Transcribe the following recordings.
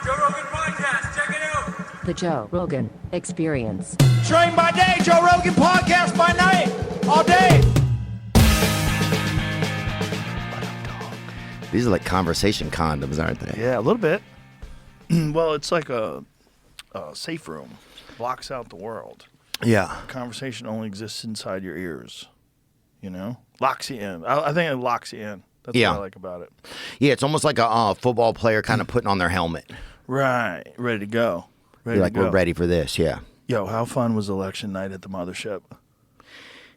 Joe Rogan Podcast. Check it out. The Joe Rogan Experience. Train by day, Joe Rogan Podcast by night, all day. These are like conversation condoms, aren't they? Yeah, a little bit. Well, it's like a safe room. Blocks out the world. Yeah. Conversation only exists inside your ears. You know? Locks you in. I think it locks you in. That's what I like about it. Yeah, it's almost like a football player kind of putting on their helmet. Right. Ready to go. You're like, we're ready for this, yeah. Yo, how fun was election night at the mothership?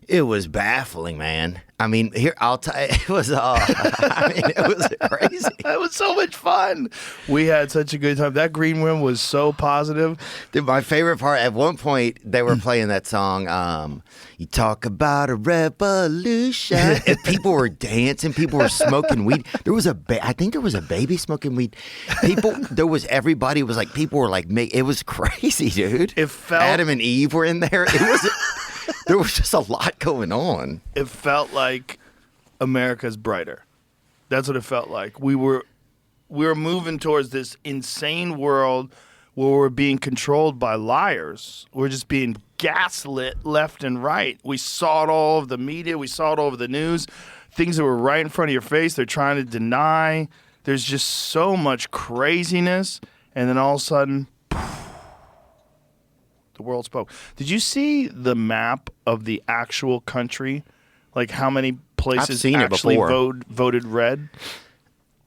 It was baffling, man. I mean, here, I'll tell you, it was, it was crazy. It was so much fun. We had such a good time. That green room was so positive. Dude, my favorite part, at one point, they were playing that song, you talk about a revolution. And people were dancing. People were smoking weed. There was I think there was a baby smoking weed. Everybody was like, people were like, it was crazy, dude. It felt. Adam and Eve were in there. It was. There was just a lot going on. It felt like America's brighter. That's what it felt like. We were moving towards this insane world where we're being controlled by liars. We're just being gaslit left and right. We saw it all over the media. We saw it all over the news. Things that were right in front of your face, they're trying to deny. There's just so much craziness. And then all of a sudden, the world spoke. Did you see the map of the actual country? Like how many places actually voted red?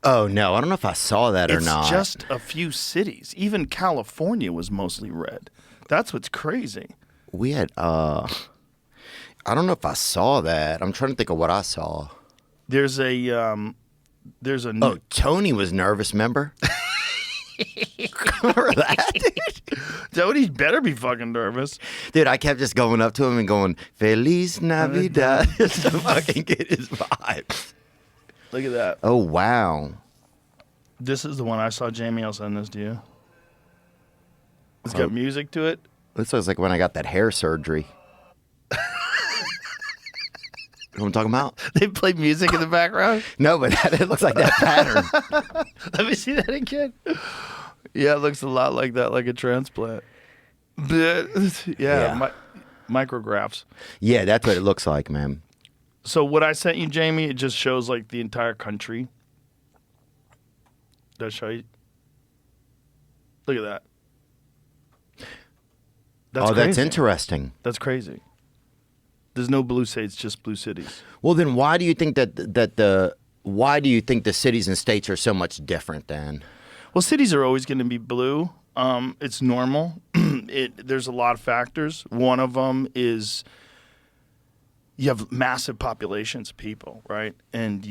Oh, no. I don't know if I saw that or not. It's just a few cities. Even California was mostly red. That's what's crazy. We had, I don't know if I saw that. I'm trying to think of what I saw. There's a Oh, Tony was nervous, remember? Remember that, dude? Tony better be fucking nervous. Dude, I kept just going up to him and going, Feliz Navidad, just to fucking get his vibes. Look at that. Oh, wow. This is the one I saw. Jamie, I'll send this to you. It's got music to it. This looks like when I got that hair surgery. You know what I'm talking about? They play music in the background? No, but it looks like that pattern. Let me see that again. Yeah, it looks a lot like that, like a transplant. Yeah. Micrographs. Yeah, that's what it looks like, man. So what I sent you, Jamie, it just shows like the entire country. Does show you? Look at that. That's crazy. That's interesting. That's crazy. There's no blue states, just blue cities. Well, then why do you think why do you think the cities and states are so much different then? Well, cities are always going to be blue. It's normal. There's a lot of factors. One of them is you have massive populations of people, right? And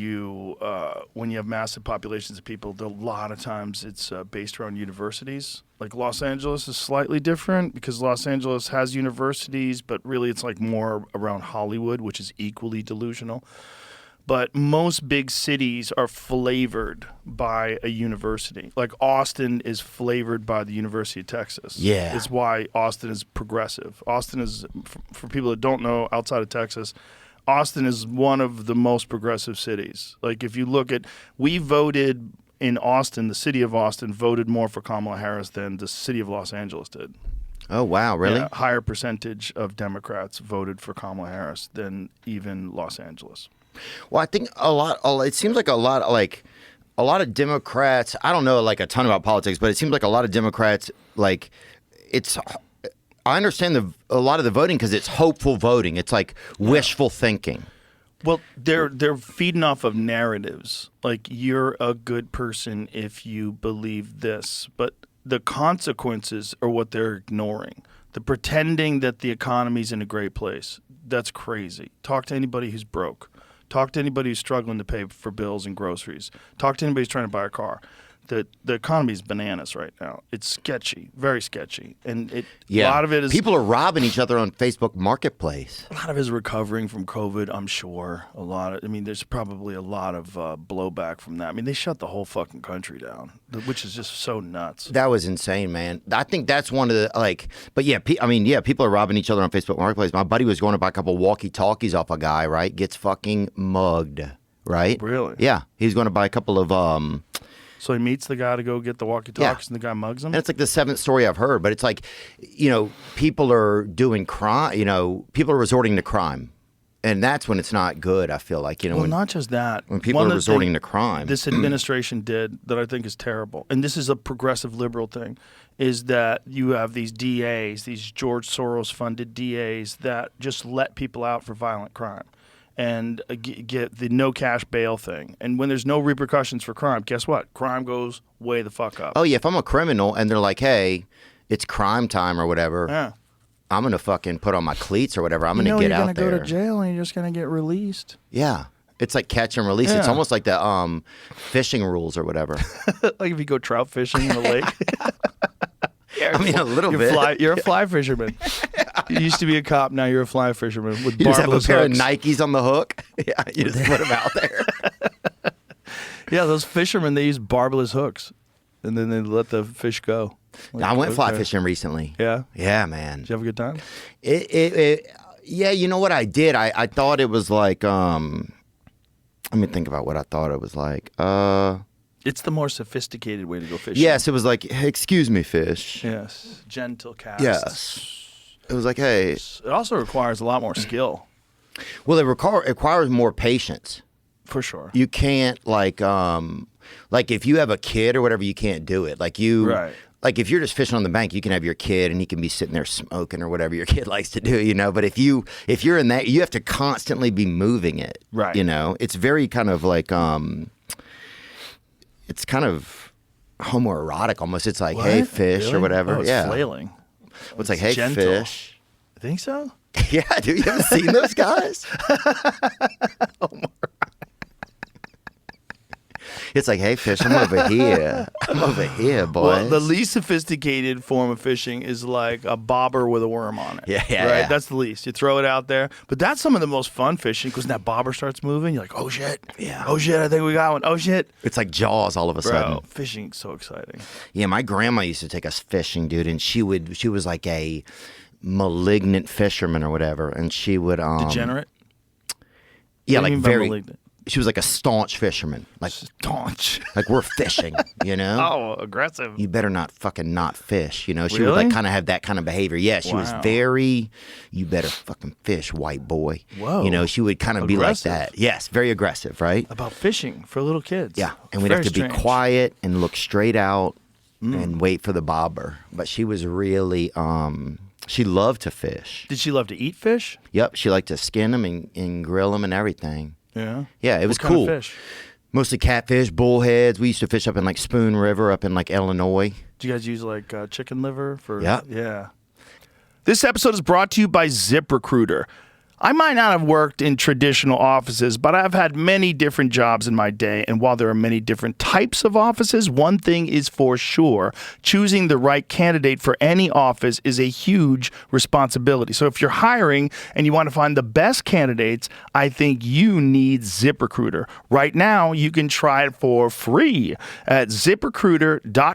when you have massive populations of people, a lot of times it's based around universities. Like Los Angeles is slightly different because Los Angeles has universities, but really it's like more around Hollywood, which is equally delusional. But most big cities are flavored by a university. Like Austin is flavored by the University of Texas. Yeah. It's why Austin is progressive. Austin is, for people that don't know outside of Texas, Austin is one of the most progressive cities. Like if you look at, we voted in Austin, the city of Austin voted more for Kamala Harris than the city of Los Angeles did. Oh, wow, really? Yeah, higher percentage of Democrats voted for Kamala Harris than even Los Angeles. Well, I think it seems like a lot of Democrats, I don't know like a ton about politics, but it seems like a lot of Democrats, like I understand a lot of the voting because it's hopeful voting. It's like wishful thinking. Well, they're feeding off of narratives. Like you're a good person if you believe this, but the consequences are what they're ignoring. The pretending that the economy's in a great place. That's crazy. Talk to anybody who's broke. Talk to anybody who's struggling to pay for bills and groceries. Talk to anybody who's trying to buy a car. The economy is bananas right now. It's sketchy, very sketchy, and a lot of it is people are robbing each other on Facebook Marketplace. A lot of it is recovering from COVID. I'm sure there's probably a lot of blowback from that. I mean, they shut the whole fucking country down, which is just so nuts. That was insane, man. I think that's one of the but yeah, people are robbing each other on Facebook Marketplace. My buddy was going to buy a couple walkie-talkies off a guy, right? Gets fucking mugged, right? Really? Yeah, he's going to buy a couple of So he meets the guy to go get the walkie-talkies, and the guy mugs him. And it's like the seventh story I've heard, but it's like, people are doing crime. People are resorting to crime, and that's when it's not good. I feel like Well, not just that. when people are resorting to crime. This administration did that I think is terrible, and this is a progressive liberal thing, is that you have these DAs, these George Soros-funded DAs that just let people out for violent crime. And get the no cash bail thing. And when there's no repercussions for crime, guess what? Crime goes way the fuck up. Oh, yeah. If I'm a criminal and they're like, hey, it's crime time or whatever, Yeah. I'm going to fucking put on my cleats or whatever. I'm going to get out there. You're going to go to jail and you're just going to get released. Yeah. It's like catch and release. Yeah. It's almost like the fishing rules or whatever. Like if you go trout fishing in the lake. I mean, a little bit. You're a fly fisherman. You used to be a cop, now you're a fly fisherman with You just have a barbless pair hooks. of Nikes on the hook. Yeah, you just put them out there. Yeah, those fishermen, they use barbless hooks, and then they let the fish go. I went fly okay. fishing recently. Yeah? Yeah, man. Did you have a good time? Yeah, you know what I did? I thought it was like, let me think about what I thought it was like. It's the more sophisticated way to go fishing. Yes, it was like, hey, excuse me, fish. Yes. Gentle casts. Yes. It was like, hey. It also requires a lot more skill. Well, it requires more patience. For sure. You can't like if you have a kid or whatever, you can't do it. Like Right. Like if you're just fishing on the bank, you can have your kid and he can be sitting there smoking or whatever your kid likes to do, But if you're in that, you have to constantly be moving it. Right. It's very kind of like it's kind of homoerotic almost. It's like, What? hey, fish Really? or whatever. Oh, it's yeah. flailing. It's like, hey, gentle. fish. I think so? Yeah, dude, you haven't seen those guys? It's like, hey, fish, I'm over here. I'm over here, boys. Well, the least sophisticated form of fishing is like a bobber with a worm on it. Yeah, right? yeah. That's the least. You throw it out there. But that's some of the most fun fishing because when that bobber starts moving, you're like, oh, shit. Yeah. Oh, shit, I think we got one. Oh, shit. It's like Jaws all of a sudden. Bro, fishing's so exciting. Yeah, my grandma used to take us fishing, dude, and she was like a malignant fisherman or whatever, and she would Degenerate? Yeah, What do like you mean by very. malignant? She was like a staunch fisherman. Like Staunch. like we're fishing, Oh, aggressive. You better not fucking not fish, She would Really? like kind of have that kind of behavior. Yeah, she was Wow. very, you better fucking fish, white boy. Whoa. She would kind of be like Aggressive. that. Yes, very aggressive, right? About fishing for little kids. Yeah, and we'd Very have to strange. be quiet and look straight out and wait for the bobber. But she was really, she loved to fish. Did she love to eat fish? Yep, she liked to skin them and grill them and everything. Yeah. Yeah, it was What kind cool. of fish? Mostly catfish, bullheads. We used to fish up in like Spoon River up in like Illinois. Do you guys use like chicken liver for? Yeah. Yeah. This episode is brought to you by ZipRecruiter. I might not have worked in traditional offices, but I've had many different jobs in my day. And while there are many different types of offices, one thing is for sure. Choosing the right candidate for any office is a huge responsibility. So if you're hiring and you want to find the best candidates, I think you need ZipRecruiter. Right now, you can try it for free at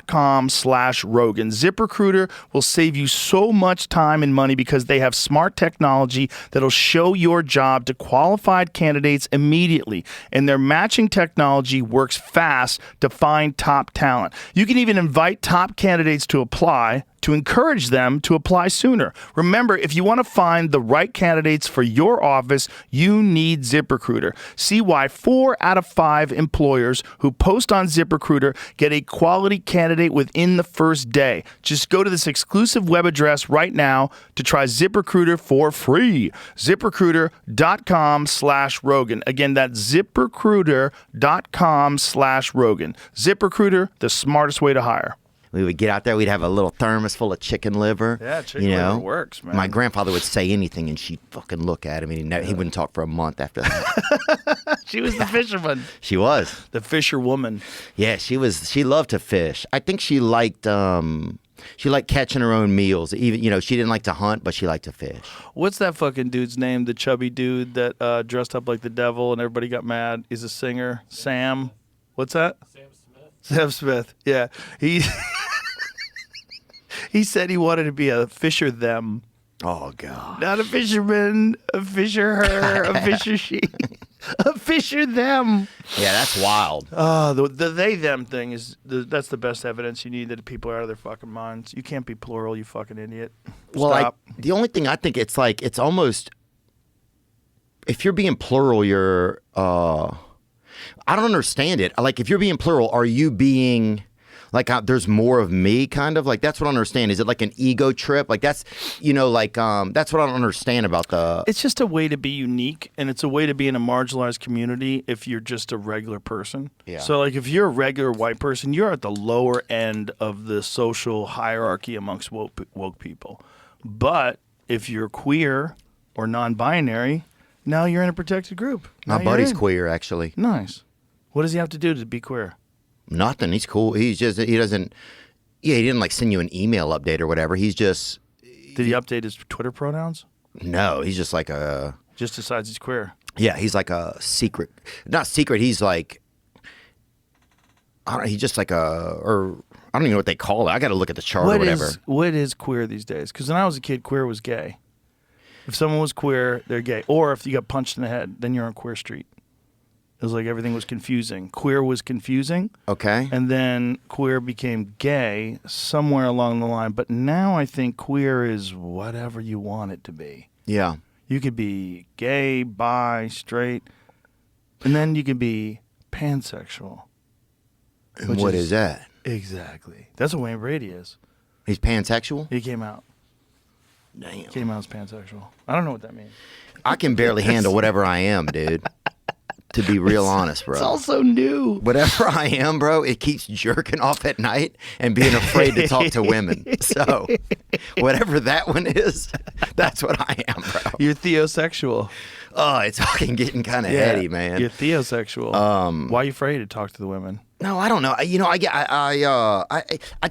ZipRecruiter.com/Rogan. ZipRecruiter will save you so much time and money because they have smart technology that'll show your job to qualified candidates immediately. And their matching technology works fast to find top talent. You can even invite top candidates to apply to encourage them to apply sooner. Remember, if you want to find the right candidates for your office, you need ZipRecruiter. See why 4 out of 5 employers who post on ZipRecruiter get a quality candidate within the first day. Just go to this exclusive web address right now to try ZipRecruiter for free. ZipRecruiter.com/Rogan. Again, that's ZipRecruiter.com/Rogan. ZipRecruiter, the smartest way to hire. We would get out there. We'd have a little thermos full of chicken liver. Yeah, chicken liver works, man. My grandfather would say anything, and she'd fucking look at him, and he wouldn't talk for a month after that. She was the fisherman. She was. The fisher woman. Yeah, she was. She loved to fish. I think she liked catching her own meals. Even she didn't like to hunt, but she liked to fish. What's that fucking dude's name? The chubby dude that dressed up like the devil and everybody got mad. He's a singer. Sam. What's that? Sam Smith. Yeah. He said he wanted to be a fisher them. Oh God. Not a fisherman, a fisher her, a fisher she. A fish or them. Yeah, that's wild. The they them thing is that's the best evidence you need that people are out of their fucking minds. You can't be plural, you fucking idiot. Well, Stop. the only thing I think it's like it's almost if you're being plural, you're I don't understand it. Like if you're being plural, are you being like there's more of me kind of like that's what I don't understand. Is it like an ego trip? Like that's that's what I don't understand about the It's just a way to be unique, and it's a way to be in a marginalized community if you're just a regular person. Yeah. So like if you're a regular white person, you're at the lower end of the social hierarchy amongst woke people. But if you're queer or non-binary, now you're in a protected group. Now my you're buddy's in. queer actually. Nice. What does he have to do to be queer? Nothing. He's cool. He didn't like send you an email update or whatever. He's just Did he update his Twitter pronouns? no. He's just like a Just decides he's queer. yeah. He's like a secret, not secret. He's like I don't. He's just like or I don't even know what they call it. I got to look at the chart or whatever. What is queer these days? Because when I was a kid, queer was gay. If someone was queer, they're gay. Or if you got punched in the head, then you're on queer street. It was like everything was confusing. Queer was confusing. Okay. And then queer became gay somewhere along the line. But now I think queer is whatever you want it to be. Yeah. You could be gay, bi, straight, and then you could be pansexual. And what is that? Exactly. That's what Wayne Brady is. He's pansexual? He came out. Damn. Came out as pansexual. I don't know what that means. I can barely handle whatever I am, dude. To be real honest, bro. It's also new. Whatever I am, bro, it keeps jerking off at night and being afraid to talk to women. So, whatever that one is, that's what I am, bro. You're theosexual. Oh, it's fucking getting kind of heady, man. You're theosexual. Why are you afraid to talk to the women? No, I don't know. I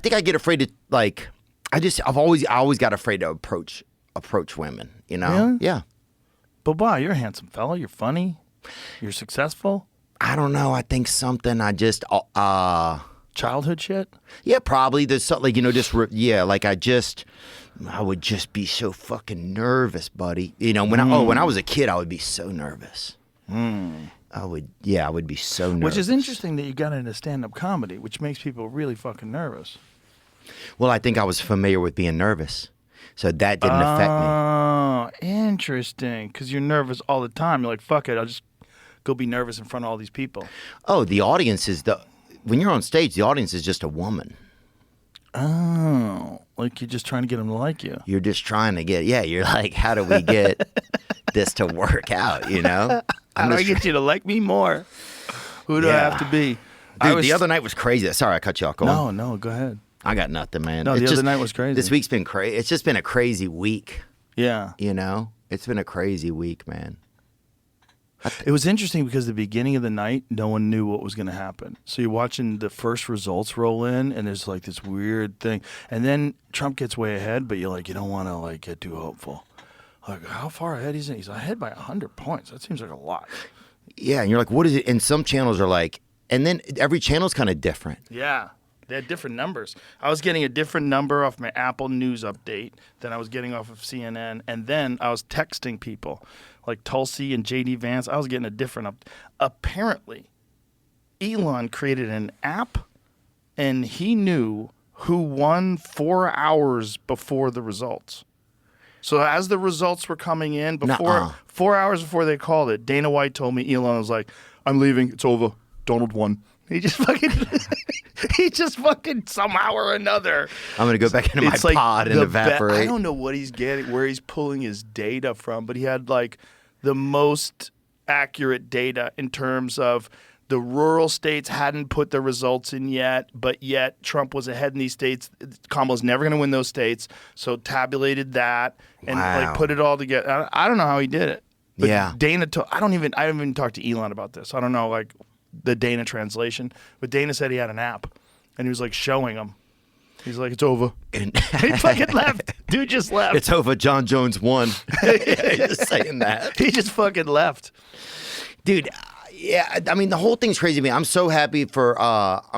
think I get afraid to like. I always got afraid to approach women. You know? Really? Yeah. But why? You're a handsome fella. You're funny. You're successful. I don't know. I think something. I just. Childhood shit. Yeah, probably. There's something, like I would just be so fucking nervous, buddy. You know, when I was a kid, I would be so nervous. I would be so nervous. Which is interesting that you got into stand-up comedy, which makes people really fucking nervous. Well, I think I was familiar with being nervous, so that didn't affect me. Oh, interesting. Because you're nervous all the time. You're like, fuck it, I'll just go be nervous in front of all these people. Oh, the audience is when you're on stage, the audience is just a woman. Oh, like you're just trying to get them to like you. You're just trying to you're like, how do we get this to work out, you know? How do I get you to like me more? Who do I have to be? Dude, the other night was crazy. Sorry, I cut you off. Go on. No, go ahead. I got nothing, man. No, the other night was crazy. This week's been crazy. It's just been a crazy week. Yeah. You know? It's been a crazy week, man. It was interesting because the beginning of the night, no one knew what was going to happen. So you're watching the first results roll in, and there's like this weird thing. And then Trump gets way ahead, but you're like, you don't want to like get too hopeful. Like, how far ahead is he? He's ahead by 100 points. That seems like a lot. Yeah, and you're like, what is it? And some channels are like, and then every channel's kind of different. Yeah. They had different numbers. I was getting a different number off my Apple News update than I was getting off of CNN. And then I was texting people like Tulsi and J.D. Vance. I was getting a different Apparently, Elon created an app, and he knew who won 4 hours before the results. So as the results were coming in, 4 hours before they called it, Dana White told me Elon was like, I'm leaving. It's over. Donald won. He just fucking somehow or another. I'm going to go back into my pod and evaporate. I don't know what he's getting, where he's pulling his data from, but he had like the most accurate data in terms of the rural states hadn't put the results in yet, but yet Trump was ahead in these states. Kamala's never going to win those states, so tabulated that and like put it all together. I don't know how he did it. But yeah. Dana, I haven't even talked to Elon about this. I don't know like the Dana translation, but Dana said he had an app, and he was like showing him. He's like, it's over. And he fucking left. Dude just left. It's over. John Jones won. Just saying that. He just fucking left. Dude, Yeah, I mean, the whole thing's crazy to me. I'm so happy for,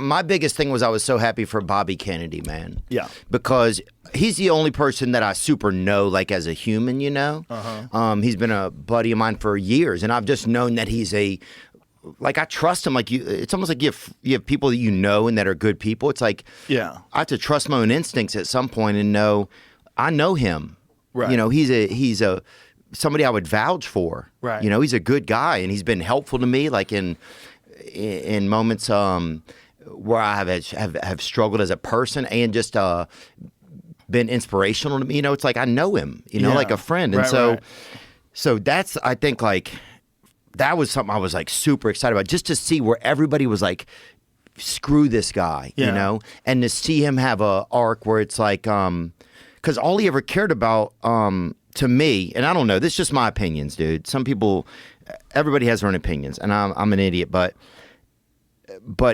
my biggest thing was I was so happy for Bobby Kennedy, man. Yeah. Because he's the only person that I super know, like, as a human, you know? He's been a buddy of mine for years, and I've just known that he's like, I trust him. Like, it's almost like you have people that you know and that are good people. It's like, Yeah. I have to trust my own instincts at some point and know, I know him. Right. You know, he's a somebody I would vouch for. Right. You know, he's a good guy, and he's been helpful to me, like in moments where I have struggled as a person, and just been inspirational to me. You know, it's like I know him. You know, Yeah. like a friend, and Right. so that's, I think, like, that was something I was like super excited about, just to see where everybody was like, screw this guy, Yeah. you know, and to see him have a arc where it's like, because all he ever cared about, to me, and I don't know, this is just my opinions, dude. Some people, everybody has their own opinions, and I'm an idiot, but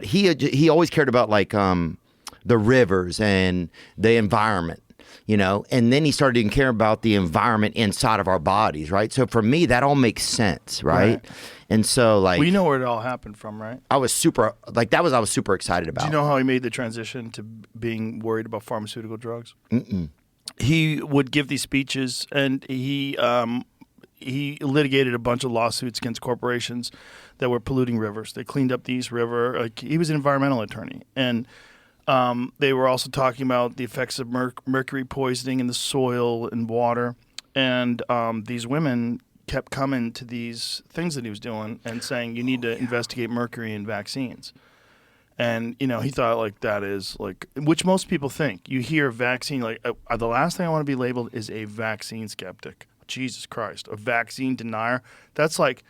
he always cared about, like, the rivers and the environment, you know, and then he started to care about the environment inside of our bodies, right? So for me, that all makes sense, right? And so, like, Well, you know where it all happened from, right? I was super, like, I was super excited about. Do you know how he made the transition to being worried about pharmaceutical drugs? He would give these speeches, and he litigated a bunch of lawsuits against corporations that were polluting rivers. They cleaned up the East River. Like, he was an environmental attorney, and they were also talking about the effects of mercury poisoning in the soil and water. And these women kept coming to these things that he was doing and saying, you need to investigate mercury in vaccines. And, you know, he thought, like, that is, like, which most people think. You hear vaccine, like, the last thing I want to be labeled is a vaccine skeptic. Jesus Christ. A vaccine denier. That's like,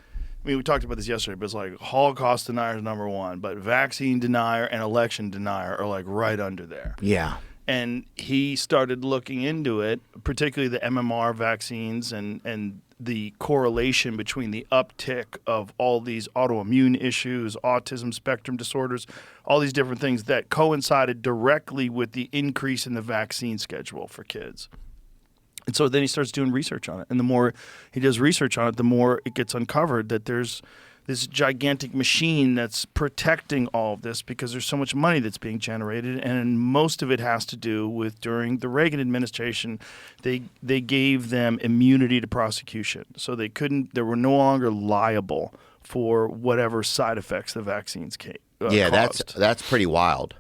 I mean, we talked about this yesterday, but it's like Holocaust denier is number one, but vaccine denier and election denier are, like, right under there. Yeah. And he started looking into it, particularly the MMR vaccines and the correlation between the uptick of all these autoimmune issues, autism spectrum disorders, all these different things that coincided directly with the increase in the vaccine schedule for kids. And so then he starts doing research on it. And the more he does research on it, the more it gets uncovered that there's this gigantic machine that's protecting all of this because there's so much money that's being generated, and most of it has to do with during the Reagan administration, they gave them immunity to prosecution, so they were no longer liable for whatever side effects the vaccines caused. That's pretty wild.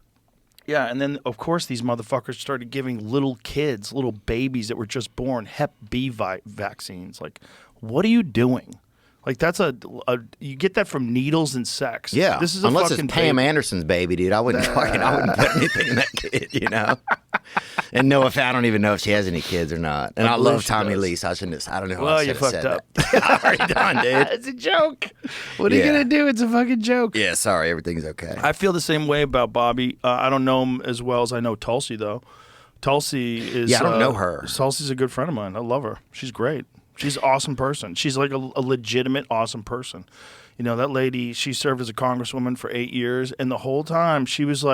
Yeah, and then, of course, these motherfuckers started giving little kids, little babies that were just born, Hep B vaccines. Like, what are you doing? Like, that's you get that from needles and sex. Yeah, this is a unless fucking it's Pam baby. Anderson's baby, dude. I wouldn't put anything in that kid, you know. And no, I don't even know if she has any kids or not. And I love she Tommy does. Lee, so I shouldn't. I don't know. How Well, I you should have fucked said up. that. I'm already done, dude. It's a joke. What are you Yeah. gonna do? It's a fucking joke. Yeah, sorry, everything's okay. I feel the same way about Bobby. I don't know him as well as I know Tulsi, though. Tulsi is. Yeah, I don't know her. Tulsi's a good friend of mine. I love her. She's great. She's an awesome person. She's like a legitimate awesome person. You know, that lady, she served as a congresswoman for 8 years, and the whole time she was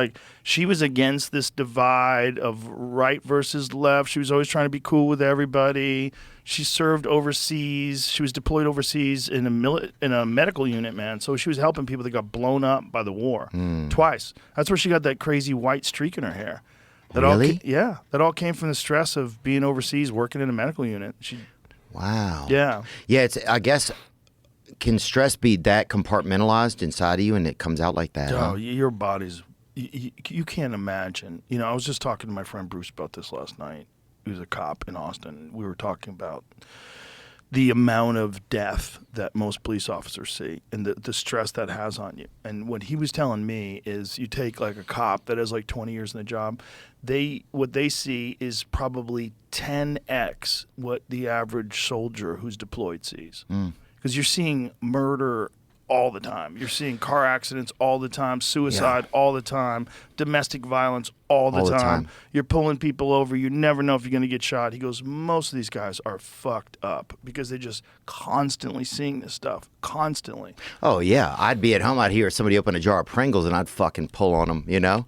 against this divide of right versus left. She was always trying to be cool with everybody. She served overseas. She was deployed overseas in a medical unit, man. So she was helping people that got blown up by the war twice. That's where she got that crazy white streak in her hair. Really? That all came from the stress of being overseas, working in a medical unit. Wow. Yeah. Yeah, I guess, can stress be that compartmentalized inside of you and it comes out like that? Oh, Huh? your body's, you can't imagine. You know, I was just talking to my friend Bruce about this last night. He was a cop in Austin. We were talking about the amount of death that most police officers see and the stress that has on you. And what he was telling me is you take like a cop that has like 20 years in the job, what they see is probably 10x what the average soldier who's deployed sees. Because you're seeing murder all the time. You're seeing car accidents all the time, suicide all the time, domestic violence all the time. You're pulling people over. You never know if you're going to get shot. He goes, most of these guys are fucked up because they're just constantly seeing this stuff. Constantly. Oh, yeah. I'd be at home. I'd hear somebody open a jar of Pringles and I'd fucking pull on them, you know?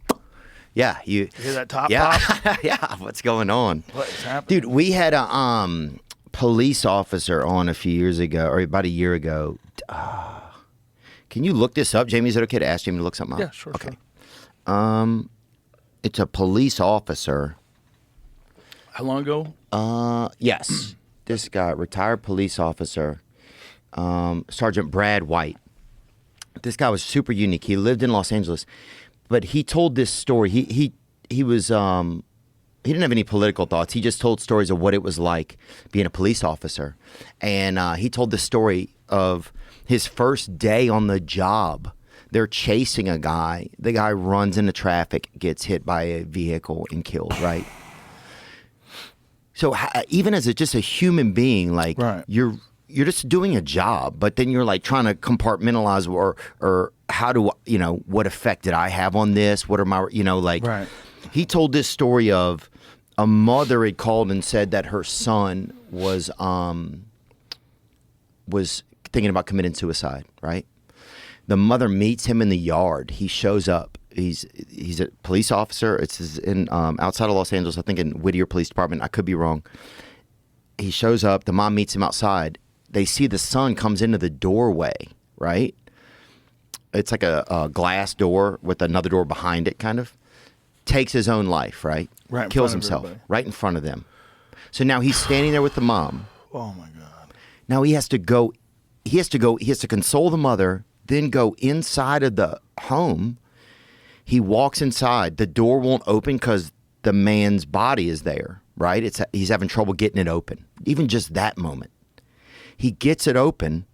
Yeah. You hear that top pop? Yeah. What's going on? What is happening? Dude, we had a police officer on a few years ago, or about a year ago. Can you look this up, Jamie? Is it okay to ask Jamie to look something up? Yeah, sure. Okay. It's a police officer. How long ago? Yes. This guy, retired police officer, Sergeant Brad White. This guy was super unique. He lived in Los Angeles, but he told this story. He was he didn't have any political thoughts. He just told stories of what it was like being a police officer, and he told the story of his first day on the job. They're chasing a guy. The guy runs into traffic, gets hit by a vehicle, and killed. Right. So even as just a human being, like you're just doing a job, but then you're like trying to compartmentalize or how do what effect did I have on this? What are my Right. He told this story of a mother had called and said that her son was thinking about committing suicide. Right. The mother meets him in the yard. He shows up. He's a police officer. It's in outside of Los Angeles, I think in Whittier Police Department. I could be wrong. He shows up. The mom meets him outside. They see the son comes into the doorway, right? It's like a glass door with another door behind it, kind of. Takes his own life, right? Right. Kills himself right in front of them. So now he's standing there with the mom. Oh my God. Now he has to console the mother, then go inside of the home. He walks inside. The door won't open because the man's body is there, right? He's having trouble getting it open. Even just that moment. He gets it open.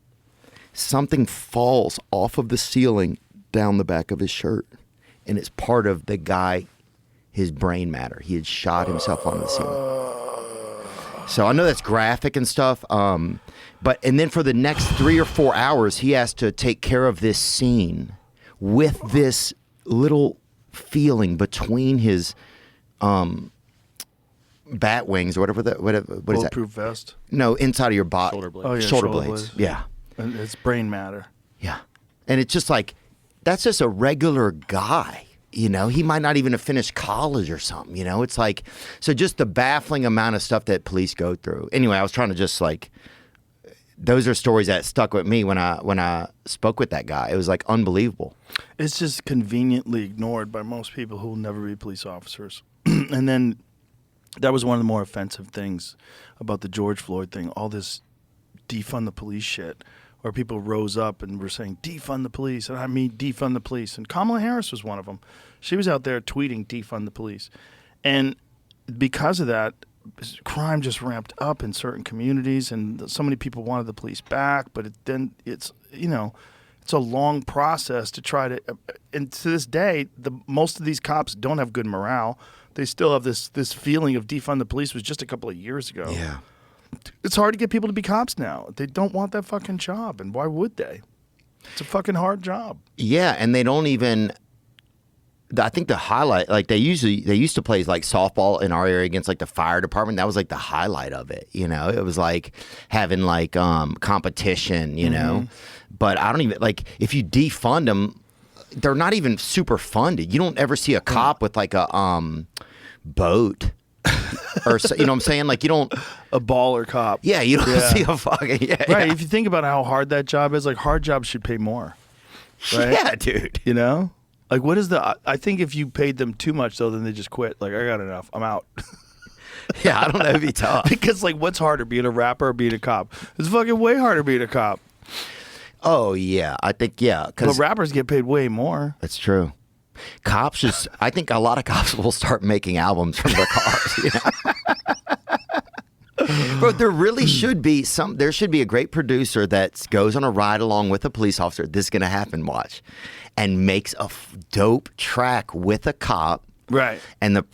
Something falls off of the ceiling down the back of his shirt. And it's part of the guy, his brain matter. He had shot himself on the ceiling. So I know that's graphic and stuff. And then for the next 3 or 4 hours, he has to take care of this scene with this little feeling between his bat wings or whatever what is that? Bulletproof vest? No, inside of your body. Shoulder blades. Oh, yeah, shoulder blades. Yeah. And it's brain matter. Yeah. And it's just like, that's just a regular guy. He might not even have finished college or something. It's like, so just the baffling amount of stuff that police go through. Anyway, I was trying to just like, those are stories that stuck with me when I spoke with that guy. It was like unbelievable. It's just conveniently ignored by most people who will never be police officers. And then that was one of the more offensive things about the George Floyd thing, all this defund the police shit, where people rose up and were saying, defund the police, and I mean defund the police. And Kamala Harris was one of them. She was out there tweeting, defund the police. And because of that, crime just ramped up in certain communities, and so many people wanted the police back, but it's a long process to try to, and to this day, most of these cops don't have good morale. They still have this feeling of defund the police was just a couple of years ago. Yeah. It's hard to get people to be cops now. They don't want that fucking job, and why would they? It's a fucking hard job. Yeah, and they don't even. I think the highlight, like they used to play like softball in our area against like the fire department. That was like the highlight of it. It was like having like competition. But I don't even like if you defund them, they're not even super funded. You don't ever see a cop with like a boat. Or you know what I'm saying? Like you don't a baller cop. Yeah, you don't see a fucking right. Yeah. If you think about how hard that job is, like hard jobs should pay more. Right? Yeah, dude. Like what is I think if you paid them too much though, then they just quit. Like I got enough. I'm out. Yeah, I don't know if you tough. Because like what's harder, being a rapper or being a cop? It's fucking way harder being a cop. Oh yeah, I think but rappers get paid way more. That's true. Cops just, I think a lot of cops will start making albums from their cars. But there really should be there should be a great producer that goes on a ride along with a police officer. This is going to happen, watch. And makes a dope track with a cop. Right. And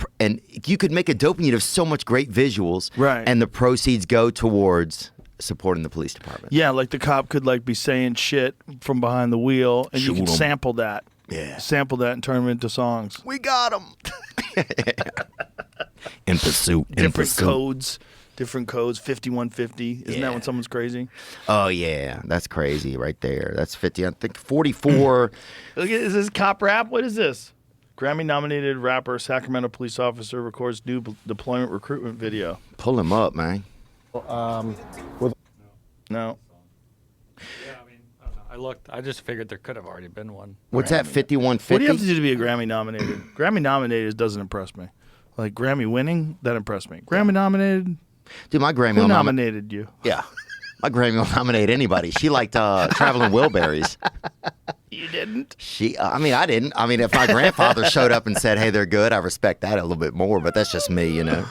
you could make a dope and you'd have so much great visuals. Right. And the proceeds go towards supporting the police department. Yeah, like the cop could like be saying shit from behind the wheel and you can sample that. Yeah. Sample that and turn them into songs. We got them. In pursuit. Different codes. 5150. Isn't that when someone's crazy? Oh, yeah. That's crazy right there. That's 50. I think 44. Look at, is this cop rap? What is this? Grammy-nominated rapper, Sacramento police officer records new deployment recruitment video. Pull him up, man. No. Yeah, I I looked. I just figured there could have already been one. What's that, 5150? What do you have to do to be a Grammy nominated? Grammy nominated doesn't impress me. Like Grammy winning, that impressed me. Grammy nominated, Dude, my Grammy who will nominated you? Yeah. My Grammy will nominate anybody. She liked Traveling Wilburys. You didn't? I didn't. I mean, if my grandfather showed up and said, hey, they're good, I respect that a little bit more, but that's just me, you know.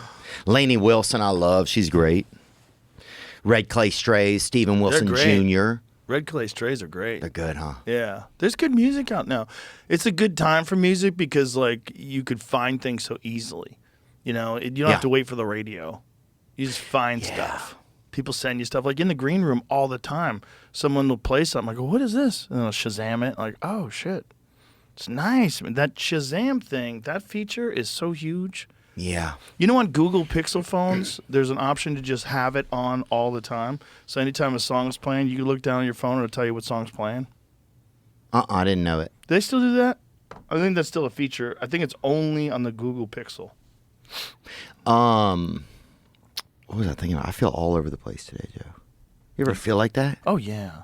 Lainey Wilson, I love. She's great. Red Clay Strays, Stephen Wilson great. Jr. Red Clay Strays are great. They're good, huh? Yeah. There's good music out now. It's a good time for music because, like, you could find things so easily. You know, you don't have to wait for the radio. You just find stuff. People send you stuff. Like, in the green room all the time, someone will play something. I go, what is this? And I'll Shazam it. Like, oh, shit. It's nice. I mean, that Shazam thing, that feature is so huge. Yeah. You know, on Google Pixel phones, there's an option to just have it on all the time. So anytime a song is playing, you can look down on your phone and it'll tell you what song's playing. I didn't know it. Do they still do that? I think that's still a feature. I think it's only on the Google Pixel. What was I thinking about? I feel all over the place today, Joe. You ever feel like that? Oh, yeah.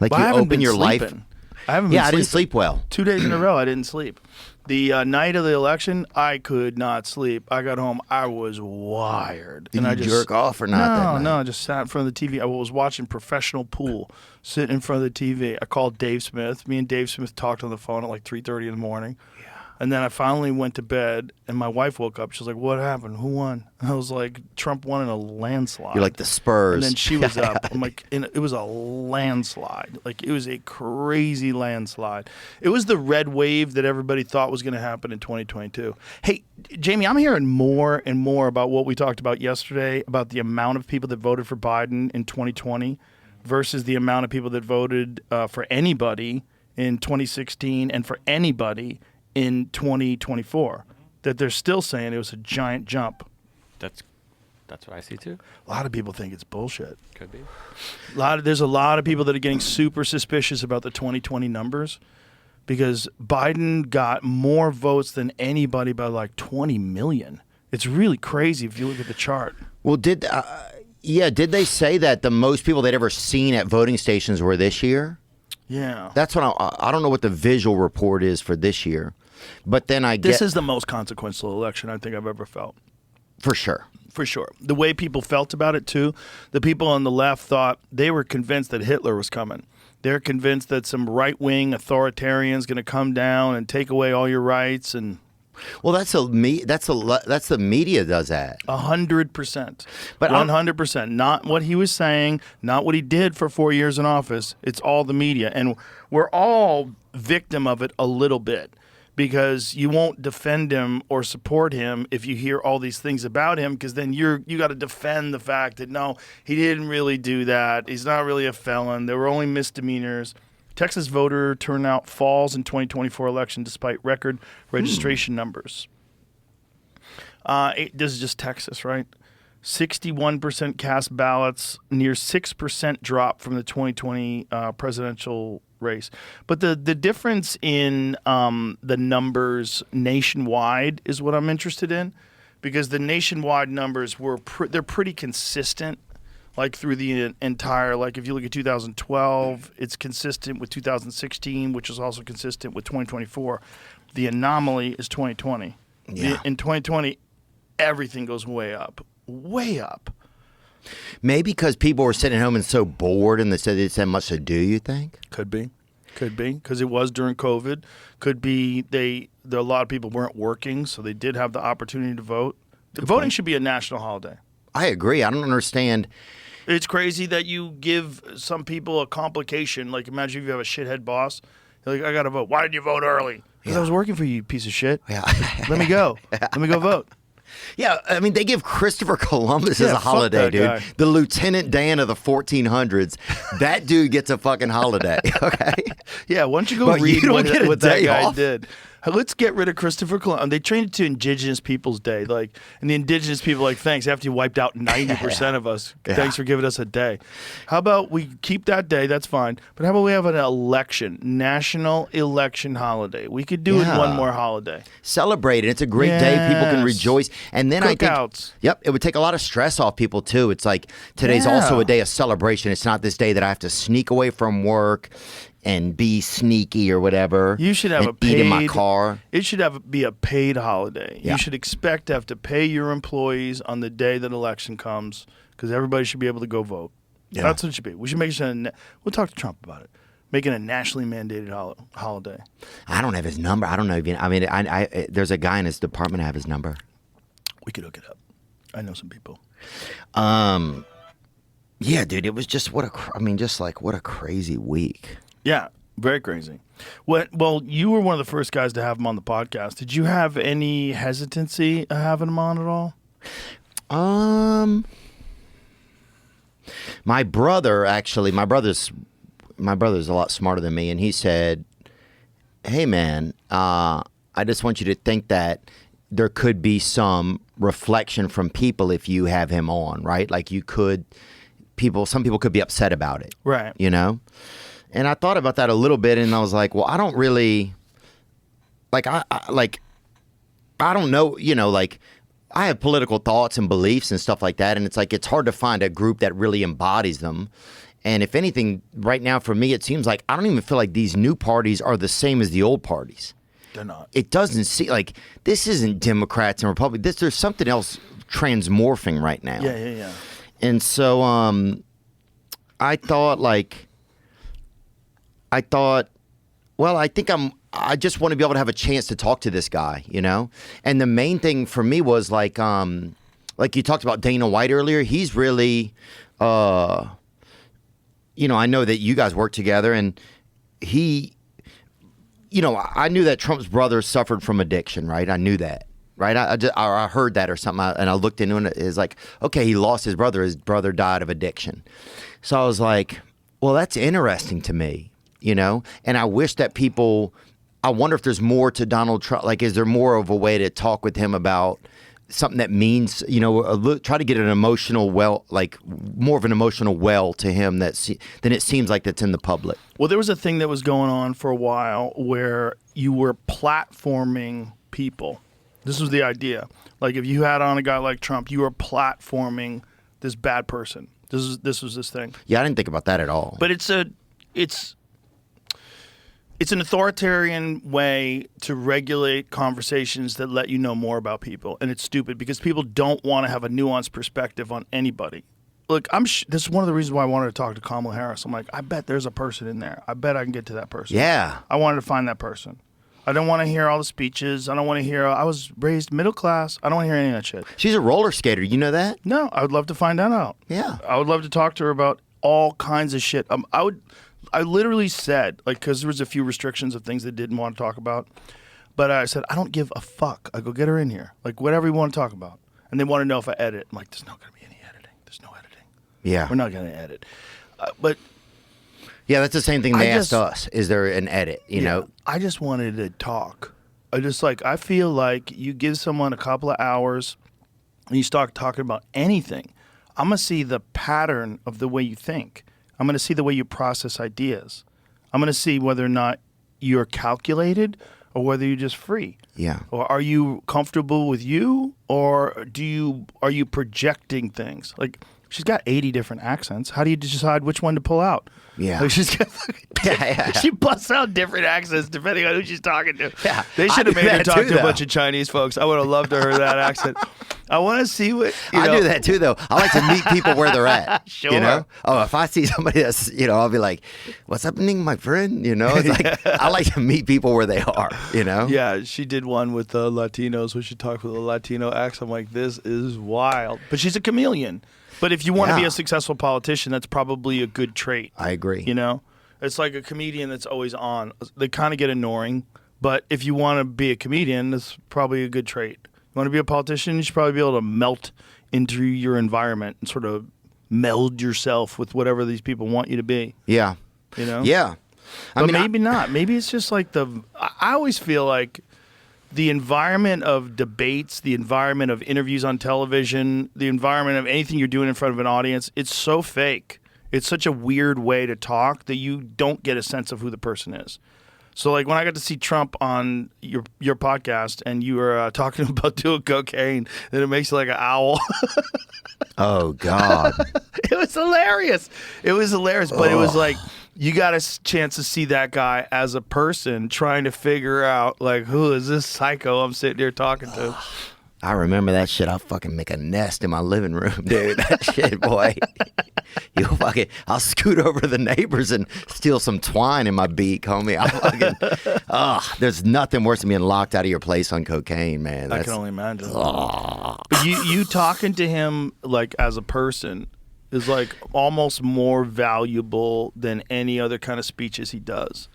Like Well, I you haven't open been your sleeping. life. I haven't been Yeah, I sleeping. didn't sleep well. 2 days in a row, I didn't sleep. The night of the election, I could not sleep. I got home, I was wired. Did and you I just jerk off or not that night? No, I just sat in front of the TV. I was watching professional pool, sitting in front of the TV. I called Dave Smith. Me and Dave Smith talked on the phone at like 3:30 in the morning. And then I finally went to bed, and my wife woke up. She was like, what happened? Who won? And I was like, Trump won in a landslide. You're like the Spurs. And then she was up. I'm like, and it was a landslide. Like, it was a crazy landslide. It was the red wave that everybody thought was going to happen in 2022. Hey, Jamie, I'm hearing more and more about what we talked about yesterday, about the amount of people that voted for Biden in 2020 versus the amount of people that voted for anybody in 2016 and for anybody in 2024, that they're still saying it was a giant jump. That's what I see too. A lot of people think it's bullshit. Could be. There's a lot of people that are getting super suspicious about the 2020 numbers because Biden got more votes than anybody by like 20 million. It's really crazy if you look at the chart. Well, did they say that the most people they'd ever seen at voting stations were this year? Yeah. That's what I don't know what the visual report is for this year. But then This is the most consequential election I think I've ever felt. For sure. For sure. The way people felt about it, too. The people on the left thought they were convinced that Hitler was coming. They're convinced that some right-wing authoritarian is going to come down and take away all your rights. And Well, that's the media does that. 100%. But 100%. Not what he was saying, not what he did for 4 years in office. It's all the media. And we're all victim of it a little bit. Because you won't defend him or support him if you hear all these things about him, because then you got to defend the fact that, no, he didn't really do that. He's not really a felon. There were only misdemeanors. Texas voter turnout falls in 2024 election despite record registration numbers. This is just Texas, right? 61% cast ballots, near 6% drop from the 2020 presidential race. But the difference in the numbers nationwide is what I'm interested in, because the nationwide numbers they're pretty consistent, like through the entire, like if you look at 2012, it's consistent with 2016, which is also consistent with 2024. The anomaly is 2020. Yeah. In 2020, everything goes way up. Way up. Maybe because people were sitting at home and so bored and they said they didn't have much to do, you think? Could be, because it was during COVID. Could be a lot of people weren't working, so they did have the opportunity to vote. Voting should be a national holiday. I agree. I don't understand. It's crazy that you give some people a complication. Like, imagine if you have a shithead boss. You're like, I got to vote. Why did you vote early? Because I was working for you, you piece of shit. Yeah. Let me go. Let me go vote. Yeah, I mean, they give Christopher Columbus as a fuck holiday, that dude. guy. The Lieutenant Dan of the 1400s. That dude gets a fucking holiday, okay? Yeah, why don't you go But you read don't what get a that day guy off? did? Let's get rid of Christopher Columbus. They changed it to Indigenous Peoples Day, and the Indigenous people are like, thanks. After you wiped out 90% of us, thanks for giving us a day. How about we keep that day? That's fine. But how about we have an election, national election holiday? We could do it one more holiday. Celebrate it. It's a great day. People can rejoice. And then Cookouts. I think, it would take a lot of stress off people too. It's like today's also a day of celebration. It's not this day that I have to sneak away from work and be sneaky or whatever. You should have and eat in my car. It should be a paid holiday. Yeah. You should expect to have to pay your employees on the day that election comes because everybody should be able to go vote. Yeah. That's what it should be. We should make it. We'll talk to Trump about it. Making a nationally mandated holiday. I don't have his number. I don't know. I mean, there's a guy in his department. I have his number. We could hook it up. I know some people. Yeah, dude. It was just what a crazy week. Yeah, very crazy. Well, you were one of the first guys to have him on the podcast. Did you have any hesitancy having him on at all? My brother's a lot smarter than me, and he said, "Hey, man, I just want you to think that there could be some reflection from people if you have him on, right? Like some people could be upset about it, right? You know." And I thought about that a little bit, and I was like, well, I don't really, I don't know, I have political thoughts and beliefs and stuff like that, and it's hard to find a group that really embodies them. And if anything, right now for me, it seems like I don't even feel like these new parties are the same as the old parties. They're not. It doesn't seem like this isn't Democrats and Republicans. There's something else transmorphing right now. Yeah. And so I thought, well, I just want to be able to have a chance to talk to this guy, And the main thing for me was like you talked about Dana White earlier. He's really, I know that you guys work together, and he, I knew that Trump's brother suffered from addiction, right? I knew that, right? I heard that or something, and I looked into it. It's like, okay, he lost his brother. His brother died of addiction. So I was like, well, that's interesting to me. And I wish that I wonder if there's more to Donald Trump. Like, is there more of a way to talk with him about something that means, try to get an emotional more of an emotional well to him than it seems like that's in the public. Well, there was a thing that was going on for a while where you were platforming people. This was the idea. Like, if you had on a guy like Trump, you were platforming this bad person. This was this thing. Yeah, I didn't think about that at all. But it's an authoritarian way to regulate conversations that let you know more about people. And it's stupid because people don't want to have a nuanced perspective on anybody. Look, this is one of the reasons why I wanted to talk to Kamala Harris. I'm like, I bet there's a person in there. I bet I can get to that person. Yeah. I wanted to find that person. I don't want to hear all the speeches. I don't want to hear, I was raised middle class. I don't want to hear any of that shit. She's a roller skater. You know that? No, I would love to find that out. Yeah. I would love to talk to her about all kinds of shit. I literally said, because there was a few restrictions of things they didn't want to talk about, but I said, I don't give a fuck. I go, get her in here. Like, whatever you want to talk about. And they want to know if I edit. I'm like, there's not going to be any editing. There's no editing. Yeah. We're not going to edit. But yeah, that's the same thing they asked us. Is there an edit, you know? I just wanted to talk. I feel like you give someone a couple of hours and you start talking about anything, I'm going to see the pattern of the way you think. I'm going to see the way you process ideas. I'm going to see whether or not you're calculated or whether you're just free. Yeah. Or are you comfortable with you, or are you projecting things? Like, she's got 80 different accents. How do you decide which one to pull out? Yeah. Like, she's got she busts out different accents depending on who she's talking to. Yeah. They should have made her talk to though. a bunch of Chinese folks. I would have loved to hear that accent. I want to see what I do that too, though. I like to meet people where they're at. Sure. You know? Oh, if I see somebody that's, I'll be like, "What's happening, my friend?" It's like I like to meet people where they are. Yeah, she did one with the Latinos where she talked with a Latino accent. I'm like, this is wild. But she's a chameleon. But if you want to be a successful politician, that's probably a good trait. I agree. It's like a comedian that's always on. They kind of get annoying. But if you want to be a comedian, that's probably a good trait. You want to be a politician, you should probably be able to melt into your environment and sort of meld yourself with whatever these people want you to be. Yeah. Yeah. But Maybe not. Maybe it's just like I always feel like the environment of debates, the environment of interviews on television, the environment of anything you're doing in front of an audience, it's so fake. It's such a weird way to talk that you don't get a sense of who the person is. So, like, when I got to see Trump on your podcast and you were talking about doing cocaine, then it makes you like an owl. Oh, God. It was hilarious. It was hilarious, but it was like you got a chance to see that guy as a person trying to figure out, like, who is this psycho I'm sitting here talking to? I remember that shit. I'll fucking make a nest in my living room, dude. That shit, boy. I'll scoot over to the neighbors and steal some twine in my beak, homie. There's nothing worse than being locked out of your place on cocaine, man. I can only imagine. But you talking to him like as a person is like almost more valuable than any other kind of speeches he does.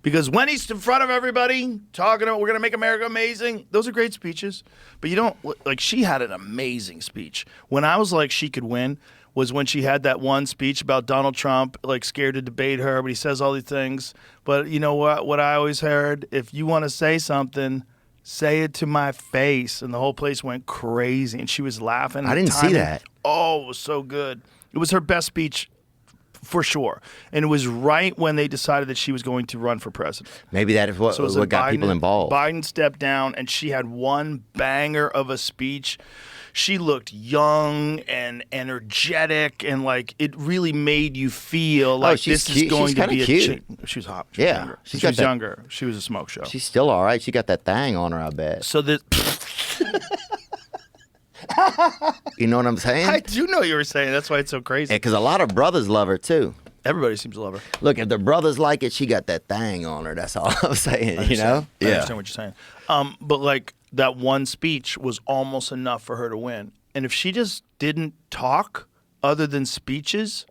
Because when he's in front of everybody talking about we're going to make America amazing, those are great speeches. But you don't, like, she had an amazing speech. When I was like she could win was when she had that one speech about Donald Trump, like scared to debate her, but he says all these things. But you know what I always heard? If you want to say something, say it to my face. And the whole place went crazy. And she was laughing. I didn't see that. Oh, it was so good. It was her best speech for sure. And it was right when they decided that she was going to run for president. Maybe that is what got people involved. Biden stepped down, and she had one banger of a speech. She looked young and energetic, and like it really made you feel like this is going to be a cute. She was hot. She was younger. She was younger. She was a smoke show. She's still all right. She got that thing on her, I bet. So that... You know what I'm saying? I do know what you were saying. That's why it's so crazy. Because a lot of brothers love her, too. Everybody seems to love her. Look, if the brothers like it, she got that thing on her. That's all I'm saying, you know? I understand what you're saying. But like that one speech was almost enough for her to win. And if she just didn't talk other than speeches,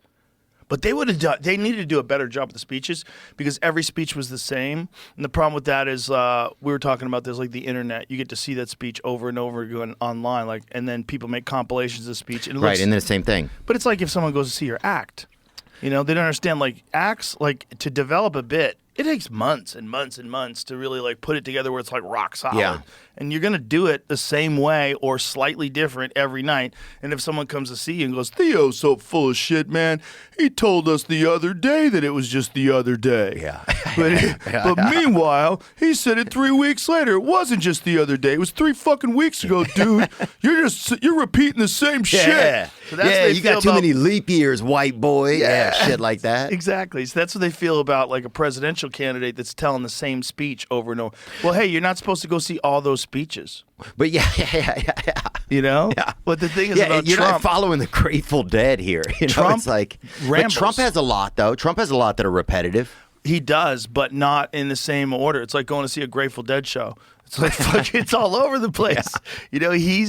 but they needed to do a better job with the speeches because every speech was the same. And the problem with that is we were talking about this, like the internet. You get to see that speech over and over again online, like, and then people make compilations of speech. And right, and then the same thing. But it's like if someone goes to see your act. You know, they don't understand, like, acts, like, to develop a bit, it takes months and months and months to really, like, put it together where it's, like, rock solid. Yeah. And you're going to do it the same way or slightly different every night. And if someone comes to see you and goes, Theo's so full of shit, man. He told us the other day that it was just the other day. Yeah. But meanwhile, he said it 3 weeks later. It wasn't just the other day. It was 3 fucking weeks ago, dude. You're repeating the same shit. Yeah. So that's what they you got too many leap years, white boy. Yeah, shit like that. Exactly. So that's what they feel about like a presidential candidate that's telling the same speech over and over. Well, hey, you're not supposed to go see all those speeches. But yeah. You know? Yeah. But the thing is about you're Trump. not following the Grateful Dead here. You know, Trump it's like, rambles. But Trump has a lot, though. Trump has a lot that are repetitive. He does, but not in the same order. It's like going to see a Grateful Dead show. It's like fuck, it's all over the place. Yeah. You know,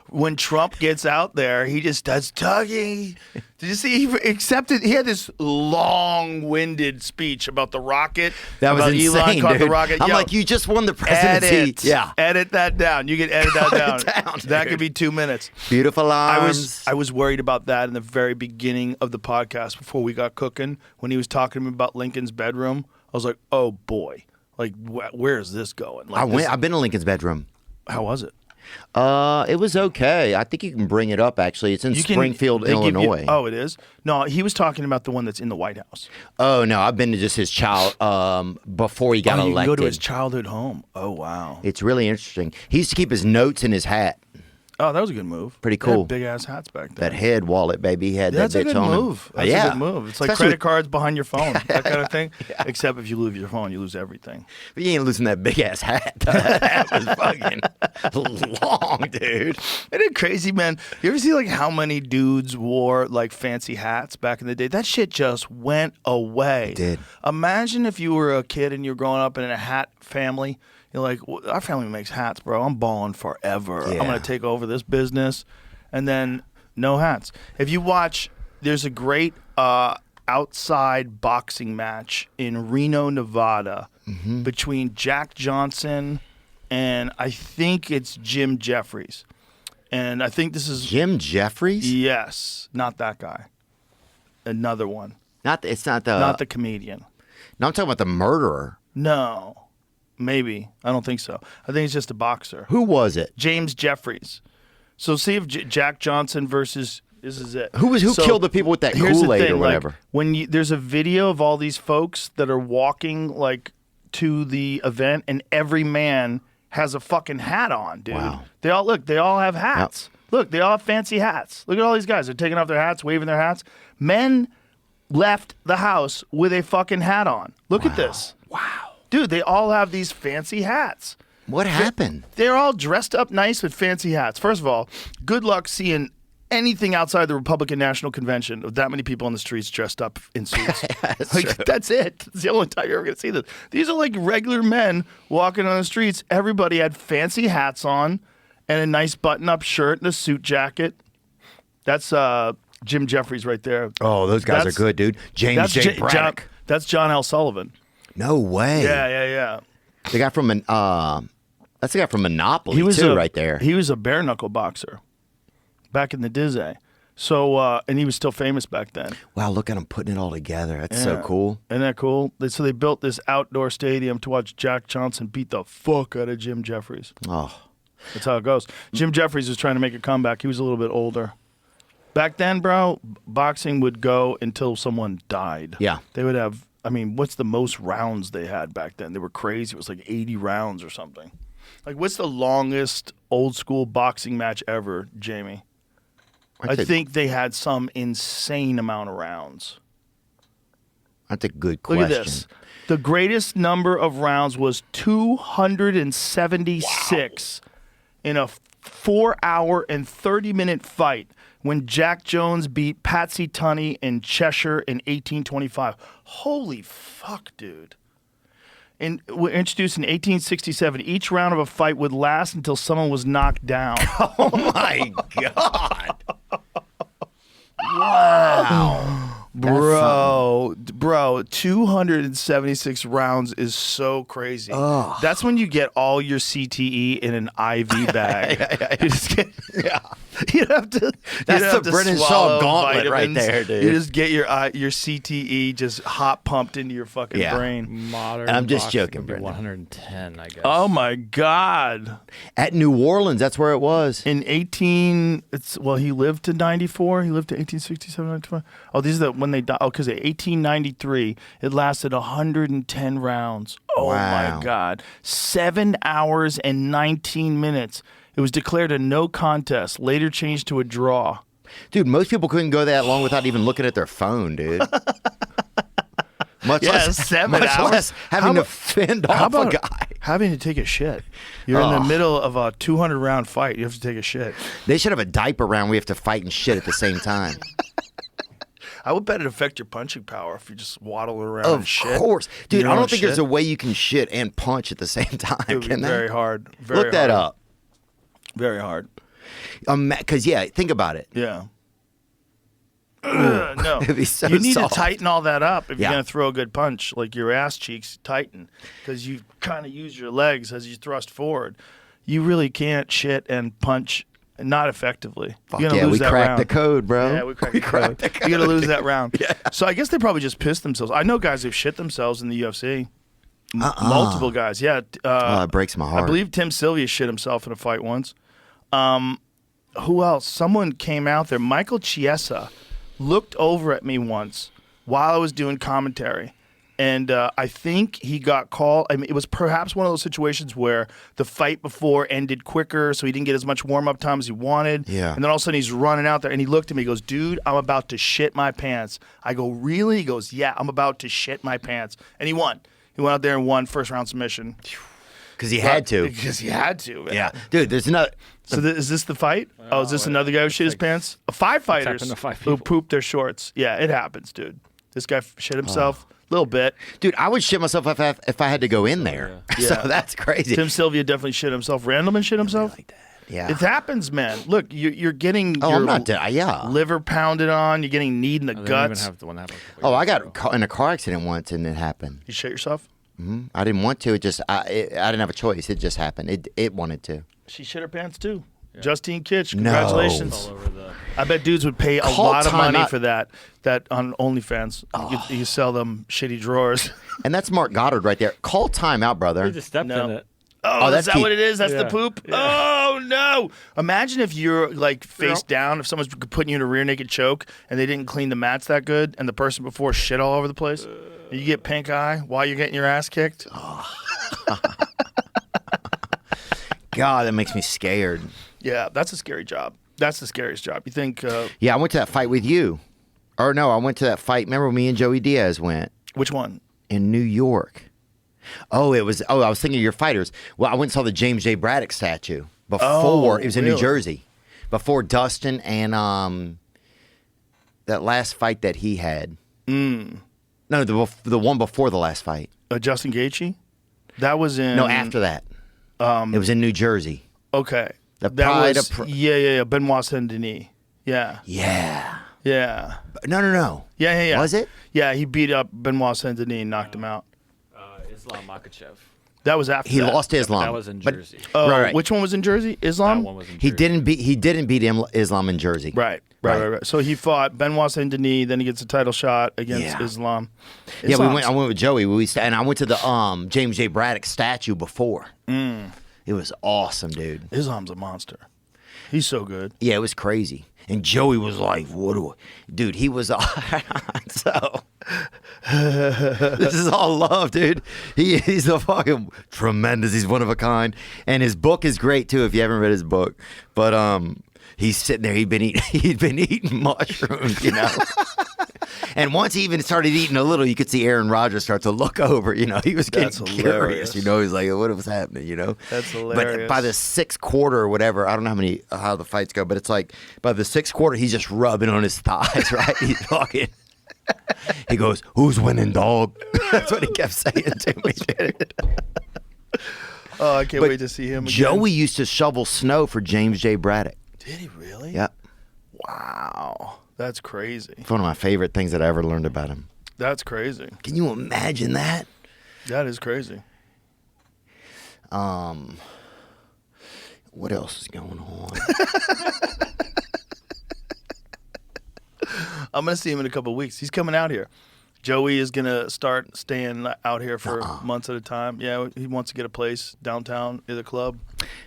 when Trump gets out there, he just does talking. Did you see? He had this long-winded speech about the rocket. That was insane, Elon caught dude. the rocket. I'm like, you just won the presidency. Edit that down. You can edit that down. That could be 2 minutes. Beautiful arms. I was worried about that in the very beginning of the podcast before we got cooking. When he was talking to me about Lincoln's bedroom, I was like, oh boy. Like, where is this going? Like, I've been in Lincoln's bedroom. How was it? It was okay. I think you can bring it up, actually. It's in Springfield, Illinois. It is? No, he was talking about the one that's in the White House. Oh, no. I've been to just his before he got elected. You can go to his childhood home. Oh, wow. It's really interesting. He used to keep his notes in his hat. Oh, that was a good move. Pretty cool. Big ass hats back then. That head wallet, baby. He had that bitch on him. That's a good move. It's like credit cards behind your phone, that kind of thing. Yeah. Except if you lose your phone, you lose everything. But you ain't losing that big ass hat. That hat was fucking long, dude. Isn't it crazy, man? You ever see like how many dudes wore like fancy hats back in the day? That shit just went away. It did. Imagine if you were a kid and you're growing up in a hat family. You're like, our family makes hats, bro. I'm balling forever. Yeah. I'm going to take over this business. And then no hats. If you watch, there's a great outside boxing match in Reno, Nevada between Jack Johnson and I think it's Jim Jeffries. And I think this is... Jim Jeffries? Yes. Not that guy. Another one. Not the Not the comedian. No, I'm talking about the murderer. No. Maybe. I don't think so. I think it's just a boxer. Who was it? James Jeffries. So see if Jack Johnson versus... This is it. Who So, killed the people with that here's the Kool-Aid thing, or whatever? Like, when there's a video of all these folks that are walking like to the event, and every man has a fucking hat on, dude. Wow. They all have hats. Yep. Look, they all have fancy hats. Look at all these guys. They're taking off their hats, waving their hats. Men left the house with a fucking hat on. Look at this. Wow. Dude, they all have these fancy hats. What happened? They're all dressed up nice with fancy hats. First of all, good luck seeing anything outside the Republican National Convention with that many people on the streets dressed up in suits. That's it. That's the only time you're ever going to see this. These are like regular men walking on the streets. Everybody had fancy hats on and a nice button-up shirt and a suit jacket. That's Jim Jeffries right there. Oh, those guys are good, dude. James J. Braddock. That's John L. Sullivan. No way. Yeah. The guy from that's the guy from Monopoly right there. He was a bare knuckle boxer back in the Dizzy. So and he was still famous back then. Wow, look at him putting it all together. That's so cool. Isn't that cool? So they built this outdoor stadium to watch Jack Johnson beat the fuck out of Jim Jeffries. Oh. That's how it goes. Jim Jeffries was trying to make a comeback. He was a little bit older. Back then, bro, boxing would go until someone died. Yeah. They would have, what's the most rounds they had back then? They were crazy. It was like 80 rounds or something. Like, what's the longest old school boxing match ever, Jamie? I think they had some insane amount of rounds. That's a good question. Look at this. The greatest number of rounds was 276 in a 4-hour and 30-minute fight when Jack Jones beat Patsy Tunney in Cheshire in 1825. Holy fuck, dude. And introduced in 1867, each round of a fight would last until someone was knocked down. Oh, my God. Wow. Bro, 276 rounds is so crazy. Ugh. That's when you get all your CTE in an IV bag. You just get, you have to. That's the Brennan Shaw gauntlet right there, dude. You just get your CTE just hot pumped into your fucking brain. Modern. I'm just boxing joking, would be Brendan. 110, I guess. Oh my God! At New Orleans, that's where it was. In he lived to 94. He lived to 1867, 95. Oh, these are when they died. Oh, because in 1893, it lasted 110 rounds. Oh Wow. my God. 7 hours and 19 minutes. It was declared a no contest, later changed to a draw. Dude, most people couldn't go that long without even looking at their phone, dude. Much less having to fend off a guy. Having to take a shit. You're in the middle of a 200-round fight. You have to take a shit. They should have a diaper round. We have to fight and shit at the same time. I would bet it affect your punching power if you just waddle around and shit. Of course. Dude, You I don't don't think there's shit? a way you can shit and punch at the same time. It would be Can very they? hard. Very Look that hard. up. Very hard. Because, think about it. Yeah. No. It'd be so you need soft. to tighten all that up if Yeah. you're going to throw a good punch. Like your ass cheeks tighten because you kind of use your legs as you thrust forward. You really can't shit and punch not effectively. Fuck You're gonna yeah, lose we that cracked round. the code, bro. Yeah, we cracked the code. You're going to lose that round. Yeah. So I guess they probably just pissed themselves. I know guys who've shit themselves in the UFC. Multiple guys, yeah. It breaks my heart. I believe Tim Sylvia shit himself in a fight once. Who else? Someone came out there. Michael Chiesa looked over at me once while I was doing commentary. And I think he got called. It was perhaps one of those situations where the fight before ended quicker, so he didn't get as much warm-up time as he wanted. Yeah. And then all of a sudden he's running out there, and he looked at me. He goes, "Dude, I'm about to shit my pants." I go, "Really?" He goes, "Yeah, I'm about to shit my pants." And he won. He went out there and won first-round submission. Because he had to. Because he had to, man. Yeah. Dude, there's another. So is this the fight? Is this another guy who shit his pants? 5 fighters happened to 5 who people. pooped their shorts. Yeah, it happens, dude. This guy shit himself a little bit. Dude, I would shit myself if I had to go in there. Yeah. So that's crazy. Tim Sylvia definitely shit himself. Randleman shit himself? Like that. Yeah. It happens, man. Look, you're getting Oh, your I'm not dead. Yeah. liver pounded on. You're getting kneed in the They don't even guts. have the one that happened. Oh, I got in a car accident once and it happened. You shit yourself? I didn't want to. I didn't have a choice. It just happened. It wanted to. She shit her pants too. Justine Kitch, No. congratulations. all over the. I bet dudes would pay a Call lot of money timeout. for that on OnlyFans. You could sell them shitty drawers. And that's Mark Goddard right there. Call timeout, brother. He just stepped No. in it. Oh, that's is that Keith. what it is? That's the Yeah. poop? Yeah. Oh, no. Imagine if you're, like, face down, if someone's putting you in a rear naked choke and they didn't clean the mats that good and the person before shit all over the place. You get pink eye while you're getting your ass kicked. God, that makes me scared. Yeah, that's a scary job. That's the scariest job. You think, Yeah, I went to that fight with you. Or no, I went to that fight. Remember when me and Joey Diaz went which one? in New York? I was thinking of your fighters. Well, I went and saw the James J. Braddock statue before. It was in New really? Jersey. Before Dustin and that last fight that he had. No, the one before the last fight. Justin Gaethje? That was in... No, after that. It was in New Jersey. Okay. The that Pride was, of yeah. Benoit Saint-Denis. Yeah. Yeah. Yeah. No. Yeah. Was it? Yeah, he beat up Benoit Saint-Denis and knocked him out. Islam Makhachev. That was after He that. lost to Islam. That was in but- Jersey. Oh, Right. which one was in Jersey? Islam? That one was in Jersey. He didn't beat Islam in Jersey. Right. So he fought Benoit Saint-Denis, then he gets a title shot against Yeah. Islam. Yeah, Islam's- I went with Joey. And I went to the James J. Braddock statue before. It was awesome, dude. Islam's a monster. He's so good. Yeah, it was crazy. And Joey was like, "What do I?" Dude, he was so. This is all love, dude. He's a fucking tremendous. He's one of a kind, and his book is great too. If you haven't read his book, but he's sitting there. He'd been eating mushrooms, you know. And once he even started eating a little, you could see Aaron Rodgers start to look over. You know, he was getting That's curious. hilarious. You know, he's like, "What was happening?" You know, That's But hilarious. by the sixth quarter or whatever, I don't know how the fights go, but it's like by the sixth quarter, he's just rubbing on his thighs, right? He's talking. He goes, "Who's winning, dog?" That's what he kept saying to me, dude. Oh, I can't But wait to see him again. Joey used to shovel snow for James J. Braddock. Did he really? Yep. Wow. That's crazy. It's one of my favorite things that I ever learned about him. That's crazy. Can you imagine that? That is crazy. What else is going on? I'm going to see him in a couple of weeks. He's coming out here. Joey is going to start staying out here for months at a time. Yeah, he wants to get a place downtown at the club.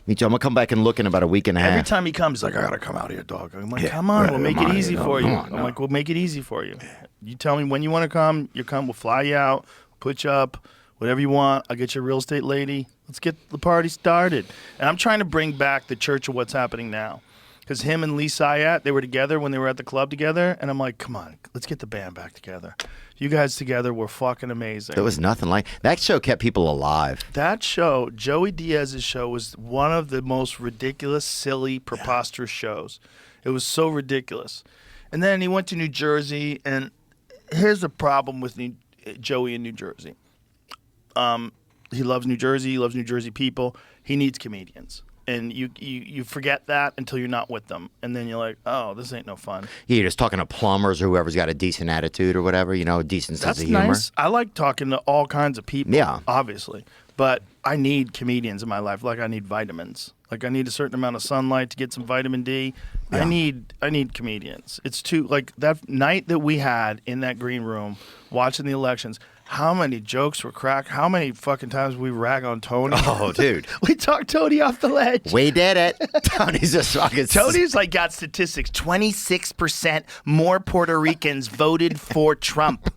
Me too. I'm gonna come back and look in about a week and a half. Every time he comes, he's like, I got to come out here, dog. I'm like, come on, we'll make it easy for you. I'm like, we'll make it easy for you. You tell me when you want to come, you come, we'll fly you out, put you up, whatever you want. I'll get you a real estate lady. Let's get the party started. And I'm trying to bring back the church of what's happening now. Because him and Lee Syatt, they were together when they were at the club together. And I'm like, come on, let's get the band back together. You guys together were fucking amazing. There was nothing like that show. Kept people alive. That show, Joey Diaz's show, was one of the most ridiculous, silly, preposterous shows. It was so ridiculous. And then he went to New Jersey, and here's the problem with Joey in New Jersey. He loves New Jersey. He loves New Jersey people. He needs comedians. And you forget that until you're not with them. And then you're like, oh, this ain't no fun. Yeah, you're just talking to plumbers or whoever's got a decent attitude or whatever, you know, a decent sense That's of humor. nice. I like talking to all kinds of people, Yeah. obviously. But I need comedians in my life, like I need vitamins. Like I need a certain amount of sunlight to get some vitamin D. Yeah. I need comedians. It's too, like that night that we had in that green room watching the elections, how many jokes were cracked? How many fucking times we rag on Tony? Oh, dude. We talked Tony off the ledge. We did it. Tony's just fucking. Tony's like got statistics. 26% more Puerto Ricans voted for Trump.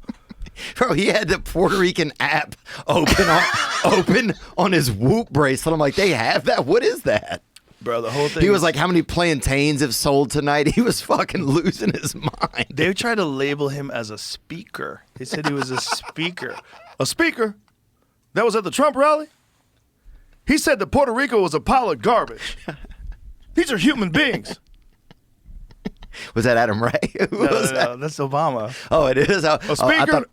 Bro, he had the Puerto Rican app open on his Whoop bracelet. I'm like, they have that? What is that? Bro, the whole thing. He was is- like, how many plantains have sold tonight? He was fucking losing his mind. They tried to label him as a speaker. They said he was a speaker. A speaker? That was at the Trump rally? He said that Puerto Rico was a pile of garbage. These are human beings. Was that Adam Ray? Who was that? No, that's Obama. Oh, it is? A speaker?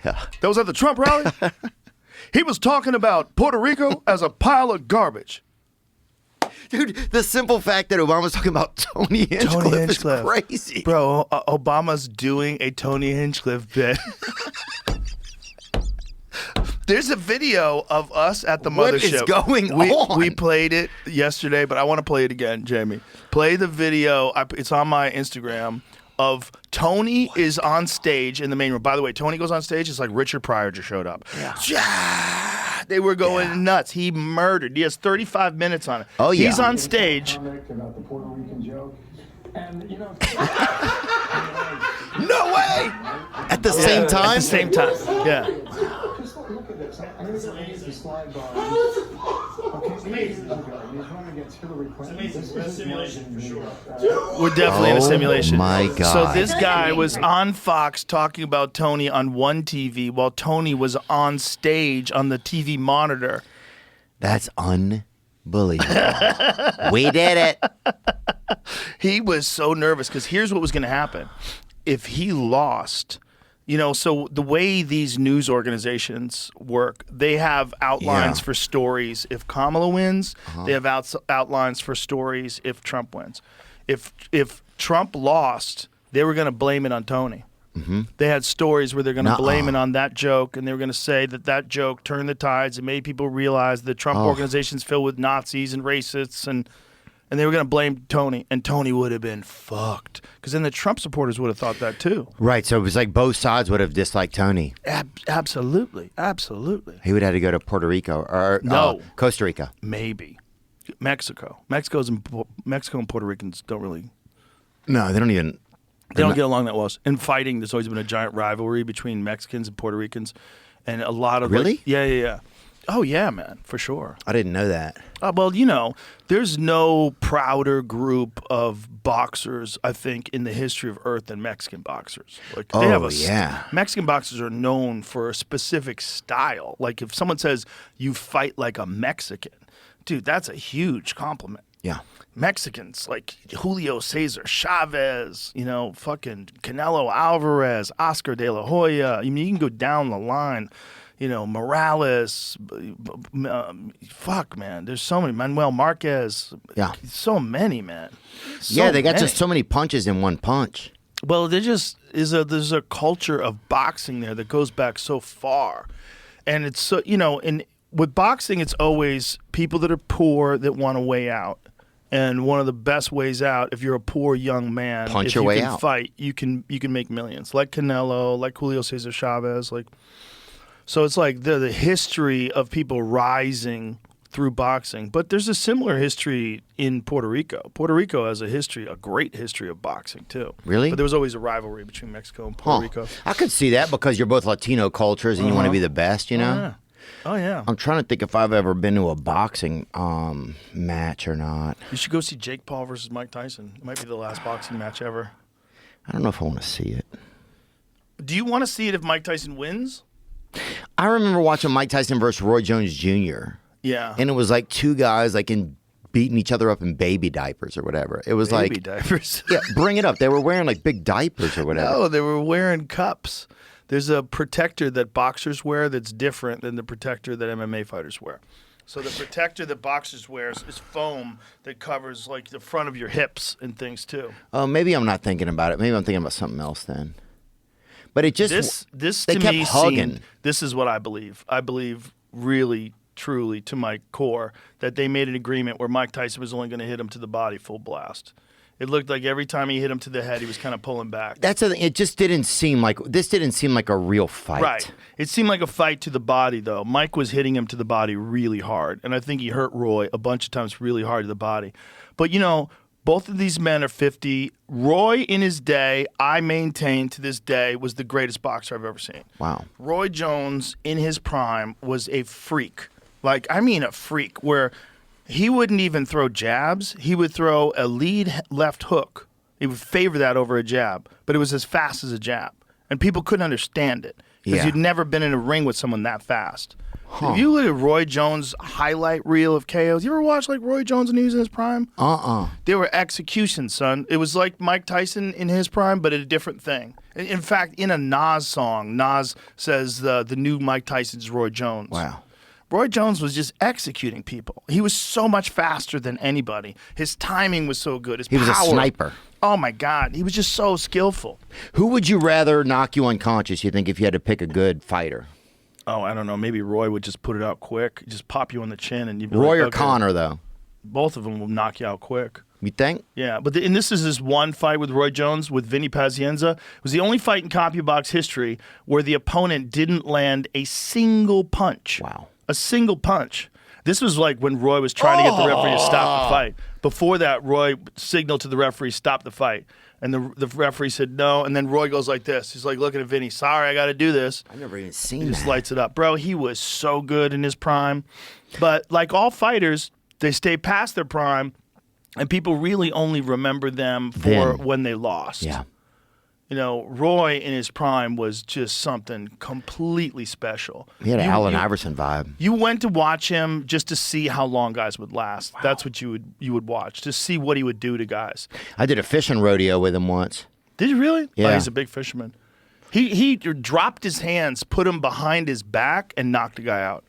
Yeah. That was at the Trump rally? He was talking about Puerto Rico as a pile of garbage. Dude, the simple fact that Obama's talking about Tony Hinchcliffe is crazy. Bro, Obama's doing a Tony Hinchcliffe bit. There's a video of us at the What mothership. is going on? We played it yesterday, but I want to play it again, Jamie. Play the video. It's on my Instagram of Tony is on stage in the main room. By the way, Tony goes on stage. It's like Richard Pryor just showed up. Yeah. They were going nuts. He murdered. He has 35 minutes on it. Oh, yeah. He's on stage. About the Puerto Rican joke. And, you know, No way! At the same At time? the same time. Yeah. just look at this. I'm going to use the slide bar. Okay, he's running against Hillary Clinton. This is simulation for sure. We're definitely in a Oh, simulation. my God. So this guy was on Fox talking about Tony on one TV while Tony was on stage on the TV monitor. That's unbelievable. We did it. He was so nervous because here's what was going to happen. If he lost, so the way these news organizations work, they have outlines Yeah. for stories if Kamala wins. They have outlines for stories if Trump wins. If Trump lost, they were going to blame it on Tony. They had stories where they're going to blame it on that joke, and they were going to say that joke turned the tides and made people realize the Trump organization's filled with Nazis and racists, and they were going to blame Tony, and Tony would have been fucked. Because then the Trump supporters would have thought that too. Right, so it was like both sides would have disliked Tony. Absolutely. He would have to go to Puerto Rico or No. Costa Rica. Maybe. Mexico. Mexico and Puerto Ricans don't really... No, they don't even. They don't get along that well. In fighting, there's always been a giant rivalry between Mexicans and Puerto Ricans. And a lot of... Really? Yeah. Oh, yeah, man, for sure. I didn't know that. Well, there's no prouder group of boxers, I think, in the history of Earth than Mexican boxers. Like, they have yeah. Mexican boxers are known for a specific style. Like, if someone says, you fight like a Mexican, dude, that's a huge compliment. Yeah. Mexicans like Julio Cesar Chavez, fucking Canelo Alvarez, Oscar De La Hoya. I mean, you can go down the line. Morales, fuck, man. There's so many. Manuel Marquez. Yeah. So many, man. They got just so many punches in one punch. Well, there's a culture of boxing there that goes back so far. And it's so, and with boxing, it's always people that are poor that want a way out. And one of the best ways out, if you're a poor young man, Punch if your you way can out. fight, you can make millions. Like Canelo, like Julio Cesar Chavez, So it's like the history of people rising through boxing. But there's a similar history in Puerto Rico. Puerto Rico has a great history of boxing, too. Really? But there was always a rivalry between Mexico and Puerto Rico. I could see that because you're both Latino cultures and you want to be the best, Oh, yeah. I'm trying to think if I've ever been to a boxing match or not. You should go see Jake Paul versus Mike Tyson. It might be the last boxing match ever. I don't know if I want to see it. Do you want to see it if Mike Tyson wins? I remember watching Mike Tyson versus Roy Jones Jr. Yeah. And it was like two guys beating each other up in baby diapers or whatever. It was Baby diapers. yeah, bring it up. They were wearing like big diapers or whatever. No, they were wearing cups. There's a protector that boxers wear that's different than the protector that MMA fighters wear. So the protector that boxers wear is foam that covers like the front of your hips and things too. Oh, maybe I'm not thinking about it. Maybe I'm thinking about something else then. But it just This they to kept me hugging. this is what I believe. I believe really, truly to my core that they made an agreement where Mike Tyson was only going to hit him to the body full blast. It looked like every time he hit him to the head, he was kind of pulling back. That's the thing. It just didn't seem like a real fight. Right. It seemed like a fight to the body, though. Mike was hitting him to the body really hard, and I think he hurt Roy a bunch of times really hard to the body. But, both of these men are 50. Roy, in his day, I maintain to this day, was the greatest boxer I've ever seen. Wow. Roy Jones, in his prime, was a freak. A freak, where he wouldn't even throw jabs. He would throw a lead left hook. He would favor that over a jab, but it was as fast as a jab. And people couldn't understand it because Yeah. you'd never been in a ring with someone that fast. If you look at Roy Jones' highlight reel of KOs, you ever watch Roy Jones when he was in his prime? They were executions, son. It was like Mike Tyson in his prime, but a different thing. In fact, in a Nas song, Nas says the new Mike Tyson's Roy Jones. Wow. Roy Jones was just executing people. He was so much faster than anybody. His timing was so good. He was a sniper. Oh, my God. He was just so skillful. Who would you rather knock you unconscious, you think, if you had to pick a good fighter? Oh, I don't know. Maybe Roy would just put it out quick, just pop you on the chin, and you'd be Roy like, or okay. Connor, though? Both of them will knock you out quick. You think? Yeah, but and this is this one fight with Roy Jones with Vinny Pazienza. It was the only fight in CompuBox history where the opponent didn't land a single punch. Wow. A single punch. This was like when Roy was trying to get the referee to stop the fight. Before that, Roy signaled to the referee, stop the fight. And the referee said no, and then Roy goes like this. He's like looking at Vinny, sorry, I got to do this. I've never even seen He that. just lights it up. Bro, he was so good in his prime. But like all fighters, they stay past their prime, and people really only remember them for when they lost. Yeah. You know, Roy in his prime was just something completely special. He had an Allen Iverson vibe. You went to watch him just to see how long guys would last. Wow. That's what you would watch, to see what he would do to guys. I did a fishing rodeo with him once. Did you really? Yeah. Oh, he's a big fisherman. He dropped his hands, put him behind his back, and knocked the guy out.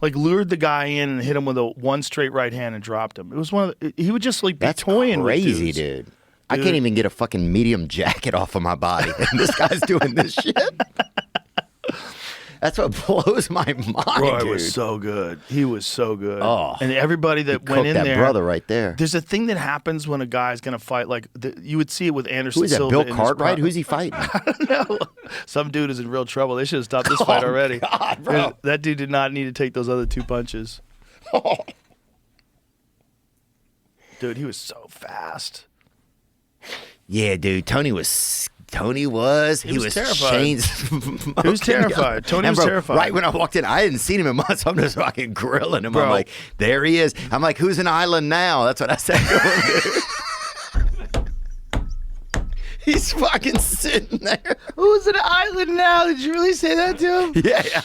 Like lured the guy in and hit him with one straight right hand and dropped him. It was he would just like be That's toying crazy, with dudes. dude. I can't even get a fucking medium jacket off of my body. And this guy's doing this shit. That's what blows my mind, Roy dude. was so good. He was so good. Oh. And everybody that went Cooked in that there. brother right there. There's a thing that happens when a guy's going to fight. Like you would see it with Anderson Who is that, Silva. Bill in his Cartwright? prime. Who's he fighting? No. Some dude is in real trouble. They should have stopped this fight already. God, bro. That dude did not need to take those other 2 punches. Dude, he was so fast. Yeah, dude. Tony was He was terrified. chains. He was terrified. Tony And was bro, terrified. Right when I walked in, I hadn't seen him in months. I'm just fucking grilling him. Bro. I'm like, there he is. I'm like, who's an island now? That's what I said to him, dude. He's fucking sitting there. Who's an island now? Did you really say that to him? Yeah.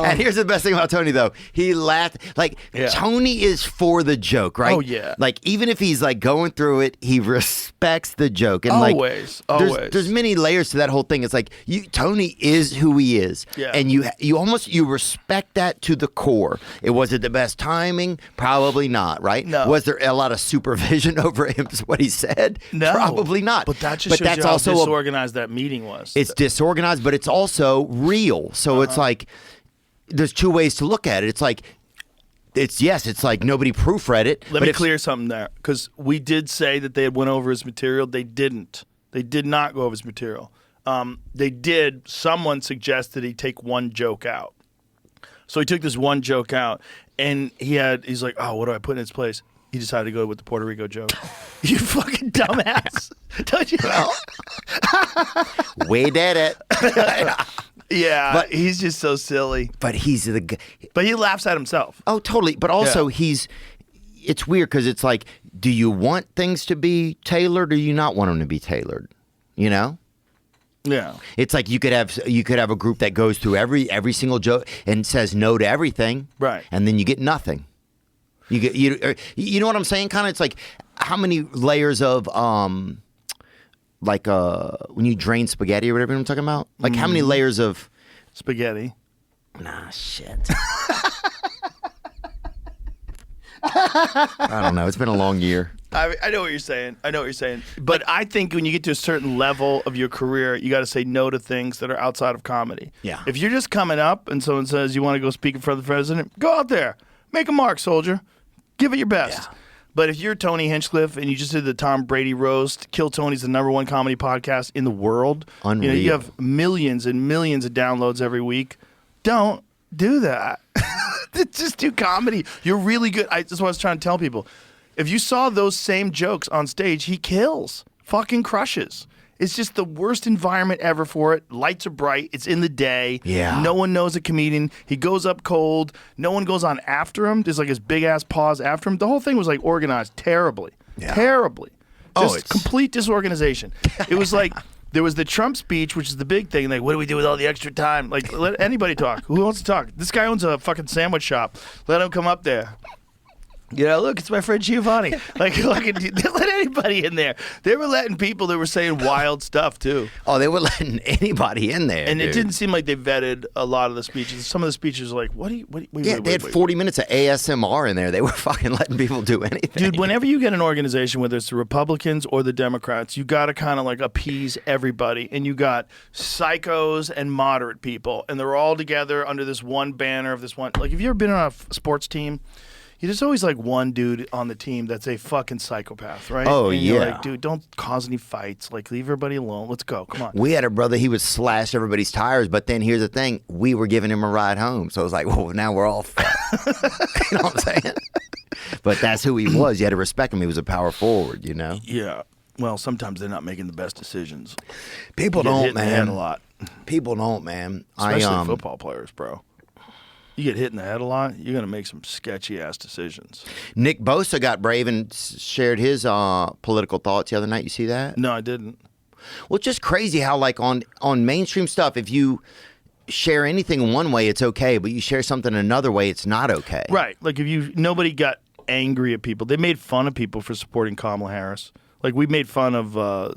And here's the best thing about Tony, though. He laughed. Like, Tony is for the joke, right? Oh, yeah. Like, even if he's, like, going through it, he respects the joke. And Always. There's many layers to that whole thing. It's like, Tony is who he is. Yeah. And you respect that to the core. Was it the best timing? Probably not, right? No. Was there a lot of supervision over him, what he said? No. Probably not. But that just shows you how disorganized that meeting was. It's disorganized, but it's also real. So it's like there's 2 ways to look at it. It's like it's like nobody proofread it. Let me clear something there, because we did say that they had went over his material. They didn't. They did not go over his material. They did. Someone suggested he take one joke out. So he took this one joke out, and he's like, oh, what do I put in its place? He decided to go with the Puerto Rico joke. You fucking dumbass. Don't you know? We did it. Yeah, But- he's just so silly. But he's the guy. But he laughs at himself. Oh, totally. But also it's weird because it's like, do you want things to be tailored or do you not want them to be tailored? You know? Yeah. It's like you could have a group that goes through every single joke and says no to everything. Right. And then you get nothing. You know what I'm saying? Kind of, it's like how many layers of when you drain spaghetti or whatever I'm talking about. Like how many layers of Spaghetti. nah shit. I don't know. It's been a long year. I know what you're saying. But I think when you get to a certain level of your career, you got to say no to things that are outside of comedy. Yeah. If you're just coming up and someone says you want to go speak in front of the president, go out there, make a mark, soldier, give it your best. Yeah. But if you're Tony Hinchcliffe and you just did the Tom Brady roast, Kill Tony's the #1 comedy podcast in the world. Unreal. You have millions and millions of downloads every week. Don't do that. Just do comedy. You're really good. That's what I was trying to tell people. If you saw those same jokes on stage, he kills. Fucking crushes. It's just the worst environment ever for it. Lights are bright. It's in the day. Yeah. No one knows a comedian. He goes up cold. No one goes on after him. There's like his big ass paws after him. The whole thing was like organized terribly. Yeah. Terribly. Just it's complete disorganization. It was like there was the Trump speech, which is the big thing. Like, what do we do with all the extra time? Like, let anybody talk. Who wants to talk? This guy owns a fucking sandwich shop. Let him come up there. You know, look, it's my friend Giovanni. Like, look, they let anybody in there. They were letting people that were saying wild stuff, too. Oh, they were letting anybody in there, And dude. it didn't seem like they vetted a lot of the speeches. Some of the speeches were like, wait, They had 40 minutes of ASMR in there. They were fucking letting people do anything. Dude, whenever you get an organization, whether it's the Republicans or the Democrats, you got to kind of like appease everybody. And you got psychos and moderate people. And they're all together under this one banner of this one. Like, have you ever been on a sports team? There's always like one dude on the team that's a fucking psychopath, right? Oh, and you're yeah. like, dude, don't cause any fights. Like, leave everybody alone. Let's go. Come on. We had a brother, he would slash everybody's tires, but then here's the thing, we were giving him a ride home. So it was like, well, now we're all fucked. You know what I'm saying? But that's who he was. You had to respect him. He was a power forward, you know? Yeah. Well, sometimes they're not making the best decisions. People You get hit don't, in the head man. a lot. People don't, man. Especially football players, bro. You get hit in the head a lot, you're going to make some sketchy-ass decisions. Nick Bosa got brave and shared his political thoughts the other night. You see that? No, I didn't. Well, it's just crazy how, like, on mainstream stuff, if you share anything one way, it's okay, but you share something another way, it's not okay. Right. Like, nobody got angry at people. They made fun of people for supporting Kamala Harris. Like, we made fun of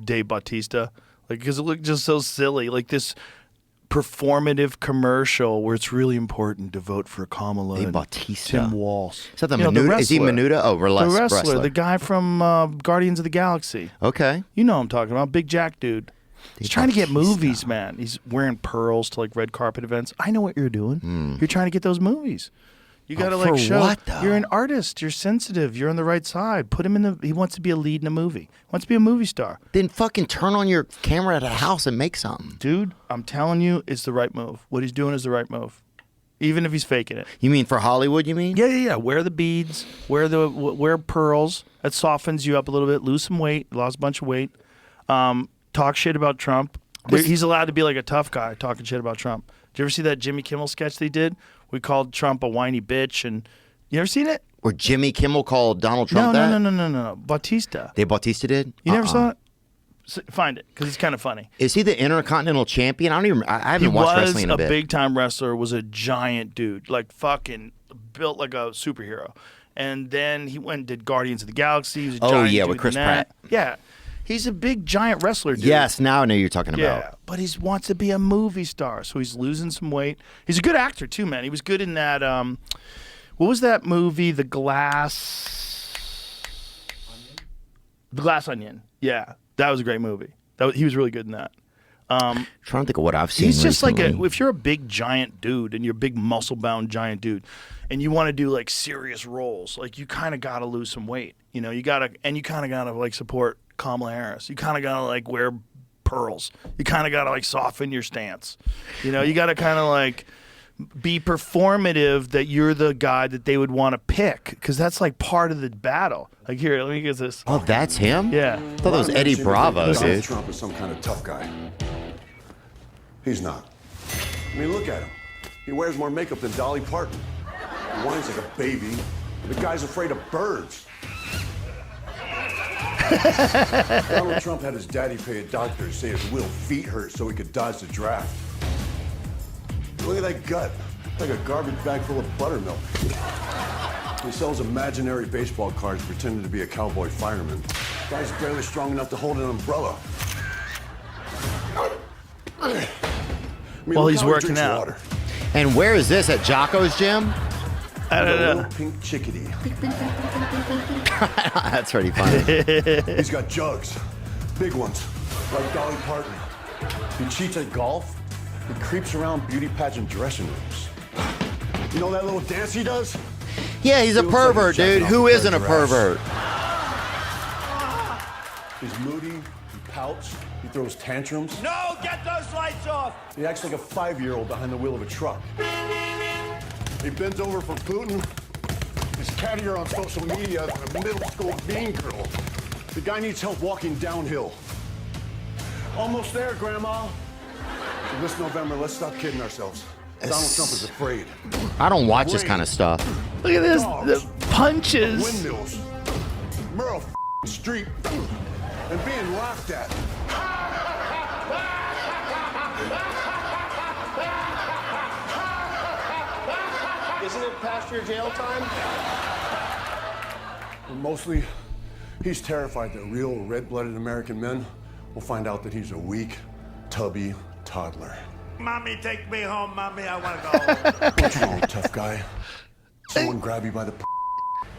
Dave Bautista, like, because it looked just so silly. Like, this performative commercial where it's really important to vote for Kamala Dave and Bautista. Tim Walsh. Is that the You know, Menuda? Is he wrestler. Menuda? Oh, The wrestler, the guy from Guardians of the Galaxy. Okay. You know what I'm talking about, big Jack dude. He's Dave trying to get Bautista. movies, man. He's wearing pearls to like red carpet events. I know what you're doing. You're trying to get those movies. You got to for like show what, though? you're an artist. You're sensitive. You're on the right side. Put him in the. He wants to be a lead in a movie. He wants to be a movie star. Then fucking turn on your camera at a house and make something. Dude, I'm telling you, it's the right move. What he's doing is the right move, even if he's faking it. You mean for Hollywood, you mean? Yeah. Wear the beads. Wear pearls. That softens you up a little bit. Lose some weight. Lost a bunch of weight. Talk shit about Trump. He's allowed to be like a tough guy talking shit about Trump. Did you ever see that Jimmy Kimmel sketch they did? We called Trump a whiny bitch, and you ever seen it? Or Jimmy Kimmel called Donald Trump that? No. Bautista. Dave Bautista did? You never saw it? Find it, because it's kind of funny. Is he the Intercontinental Champion? I haven't watched wrestling in a bit. He was a big-time wrestler, was a giant dude, like fucking built like a superhero. And then he went and did Guardians of the Galaxy. He was a giant yeah, dude with Chris in that. Pratt. Yeah. He's a big, giant wrestler, dude. Yes, now I know you're talking Yeah, about. but he wants to be a movie star, so he's losing some weight. He's a good actor, too, man. He was good in that, what was that movie, The Glass Onion. Yeah, that was a great movie. He was really good in that. Trying to think of what I've seen He's just recently. like if you're a big giant dude and you're a big muscle-bound giant dude and you want to do like serious roles, like you kind of got to lose some weight. You know, you kind of got to like support Kamala Harris. You kind of got to like wear pearls. You kind of got to like soften your stance. You know, you got to kind of like be performative that you're the guy that they would want to pick, because that's like part of the battle. Like, here, let me get this. Oh, that's him? Yeah. I thought that was Eddie Bravo, Donald dude. Trump is some kind of tough guy. He's not. I mean, look at him. He wears more makeup than Dolly Parton. He whines like a baby. The guy's afraid of birds. Donald Trump had his daddy pay a doctor to say his little feet hurt so he could dodge the draft. Look at that gut. Like a garbage bag full of buttermilk. He sells imaginary baseball cards pretending to be a cowboy fireman. Guy's barely strong enough to hold an umbrella. I mean, Well, look he's how he working drinks out. water. And where is this? At Jocko's gym? I A don't little know. pink chickadee. That's pretty funny. He's got jugs. Big ones. Like Dolly Parton. He cheats at golf. He creeps around beauty pageant dressing rooms. You know that little dance he does? Yeah, he's a He looks like pervert, he's jacking dude. off Who a isn't a giraffe. pervert? He's moody. He pouts. He throws tantrums. No, get those lights off! He acts like a 5-year-old behind the wheel of a truck. He bends over for Putin. He's cattier on social media than a middle school mean girl. The guy needs help walking downhill. Almost there, Grandma. So this November, let's stop kidding ourselves. Donald Trump is afraid. I don't watch this kind of stuff. Look at this. Dogs, The punches. windmills, Merle Street, and being laughed at. Isn't it past your jail time? And mostly, he's terrified that real red-blooded American men will find out that he's a weak, tubby toddler. Mommy, take me home. Mommy, I want to go home. What's wrong, tough guy? Someone grab you by the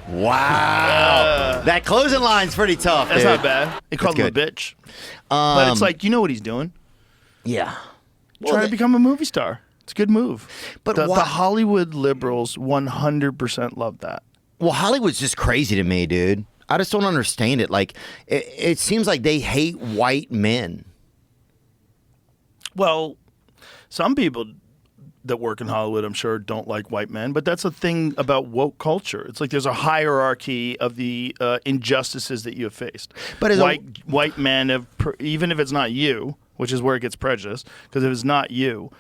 Wow. That closing line's pretty tough, That's dude. not bad. He called him a good. bitch. But it's like, you know what he's doing. Yeah. Trying to become a movie star. It's a good move. But the why- Hollywood liberals 100% love that. Well, Hollywood's just crazy to me, dude. I just don't understand it. Like, it seems like they hate white men. Well, some people that work in Hollywood, I'm sure, don't like white men, but that's a thing about woke culture. It's like there's a hierarchy of the injustices that you have faced. But as white men have, even if it's not you, which is where it gets prejudiced, because if it's not you,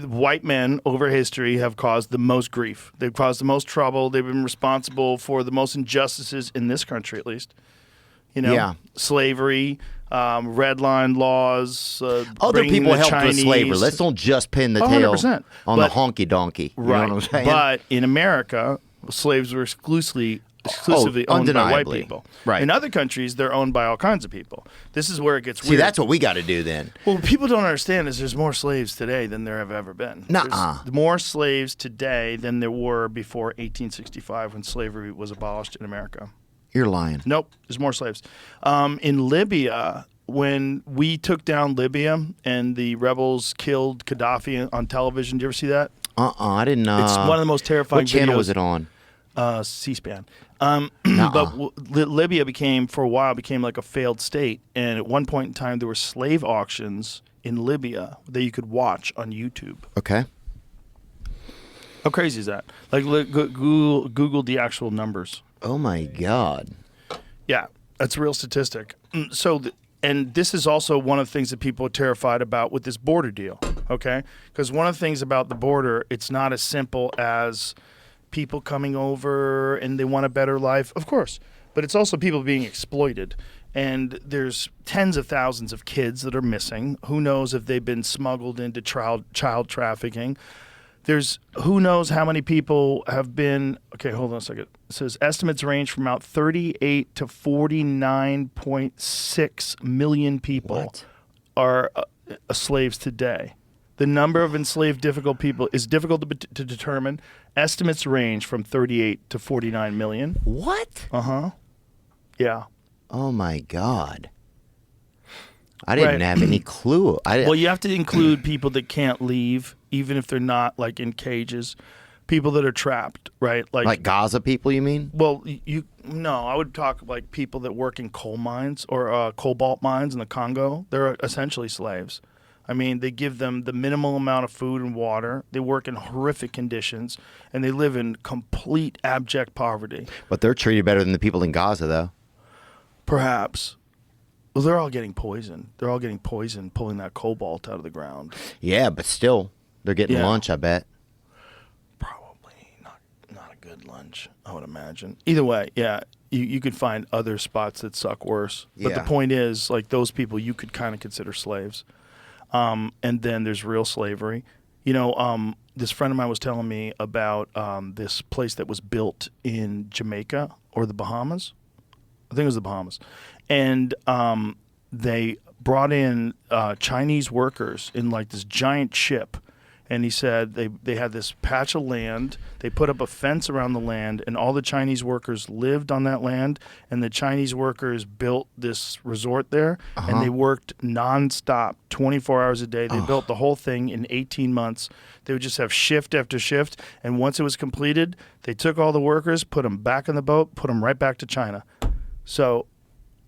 white men over history have caused the most grief. They've caused the most trouble. They've been responsible for the most injustices in this country, at least. You know, Yeah. Slavery, red line laws. Other bringing people the helped with Chinese. slavery. Let's don't just pin the 100%. tail on But- the honky donkey. You Right. know what I'm saying? But in America, slaves were exclusively owned by white undeniably. people. Right. In other countries, they're owned by all kinds of people. This is where it gets See, weird. that's what we got to do then. Well, what people don't understand is there's more slaves today than there have ever been. Nuh-uh. There's more slaves today than there were before 1865 when slavery was abolished in America. You're lying. Nope, there's more slaves. In Libya, when we took down Libya and the rebels killed Gaddafi on television, did you ever see that? I didn't know. It's one of the most terrifying What channel videos. was it on? C-SPAN. But Libya for a while became like a failed state, and at one point in time there were slave auctions in Libya that you could watch on YouTube. Okay. How crazy is that? Like Google the actual numbers. Oh, my God. Yeah, that's a real statistic. And this is also one of the things that people are terrified about with this border deal, okay? Because one of the things about the border, it's not as simple as people coming over and they want a better life, of course. But it's also people being exploited. And there's tens of thousands of kids that are missing. Who knows if they've been smuggled into child trafficking. There's who knows how many people have been. Okay, hold on a second. It says estimates range from about 38 to 49.6 million people are slaves today. The number of enslaved people is difficult to determine. Estimates range from 38 to 49 million. What? Yeah. Oh, my God. I didn't have any clue. Well, you have to include people that can't leave, even if they're not like in cages. People that are trapped, right? Like Gaza people, you mean? Well, I would talk like people that work in coal mines or cobalt mines in the Congo. They're essentially slaves. I mean, they give them the minimal amount of food and water. They work in horrific conditions, and they live in complete abject poverty. But they're treated better than the people in Gaza, though. Perhaps. Well, they're all getting poisoned. They're all getting poisoned pulling that cobalt out of the ground. Yeah, but still, they're getting lunch, I bet. Probably not a good lunch, I would imagine. Either way, yeah, you could find other spots that suck worse. But the point is, like, those people you could kind of consider slaves. And then there's real slavery. You know, this friend of mine was telling me about this place that was built in Jamaica or the Bahamas. I think it was the Bahamas. And they brought in Chinese workers in like this giant ship. And he said they had this patch of land. They put up a fence around the land, and all the Chinese workers lived on that land. And the Chinese workers built this resort there, and they worked nonstop, 24 hours a day. They built the whole thing in 18 months. They would just have shift after shift. And once it was completed, they took all the workers, put them back on the boat, put them right back to China. So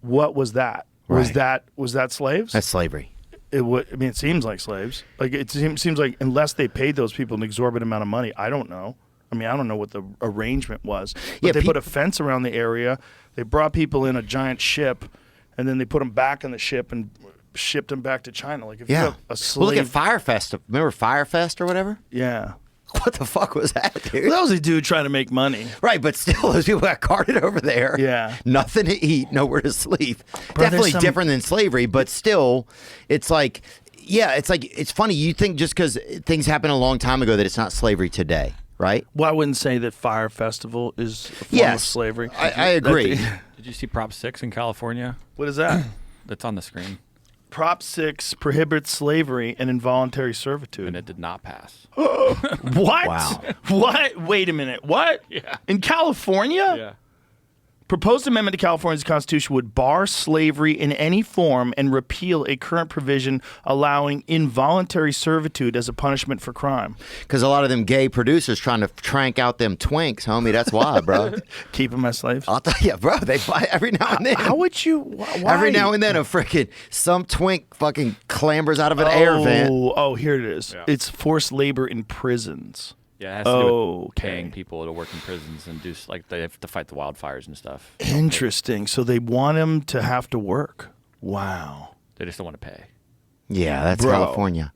what was that? Was that slaves? That's slavery. It seems like slaves. Like it seems like unless they paid those people an exorbitant amount of money, I don't know. I mean, I don't know what the arrangement was. But they put a fence around the area. They brought people in a giant ship, and then they put them back on the ship and shipped them back to China. Like if you have a slave, Well, look at Firefest. Remember Firefest or whatever? Yeah. What the fuck was that, dude? Well, that was a dude trying to make money. Right, but still, those people got carted over there. Yeah. Nothing to eat, nowhere to sleep. Definitely different than slavery, but still, it's like, it's funny. You think just because things happened a long time ago that it's not slavery today. right? Well, I wouldn't say that Fire Festival is a form of Yes, slavery. I agree. Did you see Prop 6 in California? What is that? That's on the screen. Prop 6 prohibits slavery and involuntary servitude. And it did not pass. What? Wow. What? Wait a minute. What? Yeah. In California? Yeah. Proposed amendment to California's constitution would bar slavery in any form and repeal a current provision allowing involuntary servitude as a punishment for crime. Because a lot of them gay producers trying to trank out them twinks, homie. That's why, bro. Keep them as slaves? I'll tell you, bro. They fight every now and then. How would you? Why? Every now and then, a freaking some twink fucking clambers out of an air vent. Oh, here it is. Yeah. It's forced labor in prisons. Yeah, it has to do with Okay. paying people to work in prisons and do like they have to fight the wildfires and stuff. Interesting. So they want them to have to work. Wow. They just don't want to pay. Yeah, that's Bro. California.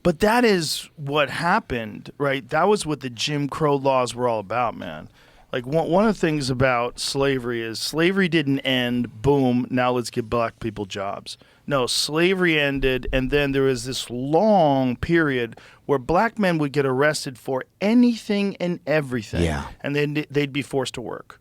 But that is what happened, right? That was what the Jim Crow laws were all about, man. Like one of the things about slavery is slavery didn't end, boom, now let's give black people jobs. No, slavery ended, and then there was this long period where black men would get arrested for anything and everything. Yeah. And then they'd be forced to work.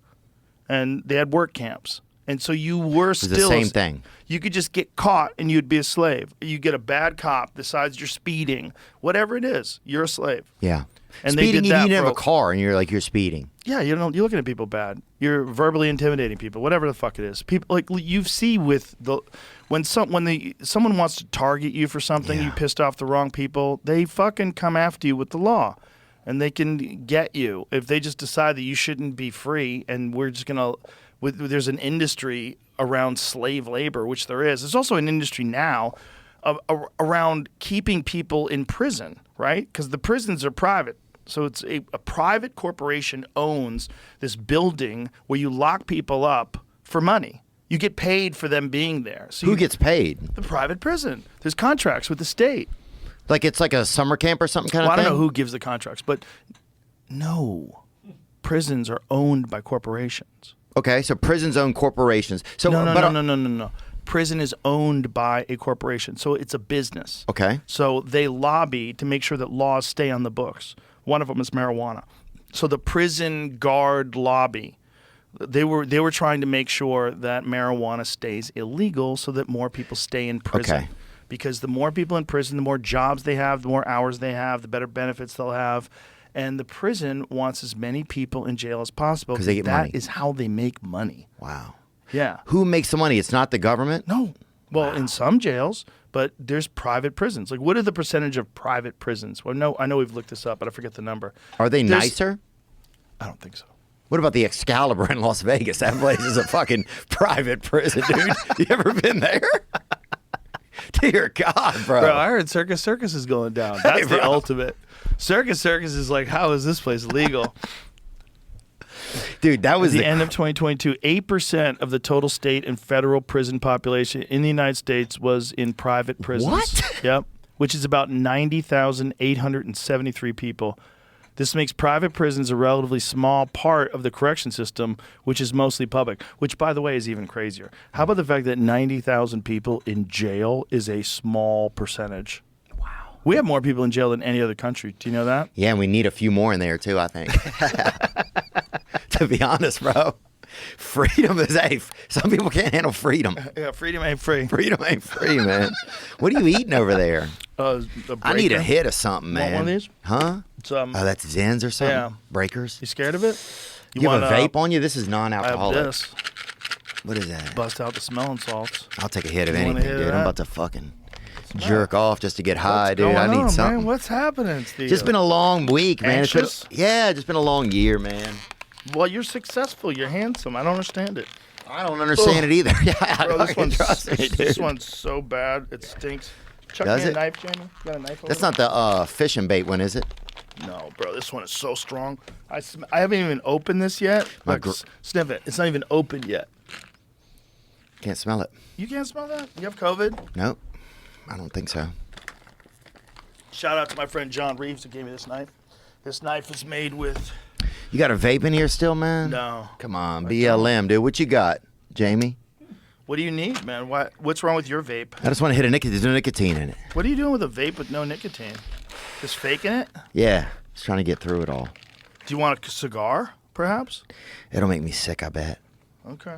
And they had work camps. And so you were It's the still same thing. You could just get caught and you'd be a slave. You get a bad cop, decides you're speeding, whatever it is, you're a slave. Yeah. And they speeding, did that you didn't have for- a car, and you're like, you're speeding. Yeah, you're looking at people bad. You're verbally intimidating people, whatever the fuck it is. People like you see with when someone wants to target you for something, Yeah. you pissed off the wrong people. They fucking come after you with the law, and they can get you if they just decide that you shouldn't be free. And we're just gonna. There's an industry around slave labor, which there is. There's also an industry now around keeping people in prison, right? Because the prisons are private. So it's a private corporation owns this building where you lock people up for money. You get paid for them being there. So Who gets paid? the private prison? There's contracts with the state. Like it's like a summer camp or something kind Well, I of don't thing? know who gives the contracts, but no, prisons are owned by corporations. Okay, so prisons own corporations. So, No. Prison is owned by a corporation, so it's a business. Okay. So they lobby to make sure that laws stay on the books. One of them is marijuana. So the prison guard lobby, they were trying to make sure that marijuana stays illegal so that more people stay in prison. Okay. Because the more people in prison, the more jobs they have, the more hours they have, the better benefits they'll have. And the prison wants as many people in jail as possible 'Cause they get money. that is how they make money. Wow. Yeah. Who makes the money? It's not the government? No. Well, in some jails, but there's private prisons. Like, what are the percentage of private prisons? Well, no, I know we've looked this up, but I forget the number. Are they There's- nicer? I don't think so. What about the Excalibur in Las Vegas? That place is a fucking private prison, dude. You ever been there? Dear God, bro. Bro, I heard Circus Circus is going down. That's the bro. ultimate. Circus Circus is like, how is this place legal? Dude, that was At the end of 2022, 8% of the total state and federal prison population in the United States was in private prisons. What? Yep. Which is about 90,873 people. This makes private prisons a relatively small part of the correction system, which is mostly public, which, by the way, is even crazier. How about the fact that 90,000 people in jail is a small percentage? Wow. We have more people in jail than any other country. Do you know that? Yeah, and we need a few more in there, too, I think. To be honest, bro. Freedom is some people can't handle freedom. Yeah, freedom ain't free. Freedom ain't free, man. What are you eating over there? A I need a breaker. hit of something, Want man. one of these? Huh? It's, Oh, that's Zens or something? Yeah. Breakers? You scared of it? You have a want, vape on you? This is I have non-alcoholic. this. What is that? Bust out the smelling salts. I'll take a hit of You wanna anything, hit dude. of I'm that? about to fucking jerk off just to get high, What's dude. I going need on, something. Man? What's happening, Steve? Just been a long week, man. It's Anxious? just been a long year, man. Well, you're successful. You're handsome. I don't understand it. I don't understand it either. Yeah, I Bro, this fucking one's, trust me, dude. this one's so bad. It stinks. Chuck Does me a it? knife, Jamie. You got a knife over That's there? not the fishing bait one, is it? No, bro. This one is so strong. I haven't even opened this yet. My Look, sniff it. It's not even open yet. Can't smell it. You can't smell that? You have COVID? Nope. I don't think so. Shout out to my friend John Reeves who gave me this knife. This knife is made with... You got a vape in here still, man? No. Come on, BLM, dude. What you got, Jamie? What do you need, man? What's wrong with your vape? I just want to hit a nicotine. There's no nicotine in it. What are you doing with a vape with no nicotine? Just faking it? Yeah, just trying to get through it all. Do you want a cigar, perhaps? It'll make me sick, I bet. Okay.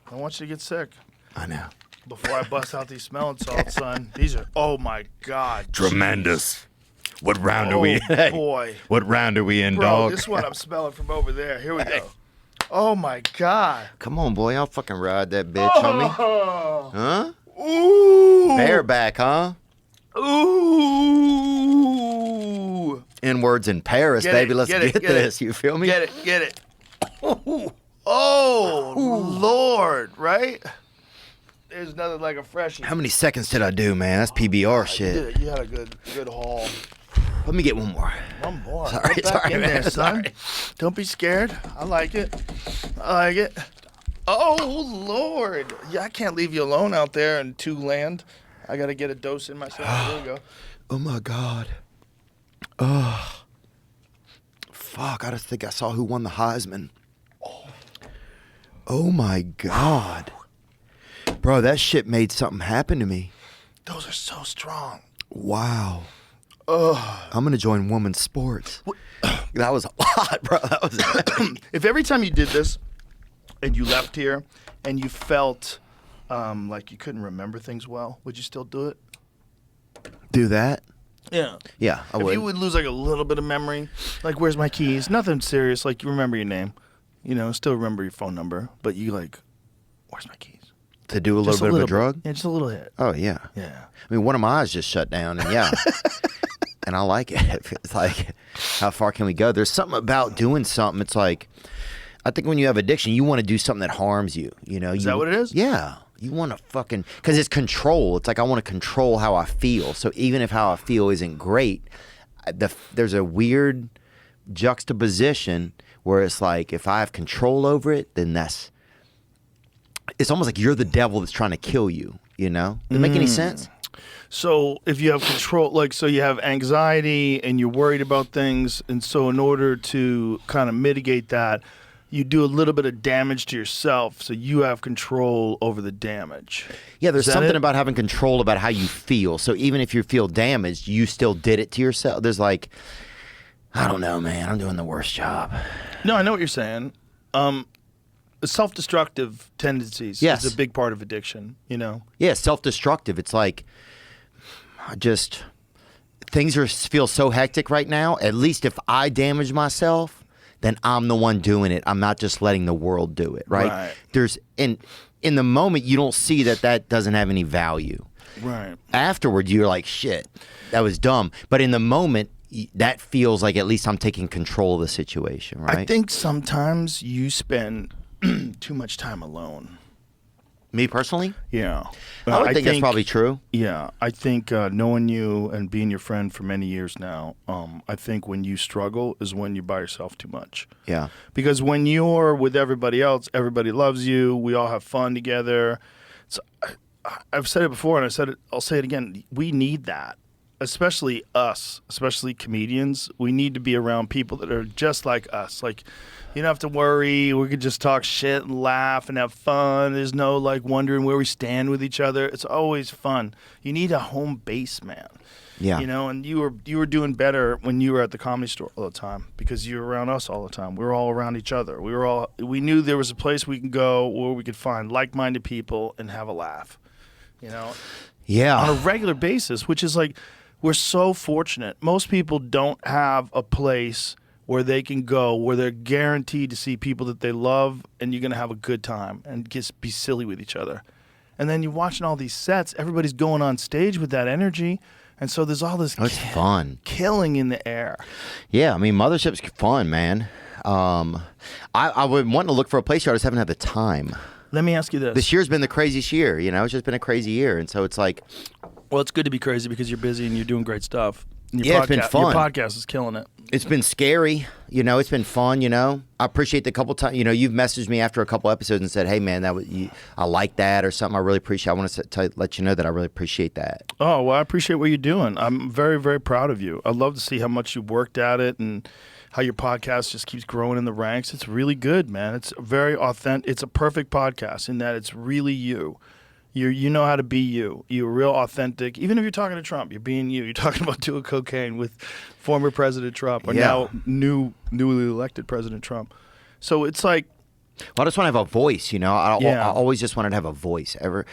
I don't want you to get sick. I know. Before I bust out these smelling salts, son. These are, oh my God. Tremendous. What round are Oh, we in? boy. What round are we in, Bro, dog? this one I'm smelling from over there. Here we go. Oh my God. Come on, boy. I'll fucking ride that bitch on me. Oh. Huh? Ooh. Bareback, huh? Ooh. N-words in Paris, Get baby. it, Let's get get, it, get this. it. You feel me? Get it, get it. Oh, Lord, right? There's nothing like a freshie. How many seconds did I do, man? That's PBR shit. You had a good haul. Let me get one more. One more. Sorry, Get back sorry, in there, man. son. Sorry. Don't be scared. I like it. I like it. Oh, Lord. Yeah, I can't leave you alone out there in two land. I got to get a dose in myself. There we go. Oh, my God. Oh. Fuck, I just think I saw who won the Heisman. Oh, my God. Bro, that shit made something happen to me. Those are so strong. Wow. I'm going to join women's sports. That was a lot, bro. That was If every time you did this and you left here and you felt like you couldn't remember things well, would you still do it? Do that? Yeah. Yeah, I If would. you would lose like a little bit of memory, like where's my keys? Nothing serious. Like you remember your name, still remember your phone number, but you like, where's my keys? To do a Just little bit of a drug? Yeah, just a little hit. Oh, yeah. Yeah. I mean, one of my eyes just shut down, and yeah. And I like it. It's like, how far can we go? There's something about doing something. It's like, I think when you have addiction, you want to do something that harms you. Is that what it is? Yeah. You want to fucking, because it's control. It's like I want to control how I feel. So even if how I feel isn't great, there's a weird juxtaposition where it's like, if I have control over it, then it's almost like you're the devil that's trying to kill you, Does it make any sense? So if you have control, so you have anxiety and you're worried about things, and so in order to kind of mitigate that, you do a little bit of damage to yourself, so you have control over the damage. Yeah, there's Is that something it? about having control about how you feel. So even if you feel damaged, you still did it to yourself. There's like, I don't know, man. I'm doing the worst job. No, I know what you're saying. Self-destructive tendencies Yes. is a big part of addiction, Yeah, self-destructive. It's like, things feel so hectic right now. At least if I damage myself, then I'm the one doing it. I'm not just letting the world do it, right? Right. There's in the moment you don't see that doesn't have any value. Right. Afterward, you're like, shit, that was dumb. But in the moment, that feels like at least I'm taking control of the situation, right? I think sometimes you spend too much time alone. Me personally? Yeah. I would think that's probably true. Yeah. I think knowing you and being your friend for many years now, I think when you struggle is when you're by yourself too much. Yeah. Because when you're with everybody else, everybody loves you. We all have fun together. So I've said it before, and I'll say it again. We need that, especially us, especially comedians. We need to be around people that are just like us. Like, you don't have to worry. We could just talk shit and laugh and have fun. There's no wondering where we stand with each other. It's always fun. You need a home base, man. Yeah. And you were doing better when you were at the Comedy Store all the time because you were around us all the time. We were all around each other. We knew there was a place we could go where we could find like-minded people and have a laugh. Yeah. On a regular basis, which is we're so fortunate. Most people don't have a place where they can go where they're guaranteed to see people that they love and you're going to have a good time and just be silly with each other. And then you're watching all these sets. Everybody's going on stage with that energy. And so there's all this It's fun. killing in the air. Yeah, I mean, Mothership's fun, man. I would want to look for a place where I just haven't had the time. Let me ask you this. This year's been the craziest year, It's just been a crazy year. And so it's like... Well, it's good to be crazy because you're busy and you're doing great stuff. And Yeah, it's been fun. Your podcast is killing it. It's been scary, it's been fun, I appreciate the couple times, you've messaged me after a couple episodes and said, hey man, I like that or something. I really appreciate. I want to let you know that I really appreciate that. Oh, well, I appreciate what you're doing. I'm very, very proud of you. I love to see how much you worked at it and how your podcast just keeps growing in the ranks. It's really good, man. It's very authentic. It's a perfect podcast in that it's really you. You know how to be you. You're real authentic. Even if you're talking to Trump, you're being you. You're talking about doing cocaine with former President Trump or now newly elected President Trump. So it's like, well, I just want to have a voice, you know. I always just wanted to have a voice, or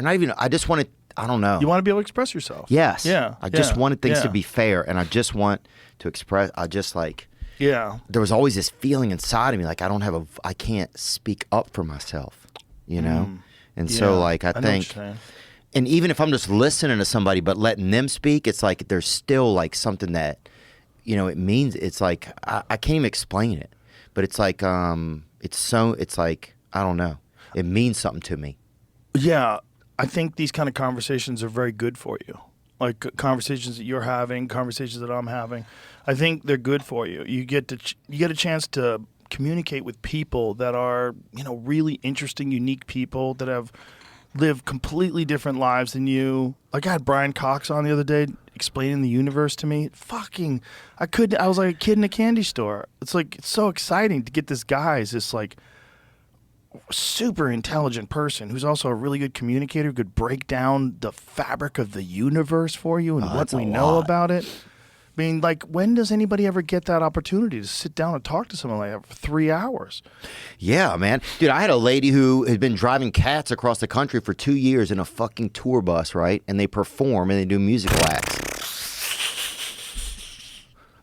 not even. I just wanted. I don't know. You want to be able to express yourself. Yes. Yeah. I just wanted things to be fair, and I just want to express. I just like. Yeah. There was always this feeling inside of me, like I can't speak up for myself, you know. And so, like, I think, and even if I'm just listening to somebody but letting them speak, it's like there's still like something that, you know, it means. It's like I can't even explain it, but it's like it's like I don't know. It means something to me. Yeah, I think these kind of conversations are very good for you. Like conversations that you're having, conversations that I'm having. I think they're good for you. You get a chance to communicate with people that are, you know, really interesting, unique people that have lived completely different lives than you. Like I had Brian Cox on the other day explaining the universe to me. I was like a kid in a candy store. It's like, it's so exciting to get this guy as this like super intelligent person who's also a really good communicator, could break down the fabric of the universe for you and what we know about it. I mean, like, when does anybody ever get that opportunity to sit down and talk to someone like that for 3 hours? Yeah, man. Dude, I had a lady who had been driving cats across the country for 2 years in a fucking tour bus, right? And they perform and they do musical acts.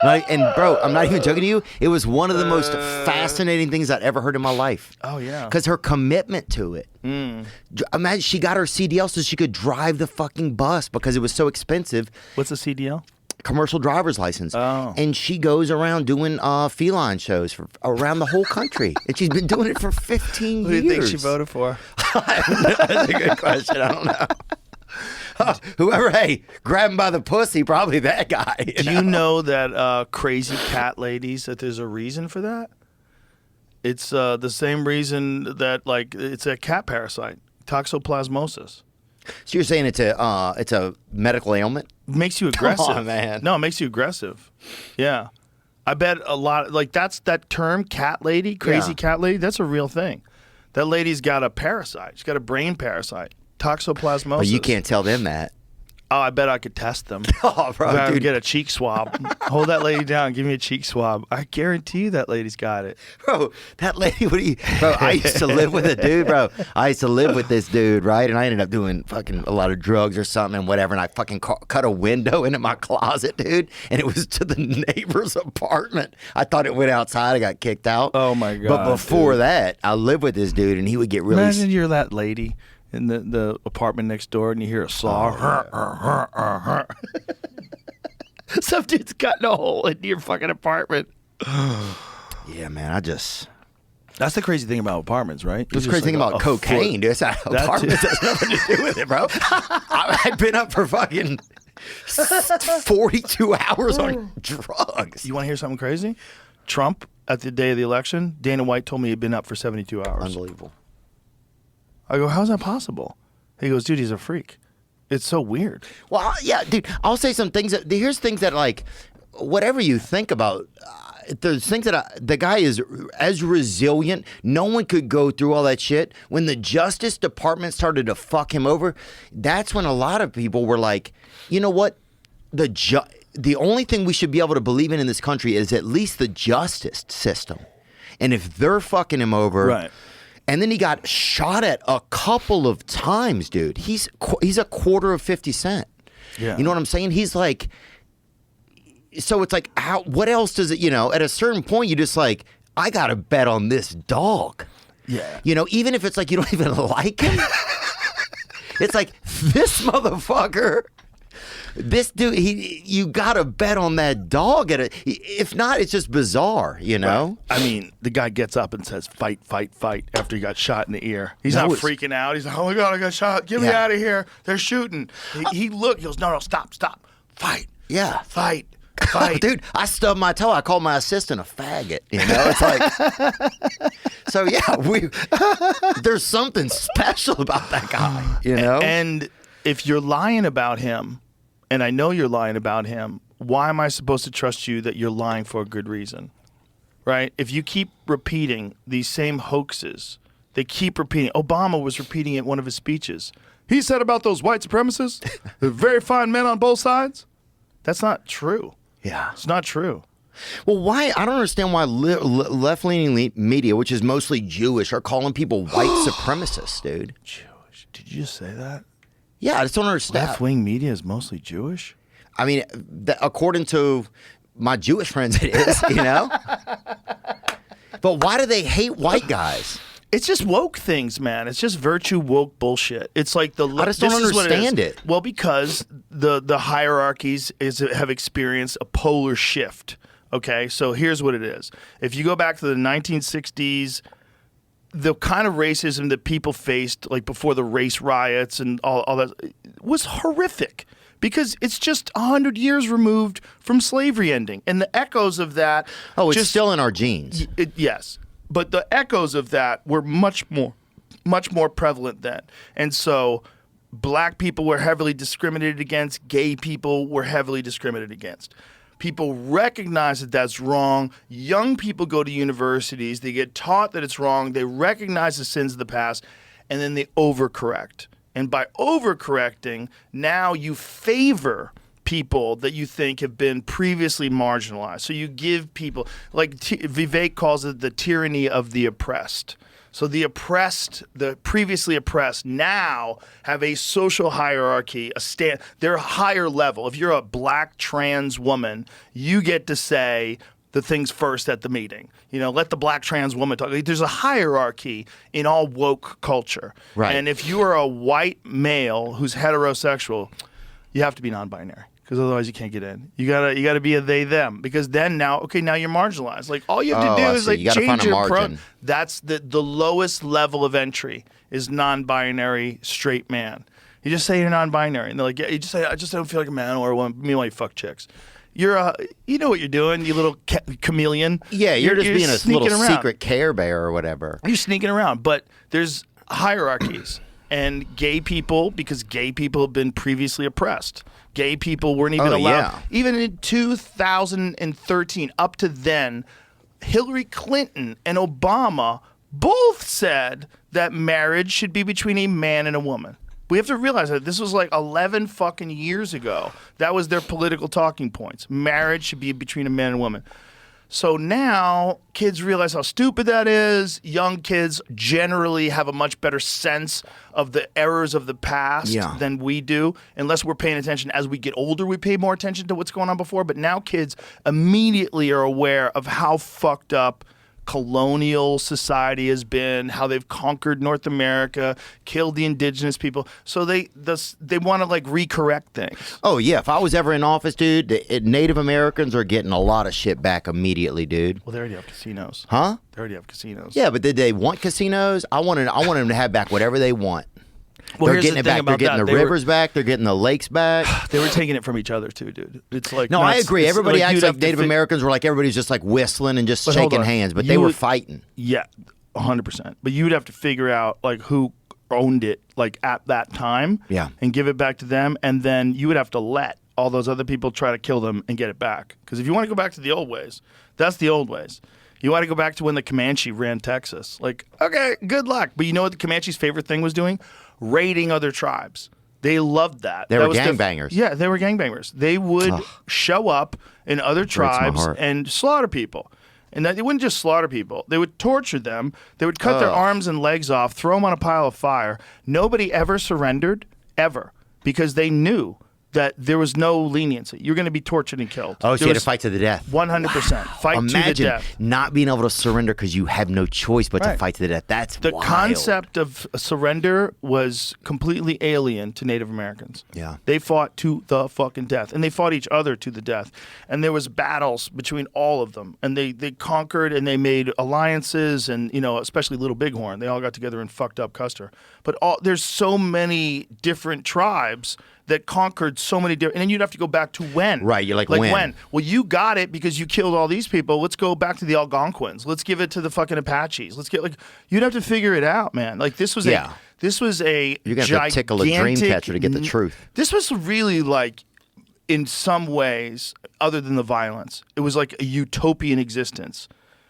And bro, I'm not even joking to you. It was one of the most fascinating things I'd ever heard in my life. Oh, yeah. Because her commitment to it. Imagine she got her CDL so she could drive the fucking bus because it was so expensive. What's a CDL? Commercial driver's license. Oh. And she goes around doing feline shows around the whole country. And she's been doing it for 15 years. Who do you think she voted for? That's a good question. I don't know. Whoever, hey, grab him by the pussy, probably that guy. Do you know that crazy cat ladies, that there's a reason for that? It's the same reason that, like, it's a cat parasite, toxoplasmosis. So you're saying it's a medical ailment? It makes you aggressive. Come on, man. No, it makes you aggressive. Yeah. I bet a lot, like, that's that term, cat lady, crazy cat lady, that's a real thing. That lady's got a parasite. She's got a brain parasite. Toxoplasmosis. But you can't tell them that. Oh, I bet I could test them. Oh, bro, I dude. would get a cheek swab. Hold that lady down. Give me a cheek swab. I guarantee you that lady's got it. Bro, that lady, bro, I used to live with a dude, bro. I used to live with this dude, right? And I ended up doing fucking a lot of drugs or something and whatever. And I fucking cut a window into my closet, dude. And it was to the neighbor's apartment. I thought it went outside. I got kicked out. Oh, my God. But before that, I lived with this dude and he would get really... Imagine you're that lady in the apartment next door and you hear a saw. Some dude's cutting a hole into your fucking apartment. Yeah, man, That's the crazy thing about apartments, right? That's the crazy thing about cocaine, dude. It's not apartments. Has nothing to do with it, bro. I've been up for fucking 42 hours on drugs. You want to hear something crazy? Trump, at the day of the election, Dana White told me he'd been up for 72 hours. Unbelievable. I go, how's that possible? He goes, dude, he's a freak. It's so weird. Well, yeah, dude, I'll say some things. Here's things that, like, whatever you think about, there's things that the guy is as resilient. No one could go through all that shit. When the Justice Department started to fuck him over, that's when a lot of people were like, you know what? The only thing we should be able to believe in this country is at least the justice system. And if they're fucking him over... Right. And then he got shot at a couple of times, dude. He's a quarter of 50 Cent. Yeah. You know what I'm saying? He's like, so it's like, what else does it, you know, at a certain point, you just like, I got to bet on this dog. Yeah. You know, even if it's like you don't even like him. It's like, this motherfucker. This dude, you gotta bet on that dog. If not, it's just bizarre, you know? Right. I mean, the guy gets up and says, fight, fight, fight, after he got shot in the ear. He's not freaking out. He's like, oh my God, I got shot. Get me out of here. They're shooting. He goes, no, stop. Fight. Yeah. Fight. Dude, I stubbed my toe. I called my assistant a faggot. You know, it's like, so yeah, there's something special about that guy, you know? And if you're lying about him, and I know you're lying about him, why am I supposed to trust you that you're lying for a good reason? Right? If you keep repeating these same hoaxes They keep repeating. Obama was repeating it in one of his speeches. He said about those white supremacists, they're very fine men on both sides. That's not true. Yeah. It's not true. Well, why? I don't understand why left-leaning media, which is mostly Jewish, are calling people white supremacists, dude. Jewish. Did you just say that? Yeah, I just don't understand. Left-wing media is mostly Jewish? I mean, according to my Jewish friends, it is, you know? But why do they hate white guys? It's just woke things, man. It's just virtue woke bullshit. It's like I just don't understand it. Well, because the hierarchies have experienced a polar shift. Okay, so here's what it is. If you go back to the 1960s, the kind of racism that people faced, like before the race riots and all that, was horrific. Because it's just 100 years removed from slavery ending. And the echoes of that... Oh, it's still in our genes. Yes. But the echoes of that were much more prevalent then. And so black people were heavily discriminated against. Gay people were heavily discriminated against. People recognize that that's wrong. Young people go to universities. They get taught that it's wrong. They recognize the sins of the past. And then they overcorrect. And by overcorrecting, now you favor people that you think have been previously marginalized. So you give people, like Vivek calls it the tyranny of the oppressed. So the oppressed, the previously oppressed, now have a social hierarchy, they're a higher level. If you're a black trans woman, you get to say the things first at the meeting. You know, let the black trans woman talk. There's a hierarchy in all woke culture. Right. And if you are a white male who's heterosexual, you have to be non-binary. Because otherwise you can't get in. You gotta be a they them. Because then now you're marginalized. Like all you have to do is like change your pronoun. That's the lowest level of entry is non-binary straight man. You just say you're non-binary, and they're like, yeah. You just say I just don't feel like a man or a woman. Meanwhile, you fuck chicks. You know what you're doing, you little chameleon. Yeah, you're just being a little around. secret Care Bear or whatever. You're sneaking around, but there's hierarchies. And gay people, because gay people have been previously oppressed. Gay people weren't even allowed. Yeah. Even in 2013, up to then, Hillary Clinton and Obama both said that marriage should be between a man and a woman. We have to realize that this was like 11 fucking years ago. That was their political talking points. Marriage should be between a man and a woman. So now kids realize how stupid that is. Young kids generally have a much better sense of the errors of the past than we do. Unless we're paying attention as we get older, we pay more attention to what's going on before. But now kids immediately are aware of how fucked up colonial society has been, how they've conquered North America, killed the indigenous people. So they want to like recorrect things. Oh yeah, if I was ever in office, dude, the Native Americans are getting a lot of shit back immediately, dude. Well, they already have casinos. Huh? They already have casinos. Yeah, but did they want casinos? I want them to have back whatever they want. Well, they're getting it back. They're getting the rivers back. They're getting the lakes back. They were taking it from each other too, dude. It's like no, I agree. Everybody acts like Native Americans. Americans were like everybody's just like whistling and just shaking hands, but they were fighting. Yeah, 100%. But you would have to figure out like who owned it like at that time, and give it back to them, and then you would have to let all those other people try to kill them and get it back. Because if you want to go back to the old ways, that's the old ways. You want to go back to when the Comanche ran Texas. Like, okay, good luck. But you know what the Comanche's favorite thing was doing? Raiding other tribes. They loved that. They were gangbangers. Yeah, they were gangbangers. They would show up in other tribes and slaughter people. And they wouldn't just slaughter people. They would torture them. They would cut their arms and legs off, throw them on a pile of fire. Nobody ever surrendered, ever, because they knew that there was no leniency. You're going to be tortured and killed. Oh, so you had to fight to the death. 100%. Fight to the death. Imagine not being able to surrender because you have no choice but to fight to the death. That's the wild. concept of surrender was completely alien to Native Americans. Yeah. They fought to the fucking death. And they fought each other to the death. And there was battles between all of them. And they conquered and they made alliances and, you know, especially Little Bighorn. They all got together and fucked up Custer. But there's so many different tribes that conquered so many different, and then you'd have to go back to when. Right, you're like when? Well, you got it because you killed all these people. Let's go back to the Algonquins. Let's give it to the fucking Apaches. You'd have to figure it out, man. Like this was a you're gonna have to tickle a dream catcher to get the truth. This was really like, in some ways, other than the violence, it was like a utopian existence.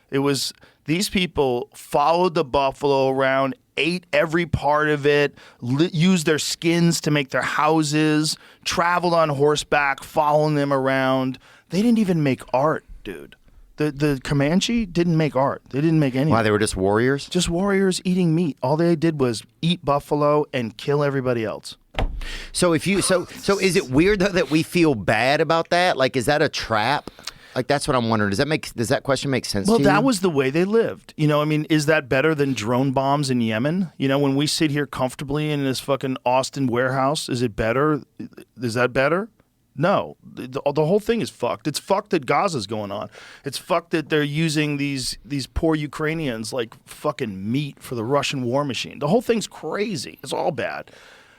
It was These people followed the buffalo around, ate every part of it, used their skins to make their houses, traveled on horseback, following them around. They didn't even make art, dude. The Comanche didn't make art. They didn't make anything. Why, they were just warriors? Just warriors eating meat. All they did was eat buffalo and kill everybody else. So if you so is it weird though that we feel bad about that? Like, is that a trap? Like, that's what I'm wondering. Does that question make sense to you? Well, that was the way they lived. You know, I mean, is that better than drone bombs in Yemen? You know, when we sit here comfortably in this fucking Austin warehouse, is it better? Is that better? No. The whole thing is fucked. It's fucked that Gaza's going on. It's fucked that they're using these poor Ukrainians like fucking meat for the Russian war machine. The whole thing's crazy. It's all bad.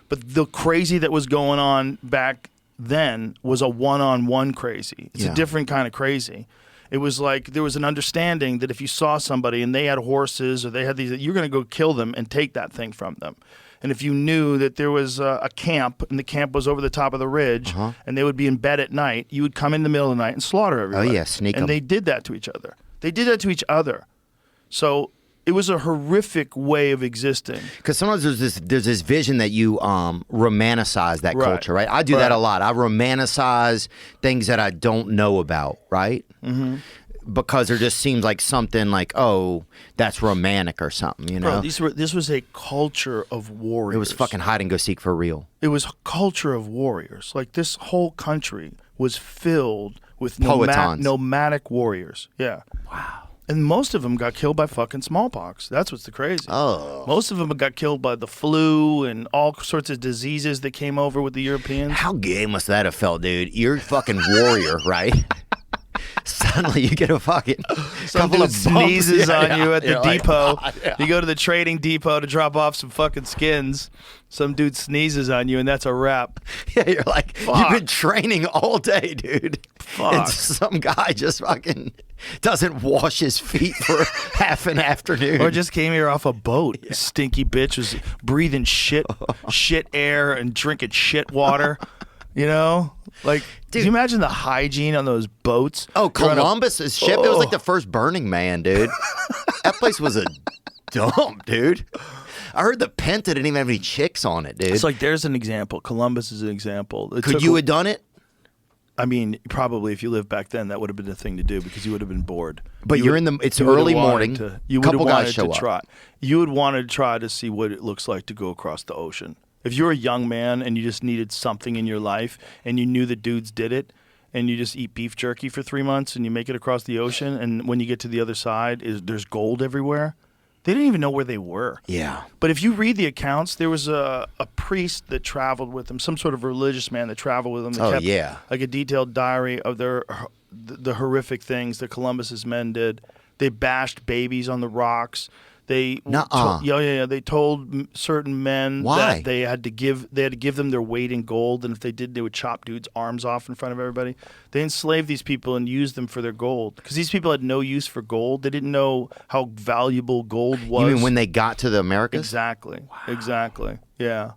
But the crazy that was going on back then was a one-on-one crazy. It's a different kind of crazy. It was like there was an understanding that if you saw somebody and they had horses or they had these, you're going to go kill them and take that thing from them. And if you knew that there was a camp and the camp was over the top of the ridge and they would be in bed at night, you would come in the middle of the night and slaughter everybody. Oh, yeah, sneak them. And they did that to each other. So it was a horrific way of existing. Because sometimes there's this vision that you romanticize that culture, right? I do that a lot. I romanticize things that I don't know about, right? Mm-hmm. Because there just seems like something like, oh, that's romantic or something, you know? Bro, this was a culture of warriors. It was fucking hide and go seek for real. It was a culture of warriors. Like, this whole country was filled with nomadic warriors. Yeah. Wow. And most of them got killed by fucking smallpox. That's what's the crazy. Oh. Most of them got killed by the flu and all sorts of diseases that came over with the Europeans. How gay must that have felt, dude? You're a fucking warrior, right? Suddenly you get a fucking couple of sneezes on you at the depot. Like, oh, yeah. You go to the trading depot to drop off some fucking skins. Some dude sneezes on you, and that's a wrap. Yeah, you're like, you've been training all day, dude. Fuck. And some guy just fucking doesn't wash his feet for half an afternoon. Or just came here off a boat. Yeah. Stinky bitch was breathing shit air and drinking shit water. You know? Like, dude, do you imagine the hygiene on those boats? Oh, Columbus's ship? It was like the first Burning Man, dude. That place was a dump, dude. I heard the Penta didn't even have any chicks on it, dude. It's like, there's an example. Columbus is an example. Could you have done it? I mean, probably if you lived back then, that would have been the thing to do because you would have been bored. But it's early morning. You would have wanted to try. You would want to try to see what it looks like to go across the ocean. If you're a young man and you just needed something in your life and you knew the dudes did it and you just eat beef jerky for 3 months and you make it across the ocean and when you get to the other side, there's gold everywhere. They didn't even know where they were. Yeah. But if you read the accounts, there was a priest that traveled with them, some sort of religious man that traveled with them. That kept like a detailed diary of the horrific things that Columbus's men did. They bashed babies on the rocks. They They told certain men that they had to give them their weight in gold, and if they did, they would chop dudes' arms off in front of everybody. They enslaved these people and used them for their gold because these people had no use for gold. They didn't know how valuable gold was. You mean when they got to the Americas? Exactly. Wow. Exactly. Yeah.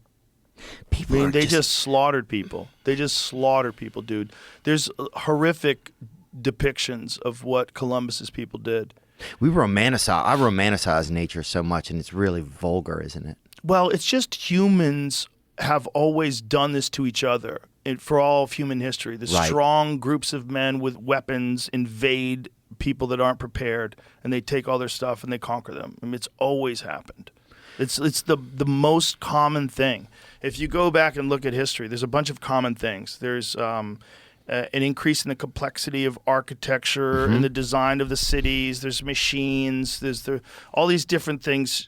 They just slaughtered people. They just slaughtered people, dude. There's horrific depictions of what Columbus's people did. I romanticize nature so much, and it's really vulgar, isn't it? Well, it's just humans have always done this to each other for all of human history. The strong groups of men with weapons invade people that aren't prepared, and they take all their stuff and they conquer them. I mean, it's always happened. It's the most common thing. If you go back and look at history, there's a bunch of common things. There's an increase in the complexity of architecture and the design of the cities. There's machines. All these different things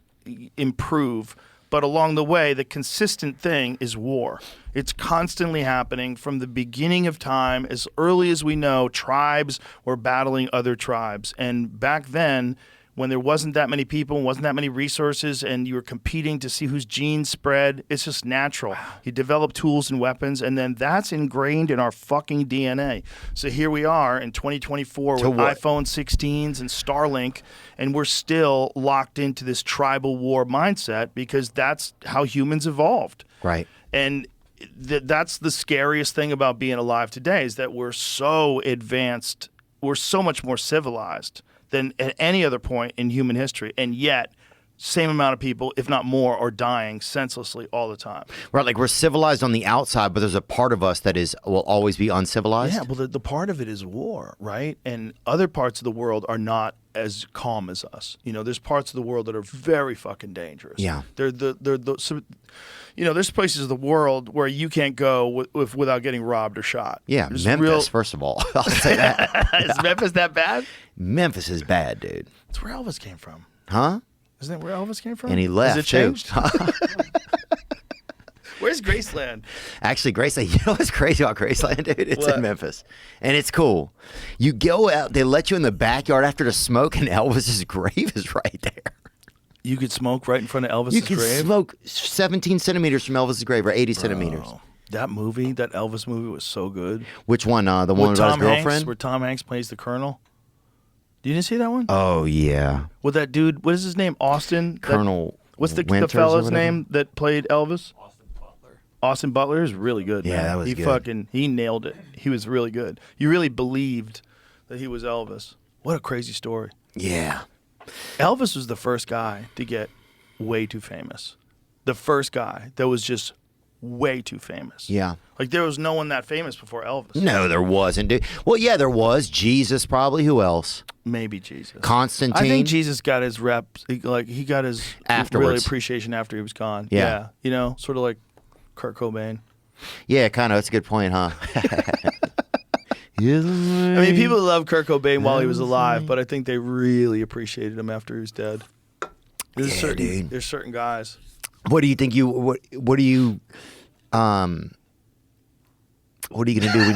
improve. But along the way, the consistent thing is war. It's constantly happening from the beginning of time. As early as we know, tribes were battling other tribes. And back then, when there wasn't that many people, wasn't that many resources, and you were competing to see whose genes spread, it's just natural. You develop tools and weapons, and then that's ingrained in our fucking DNA. So here we are in 2024 with iPhone 16s and Starlink, and we're still locked into this tribal war mindset because that's how humans evolved. Right. And that's the scariest thing about being alive today is that we're so advanced, we're so much more civilized than at any other point in human history, and yet same amount of people, if not more, are dying senselessly all the time. Right, like we're civilized on the outside, but there's a part of us that will always be uncivilized. Yeah, well, the part of it is war, right? And other parts of the world are not as calm as us. There's parts of the world that are very fucking dangerous. Yeah. There's places of the world where you can't go without getting robbed or shot. Yeah, There's Memphis, first of all. I'll say that. Is Memphis that bad? Memphis is bad, dude. That's where Elvis came from. Huh? Isn't that where Elvis came from? And he left, Has it changed? too. Where's Graceland? Actually, Graceland, you know what's crazy about Graceland, dude? It's What? in Memphis. And it's cool. You go out, they let you in the backyard after the smoke, and Elvis's grave is right there. You could smoke right in front of Elvis's You can grave? smoke 17 centimeters from Elvis's grave, or 80 centimeters. That movie, that Elvis movie, was so good. Which one? The one With about Tom his Hanks, girlfriend? where Tom Hanks plays the colonel. You didn't see that one? Oh, yeah. With that dude, what is his name? Austin? Colonel What's the Winters or fella's whatever? name that played Elvis? Austin Butler is really good. Yeah, man. that was he good. He nailed it. He was really good. You really believed that he was Elvis. What a crazy story. Yeah. Elvis was the first guy to get way too famous. The first guy that was just way too famous. Yeah. Like there was no one that famous before Elvis. No, there wasn't, dude. Well, yeah, there was. Jesus, probably. Who else? Maybe Jesus. Constantine. I think Jesus got his reps. He got his Afterwards. really appreciation after he was gone. Yeah. Sort of like Kurt Cobain. Yeah, kind of. That's a good point, huh? I mean, people love Kurt Cobain while he was alive, but I think they really appreciated him after he was dead. There's dude. There's certain guys. What do you think what are you what are you gonna do when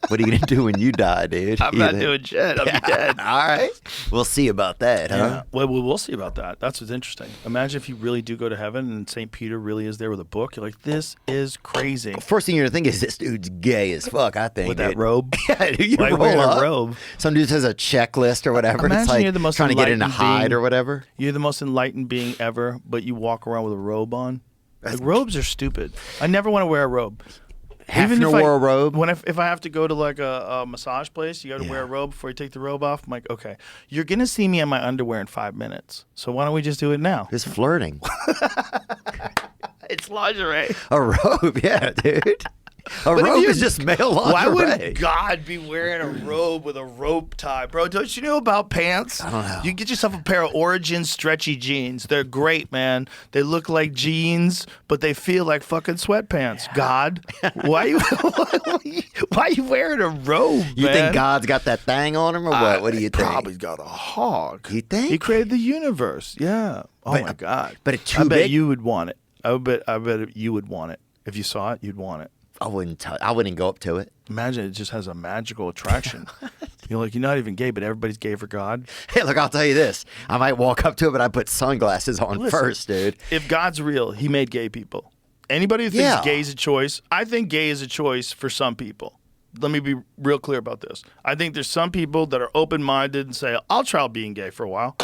what are you gonna do when you die, dude? I'm not doing shit. I'll be dead. All right. We'll see about that, huh? Yeah. Well, we'll see about that. That's what's interesting. Imagine if you really do go to heaven and St. Peter really is there with a book. You're like, this is crazy. First thing you're gonna think is this dude's gay as fuck, I think. With dude. that robe. Yeah, dude, you Why roll wearing a up. robe? Some dude says a checklist or whatever. Imagine it's like you're the most trying to get into enlightened hide being. or whatever. You're the most enlightened being ever, but you walk around with a robe on. Like, robes are stupid. I never want to wear a robe. Hefner wore a robe. If I have to go to like a massage place, you got to wear a robe before you take the robe off. I'm like, okay, you're gonna see me in my underwear in 5 minutes, so why don't we just do it now? Just flirting. It's lingerie. A robe, yeah, dude. A But if robe you- is just male lingerie. Why would God be wearing a robe with a rope tie, bro? Don't you know about pants? I don't know. You can get yourself a pair of Origin stretchy jeans. They're great, man. They look like jeans, but they feel like fucking sweatpants. God, why are you wearing a robe? You man? think God's got that thing on him or what? What do you think? Probably got a hog. You think? He created the universe. Yeah. Oh But- my God. but it's I too bet big? you would want it. I bet you would want it. If you saw it, you'd want it. I wouldn't go up to it. Imagine it just has a magical attraction. You're not even gay, but everybody's gay for God. Hey, look, I'll tell you this. I might walk up to it, but I put sunglasses on Listen, first, dude. If God's real, he made gay people. Anybody who thinks Yeah. gay is a choice, I think gay is a choice for some people. Let me be real clear about this. I think there's some people that are open-minded and say, I'll try being gay for a while.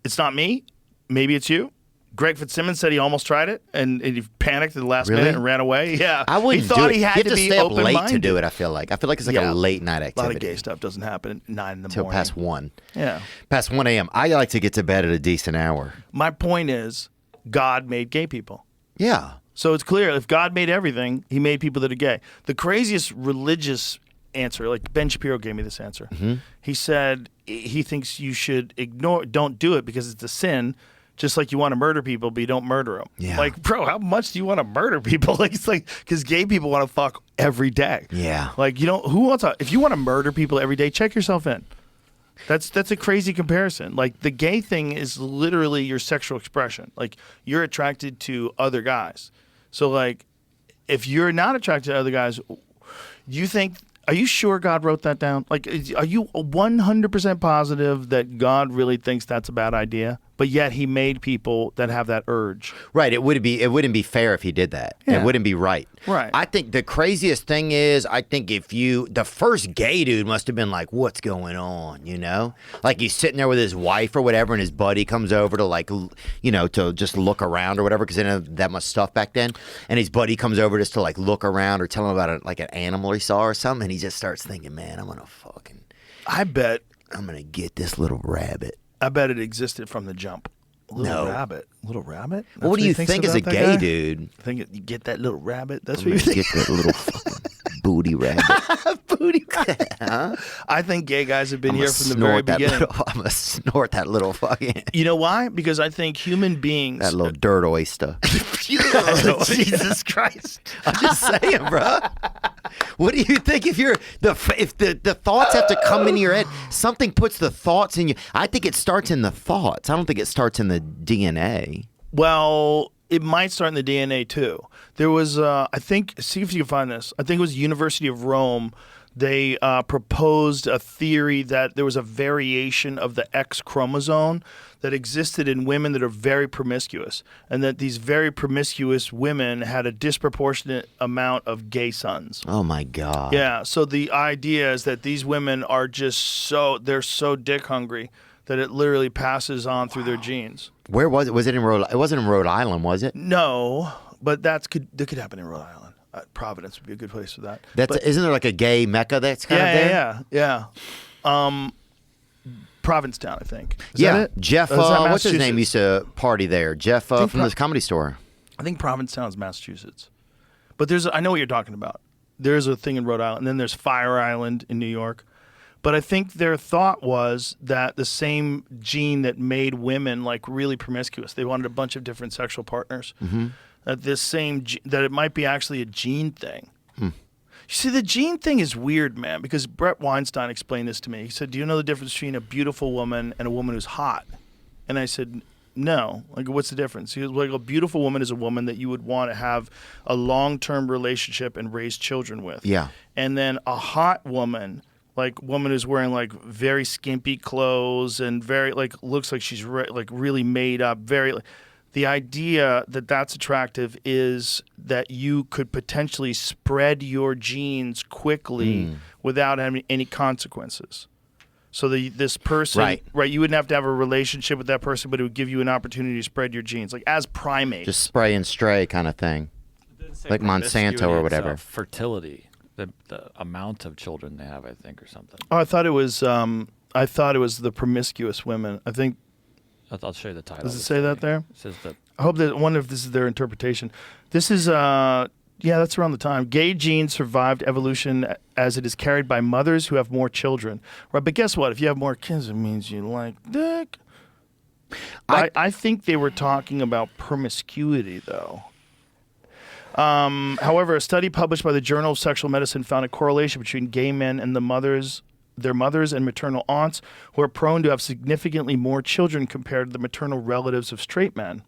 It's not me. Maybe it's you. Greg Fitzsimmons said he almost tried it, and he panicked at the last Really? minute and ran away. Yeah. I wouldn't He thought do it. he had you have to be stay up late open-minded. to do it, I feel like. I feel like it's like Yeah. a late night A activity. lot of gay stuff doesn't happen at 9 in the Till morning. past 1. Yeah. Past 1 a.m. I like to get to bed at a decent hour. My point is, God made gay people. Yeah. So it's clear if God made everything, he made people that are gay. The craziest religious answer, like Ben Shapiro gave me this answer. Mm-hmm. He said he thinks you should don't do it because it's a sin. Just like you want to murder people, but you don't murder them. Yeah. Like, bro, how much do you want to murder people? Like, it's like, because gay people want to fuck every day. Yeah. Like, who wants to, if you want to murder people every day, check yourself in. That's a crazy comparison. Like, the gay thing is literally your sexual expression. Like, you're attracted to other guys. So, like, if you're not attracted to other guys, are you sure God wrote that down? Like, are you 100% positive that God really thinks that's a bad idea? But yet he made people that have that urge. Right. It wouldn't be fair if he did that. Yeah. It wouldn't be right. Right. I think the craziest thing is, I think the first gay dude must have been like, what's going on? You know? Like he's sitting there with his wife or whatever, and his buddy comes over to to just look around or whatever, because they didn't have that much stuff back then. And his buddy comes over just to like look around or tell him about an animal he saw or something. And he just starts thinking, man, I'm going to fucking. I bet I'm gonna get this little rabbit. I bet it existed from the jump. Little rabbit. Little rabbit? Well, what do you think is a gay dude? I think you get that little rabbit. That's I'm what you gonna think. get that little fucking booty rabbit. Booty rabbit. I think gay guys have been here from the very that beginning. I'm gonna snort that little fucking You know why? Because I think human beings. that little dirt oyster. Jesus Christ. I'm just saying, bro. What do you think if the thoughts have to come into your head? Something puts the thoughts in you. I think it starts in the thoughts. I don't think it starts in the DNA. Well, it might start in the DNA too. There was, I think, see if you can find this. I think it was University of Rome. They proposed a theory that there was a variation of the X chromosome that existed in women that are very promiscuous, and that these very promiscuous women had a disproportionate amount of gay sons. Oh my God. Yeah, so the idea is that these women are just they're so dick hungry that it literally passes on through their genes. Where was it? Was it in Rhode? It wasn't in Rhode Island, was it? No, but that could happen in Rhode Island. Providence would be a good place for that. Isn't there like a gay mecca that's kind of there? Yeah. Provincetown, I think. Is Yeah, that it? Jeff. Or is that What's his name? Massachusetts? Used to party there. Jeff from this comedy store. I think Provincetown is Massachusetts. But I know what you're talking about. There's a thing in Rhode Island, and then there's Fire Island in New York. But I think their thought was that the same gene that made women like really promiscuous, they wanted a bunch of different sexual partners. Mm-hmm. That it might be actually a gene thing. You see, the gene thing is weird, man, because Brett Weinstein explained this to me. He said, do you know the difference between a beautiful woman and a woman who's hot? And I said, no. Like, what's the difference? He was like, a beautiful woman is a woman that you would want to have a long-term relationship and raise children with. Yeah. And then a hot woman, like woman who's wearing like very skimpy clothes and very like looks like she's like really made up, very the idea that that's attractive is that you could potentially spread your genes quickly without having any consequences. So this person, right, you wouldn't have to have a relationship with that person, but it would give you an opportunity to spread your genes, like as primates. Just spray and stray kind of thing, like Monsanto or whatever. Fertility, the amount of children they have, I think, or something. Oh, I thought it was the promiscuous women. I think. I'll show you the title. Does it say that there? It says that. I wonder if this is their interpretation. This is, that's around the time. Gay genes survived evolution as it is carried by mothers who have more children. Right, but guess what? If you have more kids, it means you like dick. I think they were talking about promiscuity, though. However, a study published by the Journal of Sexual Medicine found a correlation between gay men and their mothers and maternal aunts who are prone to have significantly more children compared to the maternal relatives of straight men.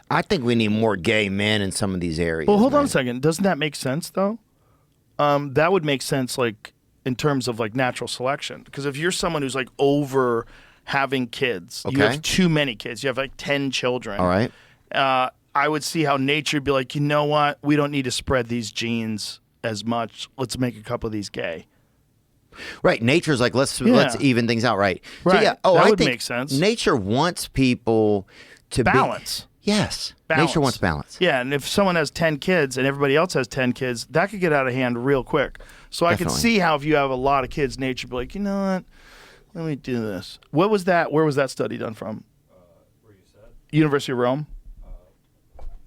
I think we need more gay men in some of these areas. Well, hold on a second. Doesn't that make sense, though? That would make sense, like, in terms of, like, natural selection. Because if you're someone who's, like, over having kids, you have too many kids, you have, like, 10 children. All right. I would see how nature would be like, you know what? We don't need to spread these genes as much. Let's make a couple of these gay. Right, nature's like let's even things out, right? Right. So, yeah, that I would think make sense. Nature wants people to balance. Yes, Balance. nature wants balance. Yeah, and if someone has 10 kids and everybody else has 10 kids, that could get out of hand real quick. So I can see how if you have a lot of kids, nature would be like, you know what? Let me do this. What was that? Where was that study done from? Where you said? University of Rome.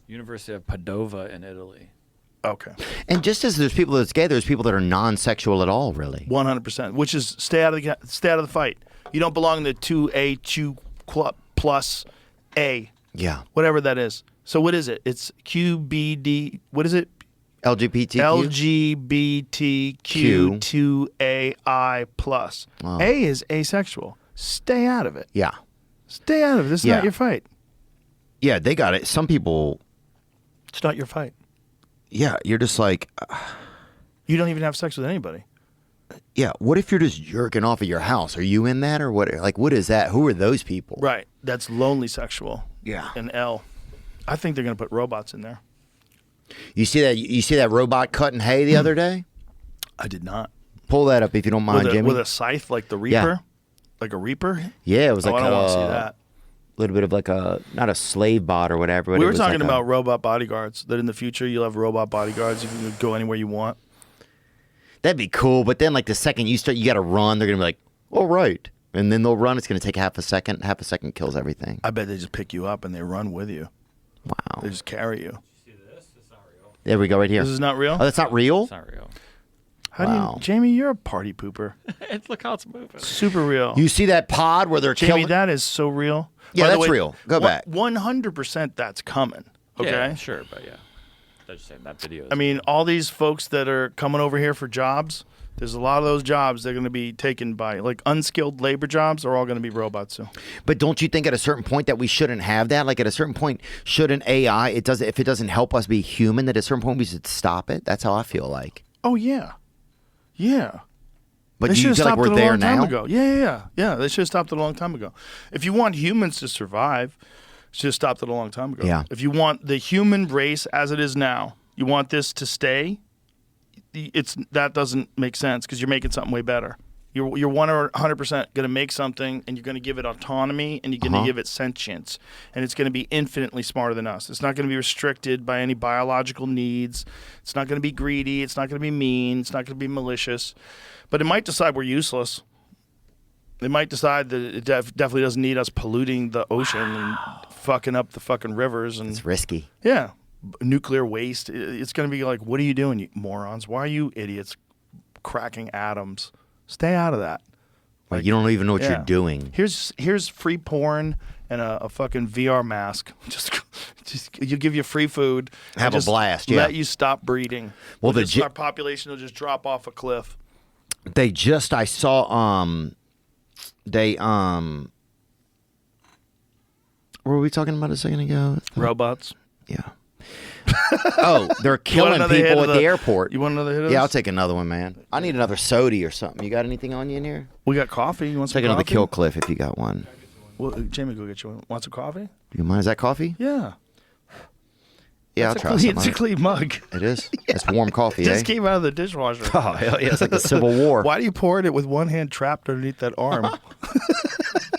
University of Padova in Italy. Okay. And just as there's people that's gay, there's people that are non-sexual at all, really. 100%. Which is stay out of the fight. You don't belong in the 2A, 2 plus A. Yeah. Whatever that is. So what is it? It's QBD. What is it? LGBTQ. LGBTQ2AI plus. Wow. A is asexual. Stay out of it. Yeah. Stay out of it. This is not your fight. Yeah, they got it. Some people. It's not your fight. Yeah, you're just like. You don't even have sex with anybody. Yeah, what if you're just jerking off at your house? Are you in that or what? Like, what is that? Who are those people? Right. That's lonely sexual. Yeah. And L. I think they're going to put robots in there. You see that? You see that robot cutting hay the other day? I did not. Pull that up if you don't mind, Jimmy. With a scythe like the Reaper? Yeah. Like a Reaper? Yeah, it was like I don't want to see that. A little bit of like not a slave bot or whatever. But We it were was talking like about robot bodyguards, that in the future you'll have robot bodyguards. You can go anywhere you want. That'd be cool, but then like the second you start, you got to run. They're gonna be like, All right. And then they'll run. It's going to take half a second. Half a second kills everything. I bet they just pick you up and they run with you. Wow. They just carry you. There we go, right here. This is not real? Oh, that's not real? It's not real. How Wow. do you, Jamie, you're a party pooper. Look how it's moving. Super real. You see that pod where they're Jamie, killing? that is so real. Yeah, By the that's way, real. Go back. 100% that's coming. Okay? Yeah, sure, but yeah. I'm just saying that video. I mean, all these folks that are coming over here for jobs, there's a lot of those jobs that are going to be taken by, like, unskilled labor jobs are all going to be robots soon. But don't you think at a certain point that we shouldn't have that? Like at a certain point, shouldn't AI, if it doesn't help us be human, that at a certain point we should stop it? That's how I feel like. Oh, yeah. Yeah. But They do should you have feel like stopped we're it a there long time now? ago. Yeah. They should have stopped it a long time ago. If you want humans to survive, should have stopped it a long time ago. Yeah. If you want the human race as it is now, you want this to stay, that doesn't make sense because you're making something way better. You're 100% going to make something, and you're going to give it autonomy, and you're going to give it sentience, and it's going to be infinitely smarter than us. It's not going to be restricted by any biological needs. It's not going to be greedy. It's not going to be mean. It's not going to be malicious. But it might decide we're useless. They might decide that it definitely doesn't need us polluting the ocean and fucking up the fucking rivers. And It's risky. yeah, nuclear waste. It's going to be like, what are you doing, you morons? Why are you idiots cracking atoms? Stay out of that. Like you don't even know what Yeah. you're doing. Here's free porn and a fucking VR mask. Just you give you free food. and Have a just blast, yeah. Let you stop breeding. Well, Our population will just drop off a cliff. I saw what were we talking about a second ago? Robots. Yeah. Oh, they're killing another hit people of at the airport. You want another hit of Yeah, I'll this? take another one, man. I need another soda or something. You got anything on you in here? We got coffee. You want some Take another coffee? Kill Cliff if you got one. Well, Jamie, go get you one. Want some coffee? Do you mind? Is that coffee? Yeah. Yeah, It's I'll try some. It's a clean mug. It is? It's warm coffee, eh? Just came out of the dishwasher. Oh, hell yeah. It's like the Civil War. Why do you pour it with one hand trapped underneath that arm?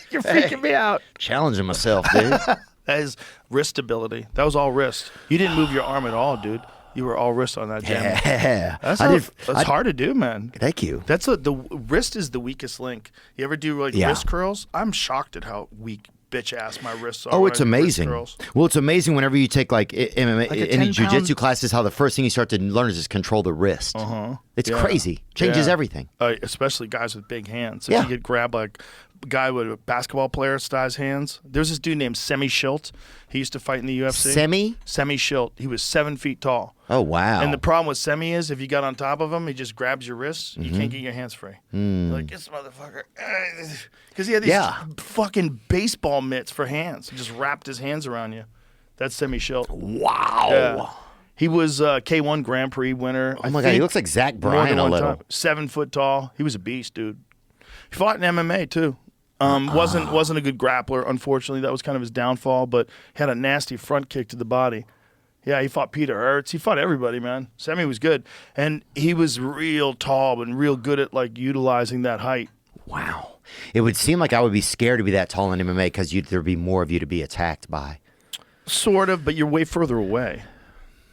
You're freaking me out. Challenging myself, dude. That is wrist stability. That was all wrist. You didn't move your arm at all, dude. You were all wrist on that jam. Yeah. That's I hard to do, man. Thank you. The wrist is the weakest link. You ever do like Yeah. wrist curls? I'm shocked at how weak bitch ass my wrists are. Oh, when it's I do wrist amazing. curls. Well, it's amazing whenever you take like MMA, Like a any 10-pound jiu-jitsu classes, how the first thing you start to learn is just control the wrist. It's Yeah. crazy. Changes Yeah. everything. Especially guys with big hands. If Yeah. you could grab like a guy with a basketball player size hands. There's this dude named Semi Schilt. He used to fight in the UFC. Semi? Semi Schilt. He was 7 feet tall. Oh, wow. And the problem with Semi is if you got on top of him, he just grabs your wrists. You can't get your hands free. You're like, this motherfucker. Because he had these Yeah. fucking baseball mitts for hands. He just wrapped his hands around you. That's Semi Schilt. Wow. Yeah. He was K1 Grand Prix winner. Oh, my God. He looks like Zach Bryan a little. 7 foot tall. He was a beast, dude. He fought in MMA, too. Wasn't a good grappler, unfortunately. That was kind of his downfall, but had a nasty front kick to the body. Yeah, he fought Peter Ertz. He fought everybody, man. Semi was good. And he was real tall and real good at, like, utilizing that height. Wow. It would seem like I would be scared to be that tall in MMA because there'd be more of you to be attacked by. Sort of, but you're way further away.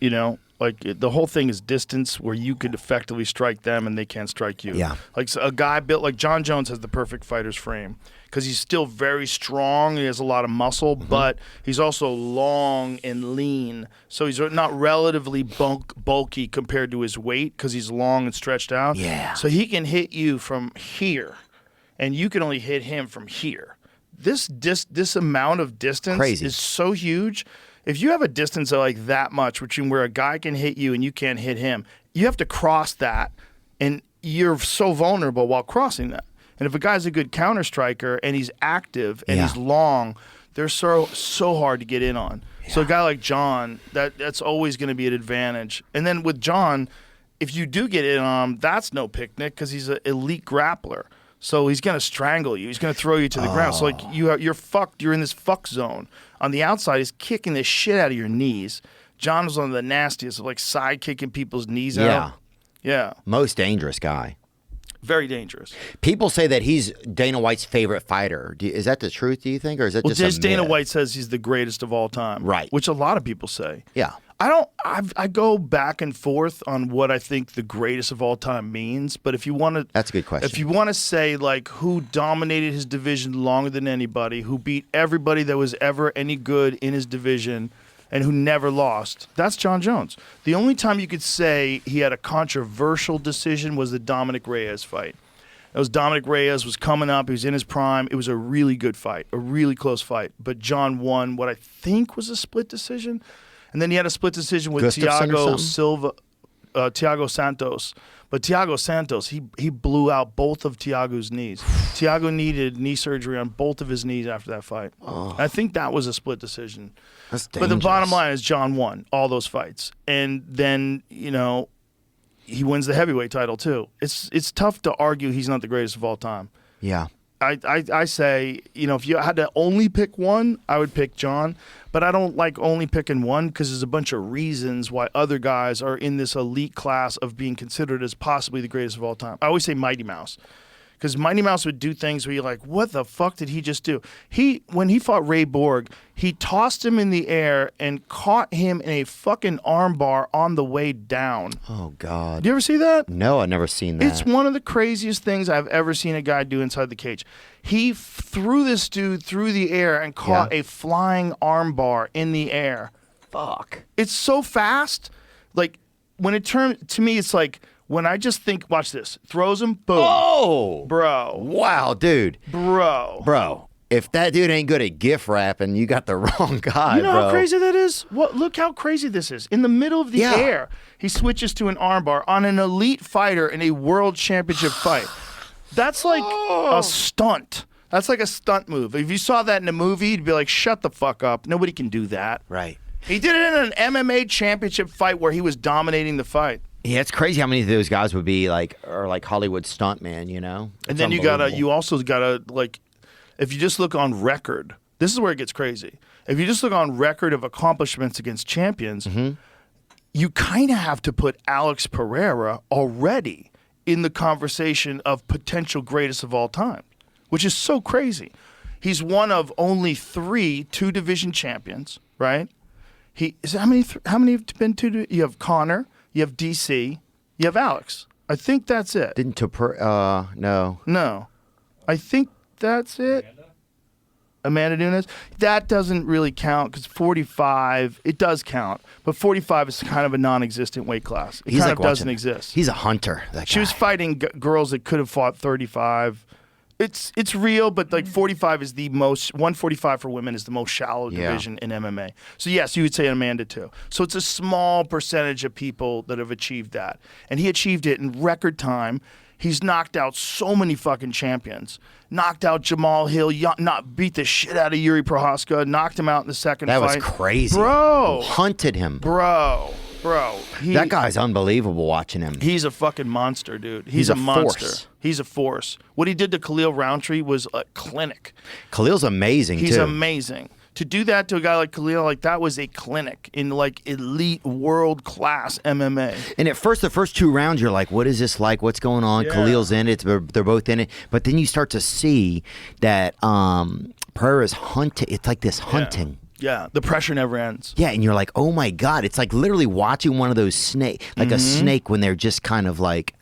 You know? Like, the whole thing is distance where you could effectively strike them and they can't strike you. Yeah. Like, so a guy built like John Jones has the perfect fighter's frame because he's still very strong. He has a lot of muscle, but he's also long and lean. So he's not relatively bulky compared to his weight because he's long and stretched out. Yeah. So he can hit you from here, and you can only hit him from here. This amount of distance Crazy. is so huge. If you have a distance of like that much between where a guy can hit you and you can't hit him, you have to cross that, and you're so vulnerable while crossing that. And if a guy's a good counter striker and he's active and he's long, they're so hard to get in on. Yeah. So a guy like John, that's always going to be an advantage. And then with John, if you do get in on him, that's no picnic because he's an elite grappler. So he's going to strangle you. He's going to throw you to the ground. So like you're fucked. You're in this fuck zone. On the outside, he's kicking the shit out of your knees. John was one of the nastiest, like side kicking people's knees out. Yeah. Most dangerous guy. Very dangerous. People say that he's Dana White's favorite fighter. Is that the truth, do you think? Or is that just a Dana myth? White says he's the greatest of all time. Right. Which a lot of people say. Yeah. I go back and forth on what I think the greatest of all time means, but if you want to, That's a good question. If you want to say like who dominated his division longer than anybody, who beat everybody that was ever any good in his division, and who never lost, that's John Jones. The only time you could say he had a controversial decision was the Dominic Reyes fight. It was Dominic Reyes was coming up. He was in his prime. It was a really good fight, a really close fight. But John won what I think was a split decision. And then he had a split decision with Thiago Santos. But Thiago Santos, he blew out both of Thiago's knees. Thiago needed knee surgery on both of his knees after that fight. Oh. I think that was a split decision. That's dangerous. But the bottom line is John won all those fights. And then, he wins the heavyweight title too. It's tough to argue he's not the greatest of all time. Yeah. I say, if you had to only pick one, I would pick John. But I don't like only picking one because there's a bunch of reasons why other guys are in this elite class of being considered as possibly the greatest of all time. I always say Mighty Mouse. Because Mighty Mouse would do things where you're like, what the fuck did he just do? When he fought Ray Borg, he tossed him in the air and caught him in a fucking armbar on the way down. Oh, God. Do you ever see that? No, I've never seen that. It's one of the craziest things I've ever seen a guy do inside the cage. He threw this dude through the air and caught a flying armbar in the air. Fuck. It's so fast. Like, when it turned, to me, it's like, when I just think, watch this, throws him, boom. Oh! Bro. Wow, dude. Bro. If that dude ain't good at gift wrapping, you got the wrong guy, You know bro. how crazy that is? Look how crazy this is. In the middle of the air, he switches to an armbar on an elite fighter in a world championship fight. That's like a stunt. That's like a stunt move. If you saw that in a movie, you'd be like, shut the fuck up. Nobody can do that. Right. He did it in an MMA championship fight where he was dominating the fight. Yeah, it's crazy how many of those guys would be like Hollywood stuntman, And then you also gotta like, if you just look on record, this is where it gets crazy. If you just look on record of accomplishments against champions, you kind of have to put Alex Pereira already in the conversation of potential greatest of all time, which is so crazy. He's one of only 3 two-division champions, right? How many have been two? You have Connor. You have DC. You have Alex. I think that's it. No. No. I think that's it. Amanda Nunes? That doesn't really count because 45, it does count. But 45 is kind of a non-existent weight class. It kind of doesn't exist. He's a hunter, that guy. She was fighting girls that could have fought 35. It's real, but like 45 is the most, 145 for women is the most shallow division in MMA. So yes, you would say Amanda too. So it's a small percentage of people that have achieved that. And he achieved it in record time. He's knocked out so many fucking champions. Knocked out Jamal Hill, beat the shit out of Yuri Prohaska, knocked him out in the second fight. That was crazy. Bro. Hunted him. Bro. That guy's unbelievable watching him. He's a fucking monster, dude. He's a monster. Force. He's a force. What he did to Khalil Roundtree was a clinic. Khalil's amazing, He's too. amazing. To do that to a guy like Khalil, like that was a clinic in like elite world-class MMA. And at first, the first 2 rounds, you're like, what is this like? What's going on? Yeah. Khalil's in it. They're both in it. But then you start to see that Pereira's hunting. It's like this hunting. Yeah, the pressure never ends. Yeah, and you're like, oh my God. It's like literally watching one of those snake, like a snake when they're just kind of like,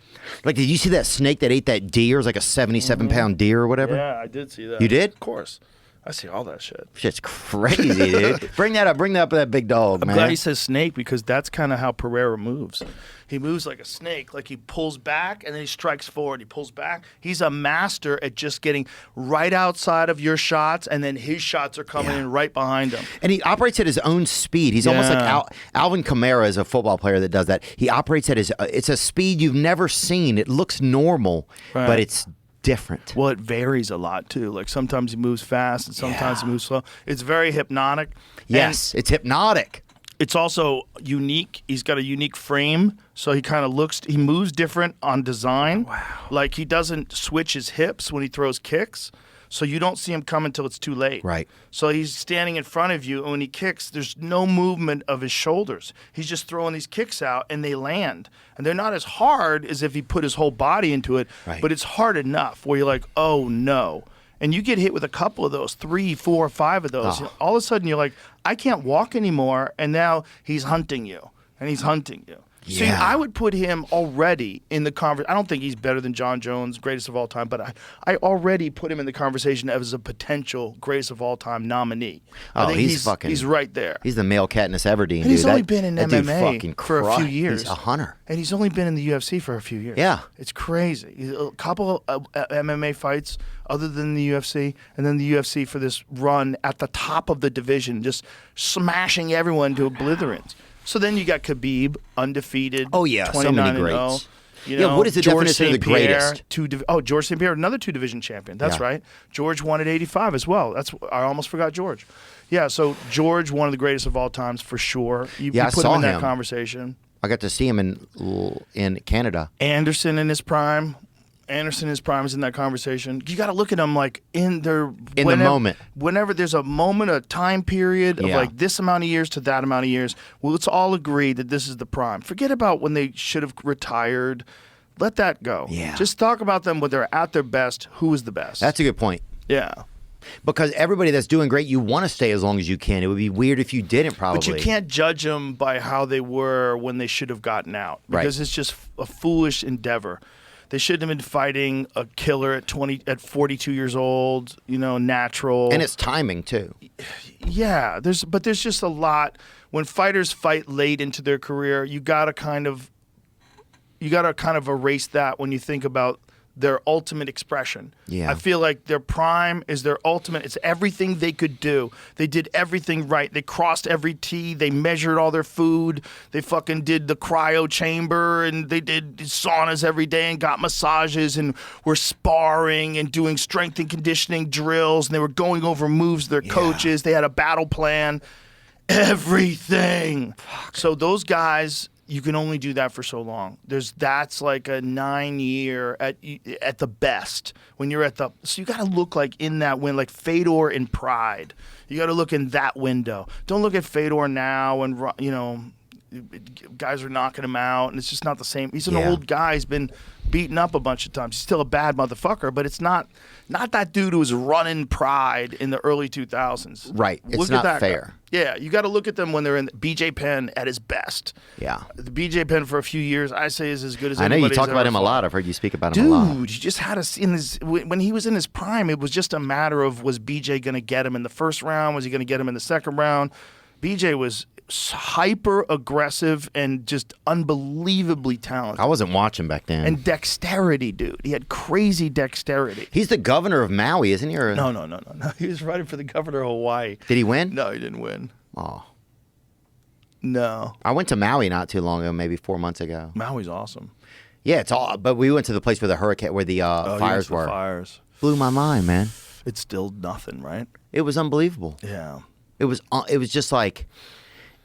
did you see that snake that ate that deer? It was like a 77-pound deer or whatever. Yeah, I did see that. You did? Of course. I see all that shit. Shit's crazy, dude. Bring that up that big dog, man. I'm glad he says snake because that's kind of how Pereira moves. He moves like a snake, like he pulls back and then he strikes forward. He pulls back. He's a master at just getting right outside of your shots, and then his shots are coming in right behind him. And he operates at his own speed. He's almost like Alvin Kamara is a football player that does that. He operates at it's a speed you've never seen. It looks normal, but it's different. Well, it varies a lot too. Like sometimes he moves fast and sometimes he moves slow. It's very hypnotic. Yes, it's hypnotic. It's also unique. He's got a unique frame, so he moves different on design. Wow. Like he doesn't switch his hips when he throws kicks, so you don't see him come until it's too late. Right. So he's standing in front of you, and when he kicks, there's no movement of his shoulders. He's just throwing these kicks out, and they land. And they're not as hard as if he put his whole body into it, but it's hard enough where you're like, oh no. And you get hit with a couple of those, 3, 4, 5 of those. Oh. All of a sudden, you're like, I can't walk anymore. And now he's hunting you. And he's hunting you. So Yeah. I would put him already in the conversation. I don't think he's better than John Jones, greatest of all time, but I already put him in the conversation as a potential greatest of all time nominee. I Oh, think he's right there. He's the male Katniss Everdeen, And he's dude. only That- been in that dude MMA fucking for a few years. He's a hunter. And he's only been in the UFC for a few years. Yeah. It's crazy. A couple of MMA fights other than the UFC, and then the UFC for this run at the top of the division, just smashing everyone to obliterance. So then you got Khabib, undefeated. Oh, yeah, so 29 many and 0. greats. You Yeah, know, what is the George definition of the St. Pierre, greatest? George St. Pierre, another 2-division champion. That's Yeah. right. George won at 85 as well. I almost forgot George. Yeah, so George, one of the greatest of all times for sure. You Yeah, I put saw him in that him. conversation. I got to see him in Canada. Anderson in his prime. Anderson in his prime is in that conversation. You got to look at them like in the moment. Whenever there's a moment, a time period of Yeah. like this amount of years to that amount of years, well, let's all agree that this is the prime. Forget about when they should have retired. Let that go. Yeah. Just talk about them when they're at their best. Who is the best? That's a good point. yeah. Because everybody that's doing great, you want to stay as long as you can. It would be weird if you didn't, probably. But you can't judge them by how they were when they should have gotten out, Right. because it's just a foolish endeavor. They shouldn't have been fighting a killer at 42 years old. Natural. And it's timing too. Yeah, there's just a lot. When fighters fight late into their career, you gotta kind of erase that when you think about their ultimate expression. Yeah. I feel like their prime is their ultimate. It's everything they could do. They did everything right. They crossed every T. They measured all their food. They fucking did the cryo chamber, and they did saunas every day and got massages and were sparring and doing strength and conditioning drills, and they were going over moves with their coaches. They had a battle plan. Everything. So those guys, you can only do that for so long. That's like a 9-year at the best when you're at the. So you got to look like in that win, like Fedor in Pride. You got to look in that window. Don't look at Fedor now and guys are knocking him out and it's just not the same. He's an old guy. He's been beaten up a bunch of times. He's still a bad motherfucker, but it's not that dude who was running Pride in the early 2000s. Right. It's Look not at that fair. guy. Yeah, you got to look at them when they're in BJ Penn at his best. Yeah. The BJ Penn for a few years, I say, is as good as I know you anybody's talk about ever him a fought. lot. I've heard you speak about him a lot. Dude, you just had when he was in his prime, it was just a matter of, was BJ going to get him in the first round? Was he going to get him in the second round? BJ was hyper aggressive and just unbelievably talented. I wasn't watching back then. And dexterity, dude. He had crazy dexterity. He's the governor of Maui, isn't he? Or... No. He was running for the governor of Hawaii. Did he win? No, he didn't win. Oh. No. I went to Maui not too long ago, maybe 4 months ago. Maui's awesome. Yeah, it's all. But we went to the place where the hurricane, where the fires were. Fires. Blew my mind, man. It's still nothing, right? It was unbelievable. Yeah. It was just like,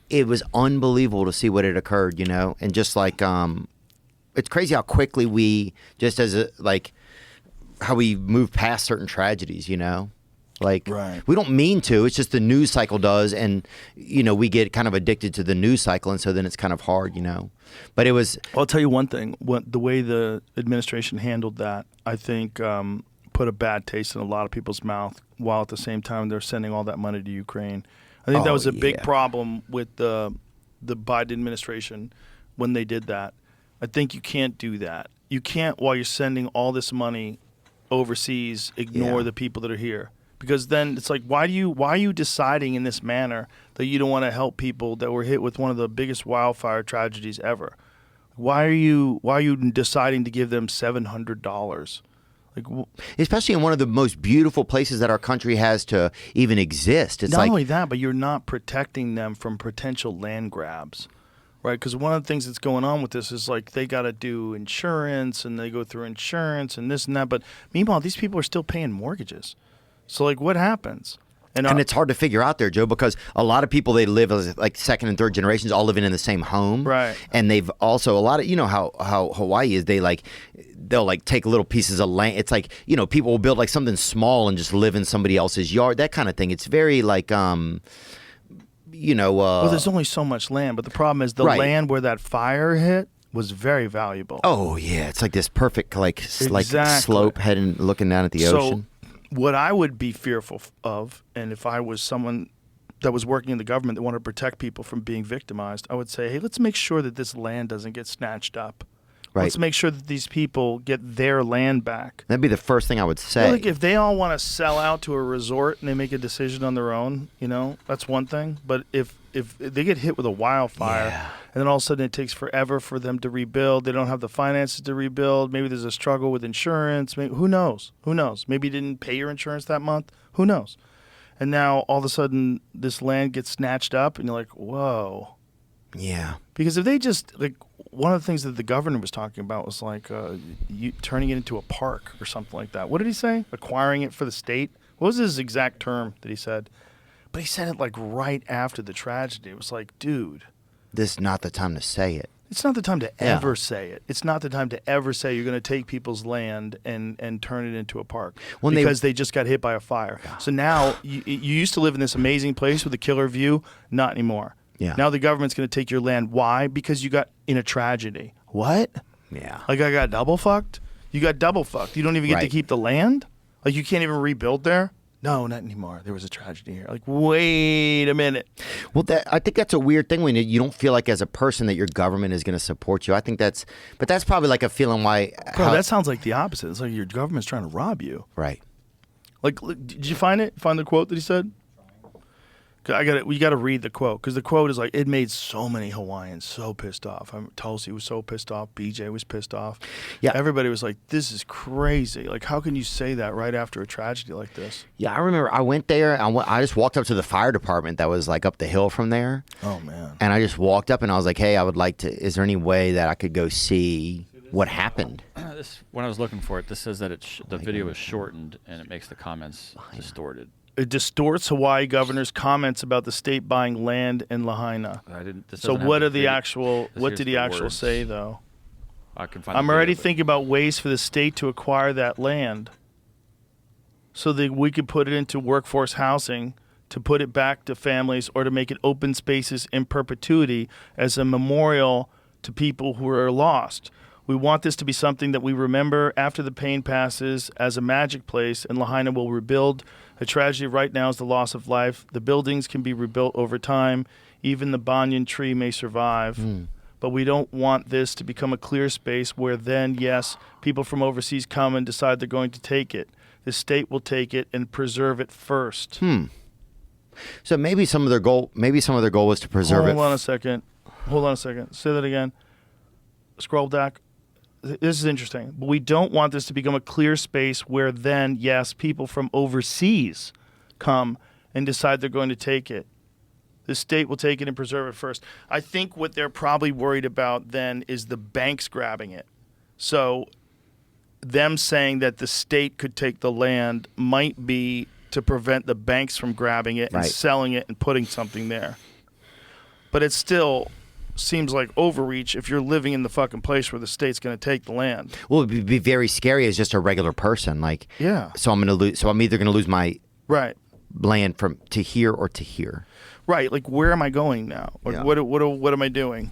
it was unbelievable to see what had occurred, and just like, it's crazy how quickly we just how we move past certain tragedies, Like, Right. we don't mean to. It's just the news cycle does, and we get kind of addicted to the news cycle, and so then it's kind of hard, But it was. I'll tell you one thing. The way the administration handled that, I think, put a bad taste in a lot of people's mouth, while at the same time they're sending all that money to Ukraine. I think that was a big problem with the Biden administration when they did that. I think you can't do that. You can't, while you're sending all this money overseas, ignore the people that are here. Because then it's like, why are you deciding in this manner that you don't want to help people that were hit with one of the biggest wildfire tragedies ever? Why are you deciding to give them $700? Especially in one of the most beautiful places that our country has to even exist. It's not only that, but you're not protecting them from potential land grabs, right? Because one of the things that's going on with this is like they got to do insurance and they go through insurance and this and that. But meanwhile, these people are still paying mortgages. So like, what happens? And it's hard to figure out there, Joe, because a lot of people, they live as like second and third generations, all living in the same home. Right. And they've also, a lot of, how Hawaii is, they'll take little pieces of land. It's like, people will build like something small and just live in somebody else's yard, that kind of thing. It's very like, well, there's only so much land, but the problem is the land where that fire hit was very valuable. Oh yeah. It's like this perfect, like Exactly. slope heading, looking down at the ocean. What I would be fearful of, and if I was someone that was working in the government that wanted to protect people from being victimized, I would say, hey, let's make sure that this land doesn't get snatched up. Right. Let's make sure that these people get their land back. That'd be the first thing I would say. Like if they all want to sell out to a resort and they make a decision on their own, that's one thing. But if they get hit with a wildfire and then all of a sudden it takes forever for them to rebuild, they don't have the finances to rebuild, maybe there's a struggle with insurance, who knows? Maybe you didn't pay your insurance that month, who knows? And now all of a sudden this land gets snatched up and you're like, whoa. Yeah. Because if they just, one of the things that the governor was talking about was you turning it into a park or something like that. What did he say? Acquiring it for the state? What was his exact term that he said? But he said it right after the tragedy. It was like, dude. This is not the time to say it. It's not the time to ever say it. It's not the time to ever say you're going to take people's land and turn it into a park because they just got hit by a fire. So now you used to live in this amazing place with a killer view. Not anymore. Yeah. Now the government's going to take your land. Why? Because you got in a tragedy. What? Yeah. I got double fucked? You got double fucked. You don't even get to keep the land? You can't even rebuild there? No, not anymore. There was a tragedy here. Wait a minute. Well, I think that's a weird thing when you don't feel like as a person that your government is going to support you. I think that's probably a feling why. Bro, that sounds like the opposite. It's like your government's trying to rob you. Right. Did you find it? Find the quote that he said? We got to read the quote because the quote is it made so many Hawaiians so pissed off. Tulsi was so pissed off. BJ was pissed off. Yeah. Everybody was like, this is crazy. How can you say that right after a tragedy like this? Yeah, I remember I went there. I just walked up to the fire department that was up the hill from there. Oh, man. And I just walked up and I was like, hey, I would like to, is there any way that I could go see what happened? When I was looking for it, this says that the video is shortened and it makes the comments distorted. It distorts Hawaii governor's comments about the state buying land in Lahaina. So what are the actual? What did he actually say though? I can find. I'm already thinking about ways for the state to acquire that land, so that we could put it into workforce housing, to put it back to families, or to make it open spaces in perpetuity as a memorial to people who are lost. We want this to be something that we remember after the pain passes as a magic place, and Lahaina will rebuild. A tragedy right now is the loss of life. The buildings can be rebuilt over time. Even the banyan tree may survive. But we don't want this to become a clear space where then, yes, people from overseas come and decide they're going to take it. The state will take it and preserve it first. So maybe some of their goal was to preserve it. Hold on a second. Say that again. Scroll back. This is interesting. But we don't want this to become a clear space where then, yes, people from overseas come and decide they're going to take it. The state will take it and preserve it first. I think what they're probably worried about then is the banks grabbing it. So them saying that the state could take the land might be to prevent the banks from grabbing it and selling it and putting something there. But it's still seems like overreach if you're living in the fucking place where the state's going to take the land. Well, it would be very scary as just a regular person. So I'm going to lose. So I'm either going to lose my land from to here or to here. Right. Where am I going now? What am I doing?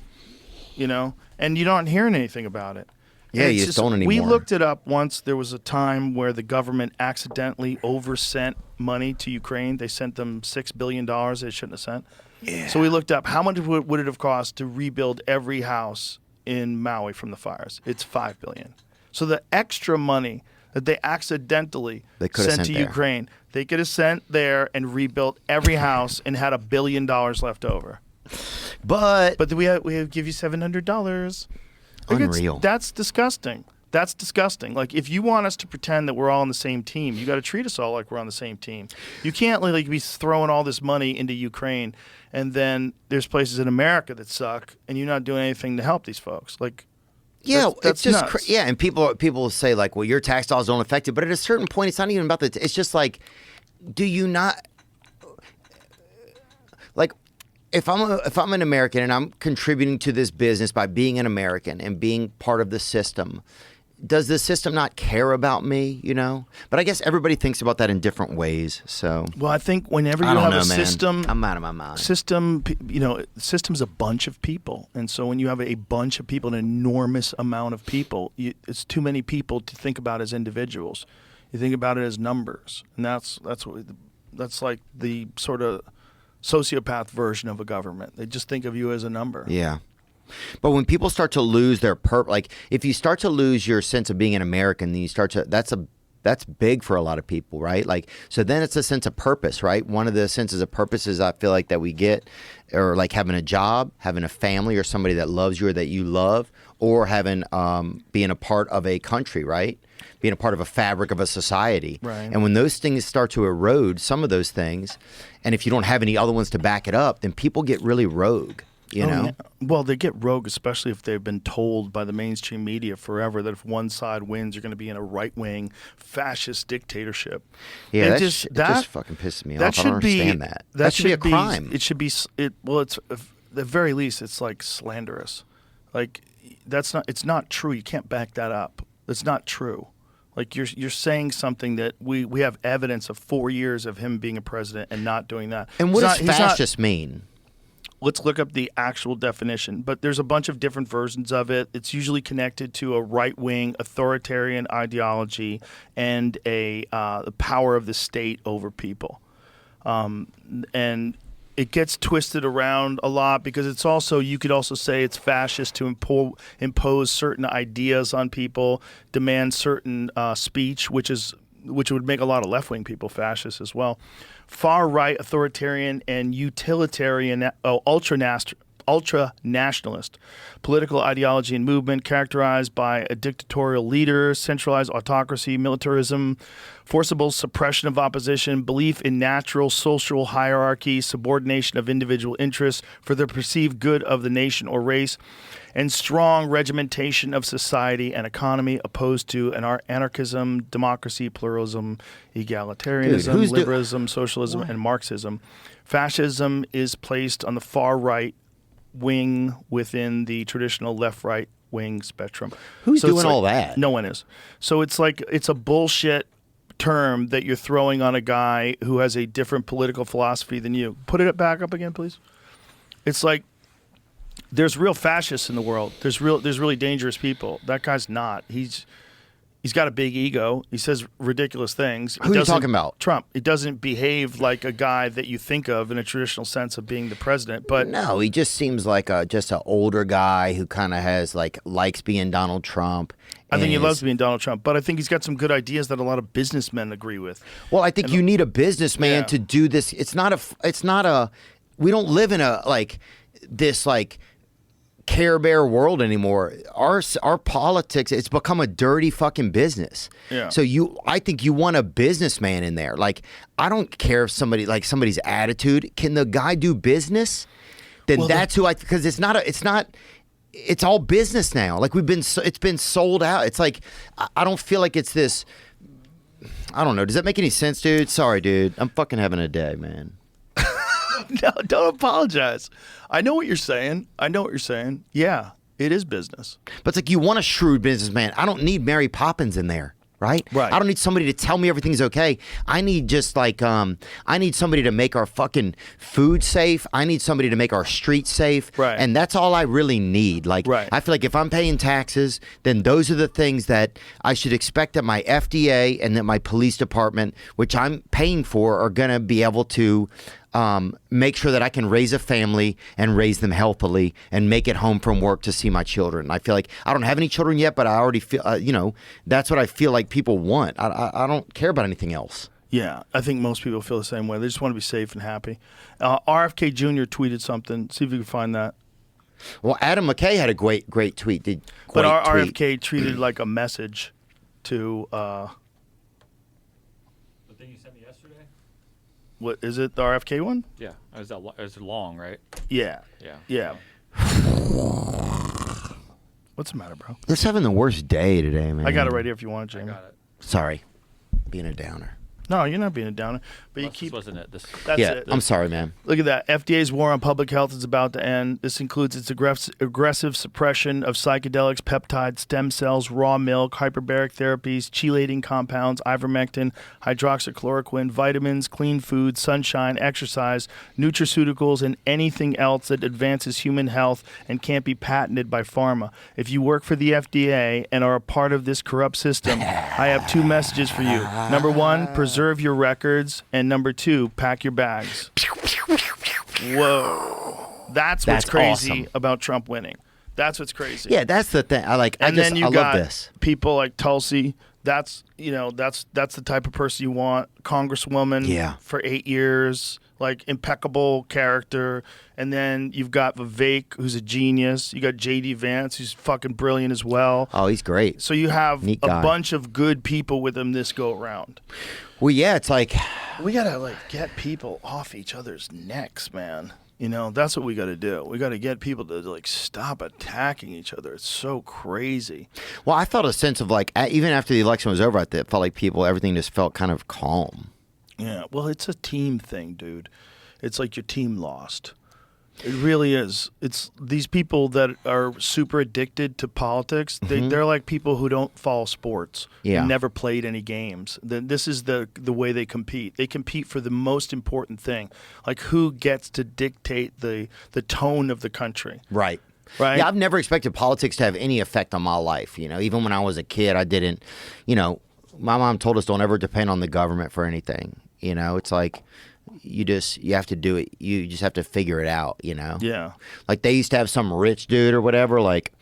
And you aren't hearing anything about it. Yeah, you just don't anymore. We looked it up once. There was a time where the government accidentally oversent money to Ukraine. They sent them $6 billion they shouldn't have sent. Yeah. So we looked up how much would it have cost to rebuild every house in Maui from the fires. It's $5 billion. So the extra money that they accidentally sent to Ukraine, they could have sent there and rebuilt every house and had $1 billion left over. But we give you $700. Unreal. That's disgusting. That's disgusting. If you want us to pretend that we're all on the same team, you got to treat us all like we're on the same team. You can't be throwing all this money into Ukraine, and then there's places in America that suck, and you're not doing anything to help these folks. That's it's just and people will say well, your tax dollars don't affect it, but at a certain point, it's not even about that. It's just do you not if I'm an American and I'm contributing to this business by being an American and being part of the system, does the system not care about me, But I guess everybody thinks about that in different ways, so. Well, I think whenever you have a system. I'm out of my mind. System's a bunch of people. And so when you have a bunch of people, an enormous amount of people, it's too many people to think about as individuals. You think about it as numbers, and that's like the sort of sociopath version of a government. They just think of you as a number. Yeah. But when people start to lose their like if you start to lose your sense of being an American, then you start to that's big for a lot of people, right? Like, so then it's a sense of purpose, right? One of the senses of purposes I feel like that we get, or like having a job, having a family, or somebody that loves you or that you love, or having being a part of a country, right? Being a part of a fabric of a society. Right. And when those things start to erode, some of those things, and if you don't have any other ones to back it up, then people get really rogue. You know? Yeah. Well, they get rogue, especially if they've been told by the mainstream media forever that if one side wins, you're going to be in a right-wing fascist dictatorship. Yeah, it it just fucking pisses me off. I don't understand that. That should be a crime. It should be. Well, it's at the very least, it's like slanderous. Like that's not. It's not true. You can't back that up. It's not true. Like you're saying something that we have evidence of 4 years of him being a president and not doing that. And what does fascist mean? Let's look up the actual definition. But there's a bunch of different versions of it. It's usually connected to a right-wing authoritarian ideology and the power of the state over people. And it gets twisted around a lot because it's also, you could also say it's fascist to impose certain ideas on people, demand certain speech, which would make a lot of left-wing people fascist as well. Far-right authoritarian and utilitarian ultra-nationalist political ideology and movement characterized by a dictatorial leader, centralized autocracy, militarism, forcible suppression of opposition, belief in natural social hierarchy, subordination of individual interests for the perceived good of the nation or race, and strong regimentation of society and economy opposed to anarchism, democracy, pluralism, egalitarianism, liberalism, socialism, and Marxism. Fascism is placed on the far right wing within the traditional left-right wing spectrum. Who's doing all that? No one is. So it's like it's a bullshit term that you're throwing on a guy who has a different political philosophy than you. Put it back up again, please. It's like there's real fascists in the world. There's really dangerous people. That guy's not. He's got a big ego. He says ridiculous things. Who are you talking about? Trump. He doesn't behave like a guy that you think of in a traditional sense of being the president. But no, he just seems like just an older guy who kind of has likes being Donald Trump. I think he loves being Donald Trump, but I think he's got some good ideas that a lot of businessmen agree with. Well, I think you need a businessman to do this. It's not a. We don't live in this Care Bear world anymore. Our politics, it's become a dirty fucking business. Yeah. So I think you want a businessman in there. Like, I don't care if somebody's attitude. Can the guy do business? Then that's who because it's all business now. Like it's been sold out. It's like, I don't feel like it's this, I don't know. Does that make any sense, dude? Sorry, dude. I'm fucking having a day, man. No, don't apologize. I know what you're saying. Yeah, it is business. But it's like you want a shrewd businessman. I don't need Mary Poppins in there, right? Right. I don't need somebody to tell me everything's okay. I need just I need somebody to make our fucking food safe. I need somebody to make our streets safe. Right. And that's all I really need. Right. I feel like if I'm paying taxes, then those are the things that I should expect that my FDA and that my police department, which I'm paying for, are going to be able to make sure that I can raise a family and raise them healthily and make it home from work to see my children. I feel like I don't have any children yet, but I already feel, that's what I feel like people want. I don't care about anything else. Yeah, I think most people feel the same way. They just want to be safe and happy. RFK Jr. tweeted something. See if you can find that. Well, Adam McKay had a great tweet. But RFK treated like a message to... the thing you sent me yesterday? What is it? The RFK one? Yeah, it was long, right? Yeah. Yeah. What's the matter, bro? Just having the worst day today, man. I got it right here if you want, Jamie. I got it. Sorry, being a downer. No, you're not being a downer. But you This keep. wasn't it. This. That's Yeah, it. I'm sorry, man. Look at that. FDA's war on public health is about to end. This includes its aggressive suppression of psychedelics, peptides, stem cells, raw milk, hyperbaric therapies, chelating compounds, ivermectin, hydroxychloroquine, vitamins, clean food, sunshine, exercise, nutraceuticals, and anything else that advances human health and can't be patented by pharma. If you work for the FDA and are a part of this corrupt system, I have 2 messages for you. Number 1, preserve your records, and number 2, pack your bags. Whoa. That's what's crazy awesome. about Trump winning. That's what's crazy. Yeah, that's the thing. I then you love got this. people like Tulsi. That's the type of person you want. Congresswoman Yeah. for 8 years, like impeccable character. And then you've got Vivek, who's a genius. You got JD Vance, who's fucking brilliant as well. Oh, he's great. So you have Neat a guy. bunch of good people with him this go around. Well, yeah, it's like, We gotta get people off each other's necks, man. That's what we gotta do. We gotta get people to stop attacking each other. It's so crazy. well, I felt a sense of even after the election was over, it felt like everything just felt kind of calm. Yeah, well, it's a team thing, dude. It's like your team lost. It really is. It's these people that are super addicted to politics. They're like people who don't follow sports. Yeah. Who never played any games. This is the way they compete. They compete for the most important thing, like who gets to dictate the tone of the country. Right. Right. Yeah, I've never expected politics to have any effect on my life. Even when I was a kid, I didn't. My mom told us don't ever depend on the government for anything. It's like you have to do it. You just have to figure it out. Yeah. Like they used to have some rich dude or whatever. Like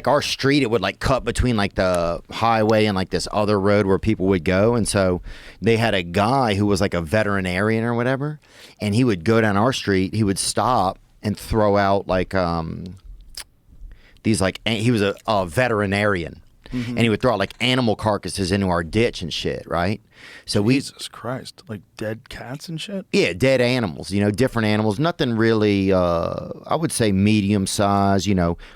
our street, it would cut between the highway and this other road where people would go. And so they had a guy who was a veterinarian or whatever, and he would go down our street. He would stop and throw out these he was a veterinarian. And he would throw out animal carcasses into our ditch and shit, right? So Jesus Christ, like dead cats and shit. Yeah, dead animals, different animals. Nothing really, I would say medium size,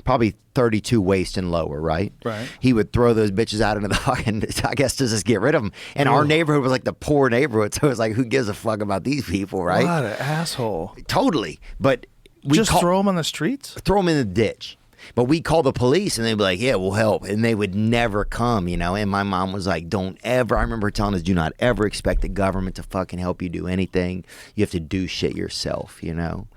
probably 32 waist and lower, right? Right. He would throw those bitches out into the fucking, I guess, to just get rid of them. And our neighborhood was the poor neighborhood, so it was who gives a fuck about these people, right? What an asshole. Totally. But we Just throw them on the streets? throw them in the ditch. But we call the police and they'd be like, yeah, we'll help. And they would never come, And my mom was like, don't ever. I remember her telling us, do not ever expect the government to fucking help you do anything. You have to do shit yourself,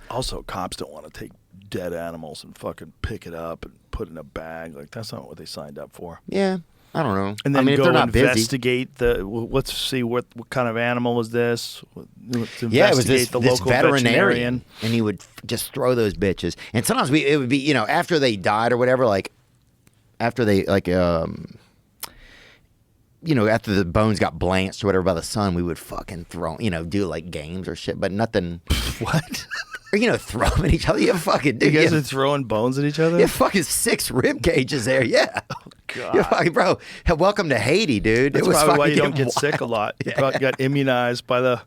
Also, cops don't want to take dead animals and fucking pick it up and put it in a bag. That's not what they signed up for. Yeah. I don't know. And then if go they're not busy. investigate let's see what kind of animal was this. Let's Yeah, it was investigate this local veterinarian. And he would just throw those bitches. And sometimes it would be, after they died or whatever, after they, after the bones got blanched or whatever by the sun, we would fucking throw, do games or shit, but nothing. What? Or, throw them at each other. You fucking do. You guys are throwing bones at each other? You have fucking 6 rib cages there. Yeah. Oh, God. You're fucking, bro. Welcome to Haiti, dude. That's it was probably why you don't fucking get sick a wild. lot. You probably got immunized by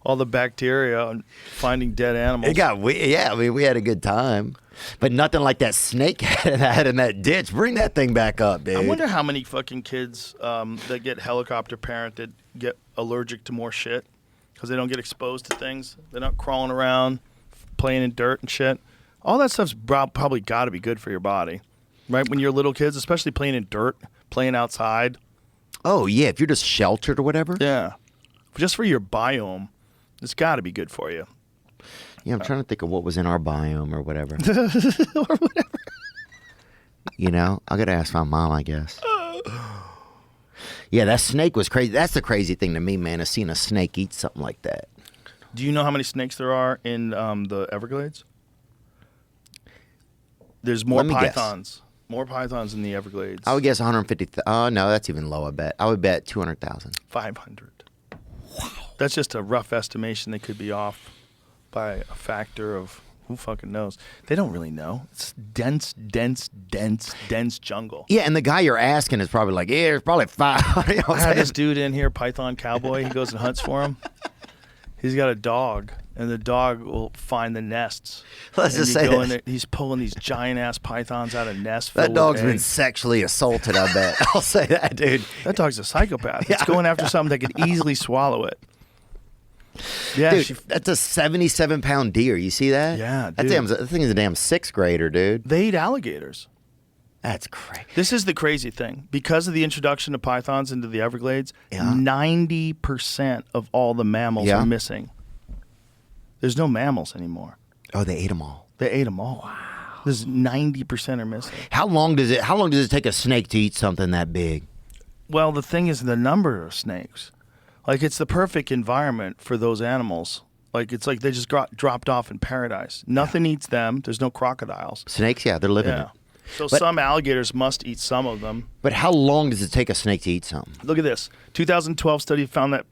all the bacteria and finding dead animals. We had a good time. But nothing like that snake had in that ditch. Bring that thing back up, dude. I wonder how many fucking kids that get helicopter parented get allergic to more shit because they don't get exposed to things. They're not crawling around, playing in dirt and shit. All that stuff's probably got to be good for your body, right? When you're little kids, especially playing in dirt, playing outside. Oh, yeah. If you're just sheltered or whatever. Yeah. Just for your biome, it's got to be good for you. Yeah, I'm trying to think of what was in our biome or whatever. I got to ask my mom, I guess. Yeah, that snake was crazy. That's the crazy thing to me, man, is seeing a snake eat something like that. Do you know how many snakes there are in the Everglades? There's more Let me guess. pythons. More pythons in the Everglades. I would guess 150. Oh, no, that's even low, I bet. I would bet 200,000. 500. Wow. That's just a rough estimation. They could be off by a factor of who fucking knows. They don't really know. It's dense jungle. Yeah, and the guy you're asking is probably like, yeah, there's probably 5. I had this dude in here, Python Cowboy. He goes and hunts for him. He's got a dog, and the dog will find the nests. Let's And just you say go that. in there, he's pulling these giant ass pythons out of nests. That filled dog's with been eggs. sexually assaulted, I bet. I'll say that, dude. That dog's a psychopath. It's going after something that could easily swallow it. Yeah, Dude, that's a 77-pound deer. You see that? Yeah, that dude. that thing is a damn sixth grader, dude. they eat alligators. That's crazy. This is the crazy thing. Because of the introduction of pythons into the Everglades, Yeah. 90% of all the mammals Yeah. are missing. There's no mammals anymore. Oh, they ate them all. They ate them all. Wow. There's 90% are missing. How long does it take a snake to eat something that big? Well, the thing is the number of snakes. Like, it's the perfect environment for those animals. Like, it's like they just got dropped off in paradise. Nothing eats them. There's no crocodiles. Snakes, yeah, they're living Yeah. it. So But- some alligators must eat some of them. But how long does it take a snake to eat something? Look at this. 2012 study found that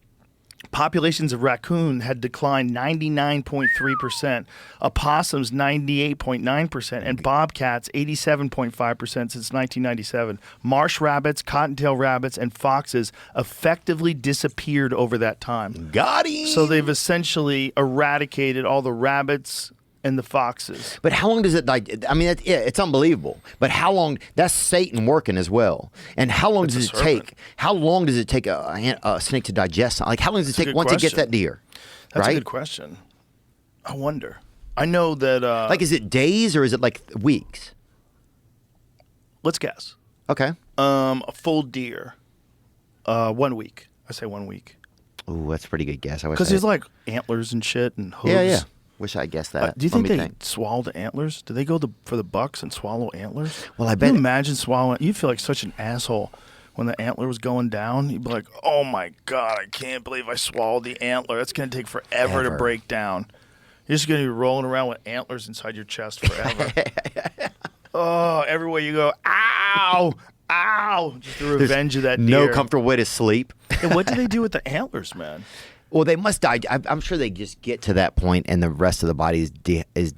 populations of raccoon had declined 99.3%, opossums 98.9%, and bobcats 87.5% since 1997. Marsh rabbits, cottontail rabbits, and foxes effectively disappeared over that time. Got him. So they've essentially eradicated all the rabbits and the foxes. But how long does it like? I mean, it's unbelievable. But how long? That's Satan working as well. And how long does it take? How long does it take a snake to digest? Like, how long does it That's a take good once it gets question. that deer? That's right? a good question. I wonder. I know that. Like, is it days or is it like weeks? Let's guess. Okay. A full deer. 1 week. I say 1 week. Ooh, that's a pretty good guess. I wish. Because I- there's like antlers and shit and hooves. yeah, yeah. Wish I guessed that. Do you Let think me they swallow the antlers? Do they go for the bucks and swallow antlers? Well, I Can bet- you imagine swallowing? You feel like such an asshole when the antler was going down. You'd be like, "Oh my god, I can't believe I swallowed the antler. That's gonna take forever to Ever. break down. You're just gonna be rolling around with antlers inside your chest forever. Oh, everywhere you go, ow, ow! Just the revenge of that deer. No comfortable way to sleep. And what do they do with the antlers, man? Well, they must die. I'm sure they just get to that point, and the rest of the body is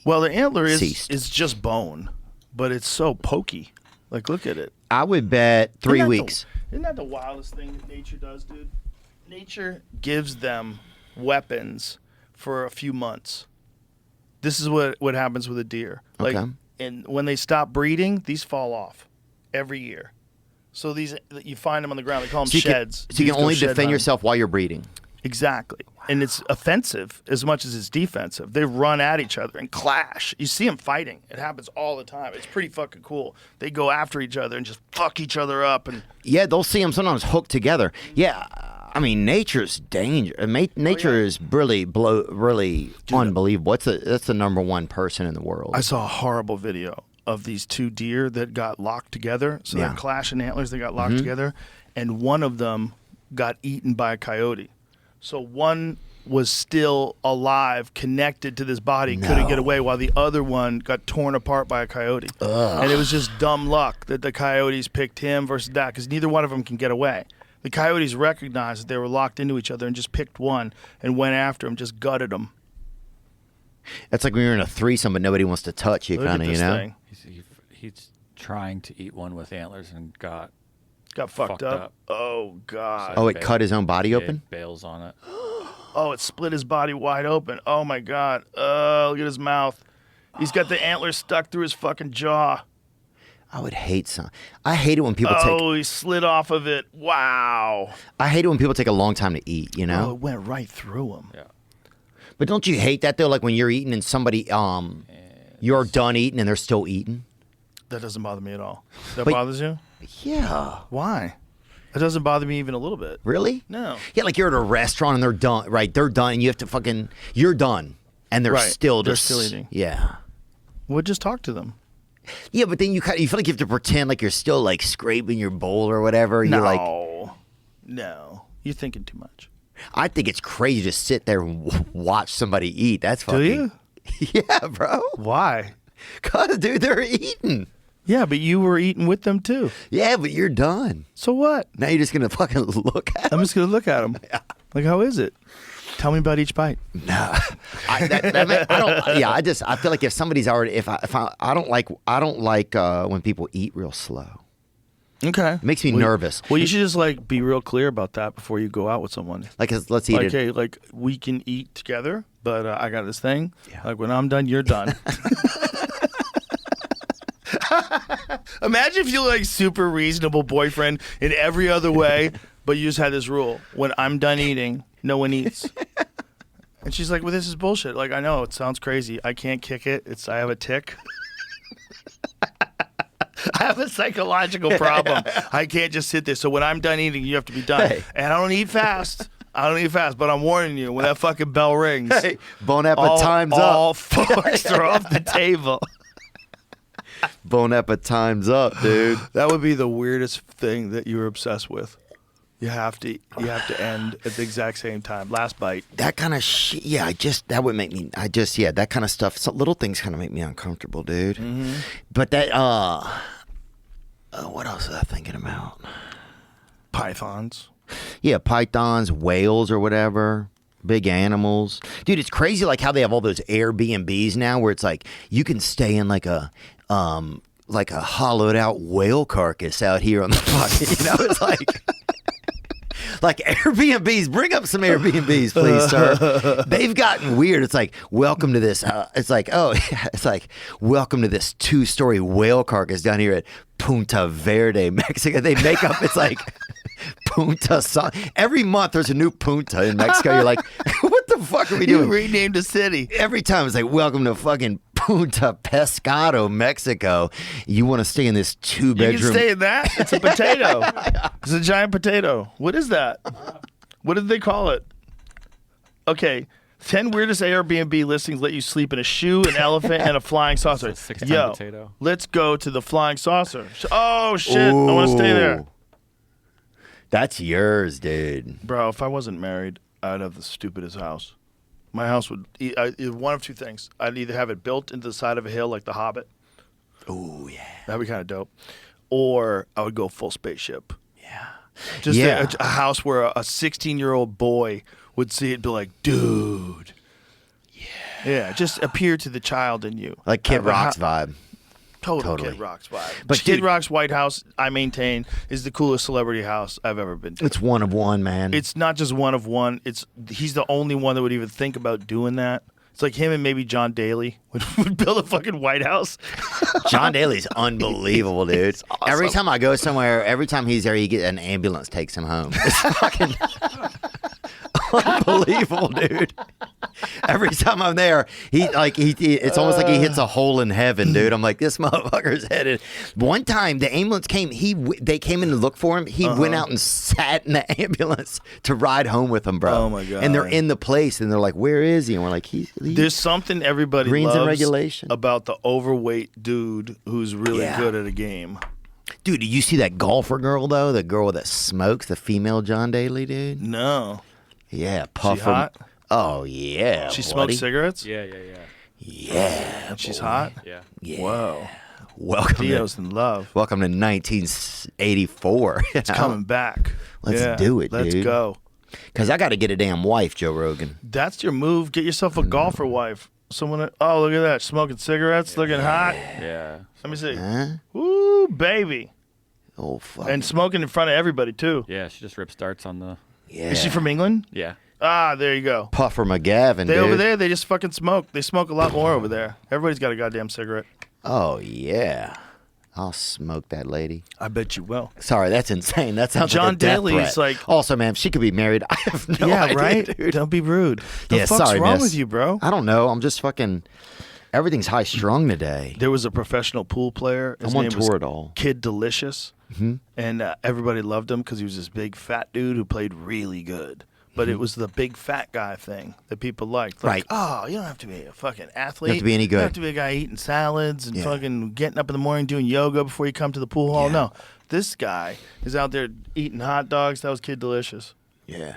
Well, the antler Ceased. is just bone, but it's so pokey. Like, look at it. I would bet 3 Isn't that weeks. Isn't that the wildest thing that nature does, dude? Nature gives them weapons for a few months. This is what happens with a deer. Like, Okay. and when they stop breeding, these fall off every year. So these, you find them on the ground. They call them So you sheds. Can, so you Dudes can go only shed defend hunting. yourself while you're breeding. Exactly. And it's offensive as much as it's defensive. They run at each other and clash. You see them fighting. It happens all the time. It's pretty fucking cool. They go after each other and just fuck each other up. And Yeah, they'll see them sometimes hooked together. Yeah, I mean, nature's danger. Nature is really unbelievable. That's the number one person in the world. I saw a horrible video of these two deer that got locked together. So Yeah. they're clashing antlers. They got locked together. And one of them got eaten by a coyote. So one was still alive, connected to this body, couldn't get away, while the other one got torn apart by a coyote. And it was just dumb luck that the coyotes picked him versus that, because neither one of them can get away. The coyotes recognized that they were locked into each other and just picked one and went after him, just gutted him. That's like when you're in a threesome, but nobody wants to touch you, Look kind at of, you this know? thing. He's trying to eat one with antlers and got Got fucked Fucked up. up. Oh, God. Oh, it cut his own body yeah, open? bails on it. Oh, it split his body wide open. Oh, my God. Oh, look at his mouth. He's got the antlers stuck through his fucking jaw. I would hate some. I hate it when people take. Oh, he slid off of it. Wow. I hate it when people take a long time to eat. You Oh, know. it went right through him. Yeah. But don't you hate that though? Like when you're eating and somebody you're done eating and they're still eating. That doesn't bother me at all. That But- bothers you? Yeah. Why? It doesn't bother me even a little bit. Really? No. Yeah, like you're at a restaurant and they're done. Right? They're done, and you have to fucking. You're done, and they're Right. still They're just still eating. Yeah. Well, just talk to them. Yeah, but then you feel like you have to pretend like you're still like scraping your bowl or whatever. No. You're like, No. You're thinking too much. I think it's crazy to sit there and watch somebody eat. That's Do fucking. you? Yeah, bro. Why? Cause dude, they're eating. Yeah, but you were eating with them too. Yeah, but you're done. So what? Now you're just gonna fucking look at them. I'm just going to look at them. Like, how is it? Tell me about each bite. No, I don't. Yeah, I feel like if somebody's already, I don't like when people eat real slow. Okay. It makes me nervous. Well, you should just be real clear about that before you go out with someone. Like, let's eat Like, it. hey, we can eat together, but I got this thing. Like, when I'm done, you're done. Imagine if you're like super reasonable boyfriend in every other way, but you just had this rule: when I'm done eating, no one eats. And she's like, "Well, this is bullshit. Like, I know it sounds crazy. I can't kick it. I have a tick. I have a psychological problem. I can't just sit there. So when I'm done eating, you have to be done. Hey. And I don't eat fast. But I'm warning you, when that fucking bell rings, Hey, Bon Appetit, time's up. All forks are off the table. Bon Appetit, time's up, dude. That would be the weirdest thing that you were obsessed with. You have to end at the exact same time. Last bite. That kind of shit. Yeah, that would make me. That kind of stuff. So little things kind of make me uncomfortable, dude. Mm-hmm. But that. What else was I thinking about? Pythons. Yeah, pythons, whales, or whatever. Big animals, dude. It's crazy, like how they have all those Airbnbs now, where it's like you can stay in like a hollowed out whale carcass out here on the fucking. It's like. Like Airbnbs, bring up some Airbnbs, please, sir. They've gotten weird. It's like, welcome to this. It's like, welcome to this 2-story whale carcass down here at Punta Verde, Mexico. They make up, it's like Punta. Every month there's a new Punta in Mexico. You're like, what the fuck are we doing? You renamed a city. Every time it's like, welcome to fucking Punta Pescado, Mexico. You want to stay in this 2-bedroom? You can stay in that? It's a potato. It's a giant potato. What is that? What did they call it? Okay. 10 weirdest Airbnb listings let you sleep in a shoe, an elephant, and a flying saucer. It's a 6-ton potato. Let's go to the flying saucer. Oh, shit. I want to stay there. That's yours, dude. Bro, if I wasn't married, I'd have the stupidest house. My house would one of two things. I'd either have it built into the side of a hill like The Hobbit. Oh, yeah. That'd be kind of dope. Or I would go full spaceship. Yeah. Just a house where a 16-year-old boy would see it and be like, dude. Yeah, just appear to the child in you. Like Kid Rock's vibe. Totally. Kid Rock's vibe. But Kid dude, Rock's White House, I maintain, is the coolest celebrity house I've ever been to. It's one of one, man. It's not just one of one. He's the only one that would even think about doing that. It's like him and maybe John Daly would build a fucking White House. John Daly's unbelievable, dude. Awesome. Every time I go somewhere, every time he's there, an ambulance takes him home. It's fucking unbelievable, dude. Every time I'm there, it's almost like he hits a hole in heaven, dude. I'm like, this motherfucker's headed. One time, the ambulance came. They came in to look for him. He went out and sat in the ambulance to ride home with them, bro. Oh my god! And they're in the place, and they're like, "Where is he?" And we're like, There's something everybody Greens loves and regulation. about the overweight dude who's really good at a game. Dude, did you see that golfer girl though? The girl that smokes, the female John Daly, dude. No. Yeah, puff. She hot? Oh yeah. She buddy. smokes cigarettes? Yeah. Yeah. And she's hot? Yeah. Whoa. Welcome. Theo's in love. Welcome to 1984. It's coming back. Let's do it, Let's dude. go. Because I got to get a damn wife, Joe Rogan. That's your move. Get yourself a golfer wife. Someone. Oh, look at that. Smoking cigarettes, looking hot. Yeah. Let me see. Huh? Woo, baby. Oh, fuck. And smoking in front of everybody, too. Yeah, she just rips darts on the... yeah. Is she from England? Yeah. Ah, there you go. Puffer McGavin, They dude. over there, they just fucking smoke. They smoke a lot more over there. Everybody's got a goddamn cigarette. Oh, yeah. I'll smoke that lady. I bet you will. Sorry, that's insane. That sounds John like a death Daly threat. is like- Also, man, if she could be married, I have no yeah, idea, right? dude. Don't be rude. The Yeah, fuck's sorry, wrong miss. with you, bro? I don't know. I'm just fucking... Everything's high-strung today. There was a professional pool player. His I'm on name was Toradol. Kid Delicious. And everybody loved him because he was this big fat dude who played really good. But it was the big fat guy thing that people liked. Like, Right. oh, you don't have to be a fucking athlete. You don't have to be any You don't good. have to be a guy eating salads and Yeah. fucking getting up in the morning doing yoga before you come to the pool hall. Yeah. No. This guy is out there eating hot dogs. That was Kid Delicious. Yeah.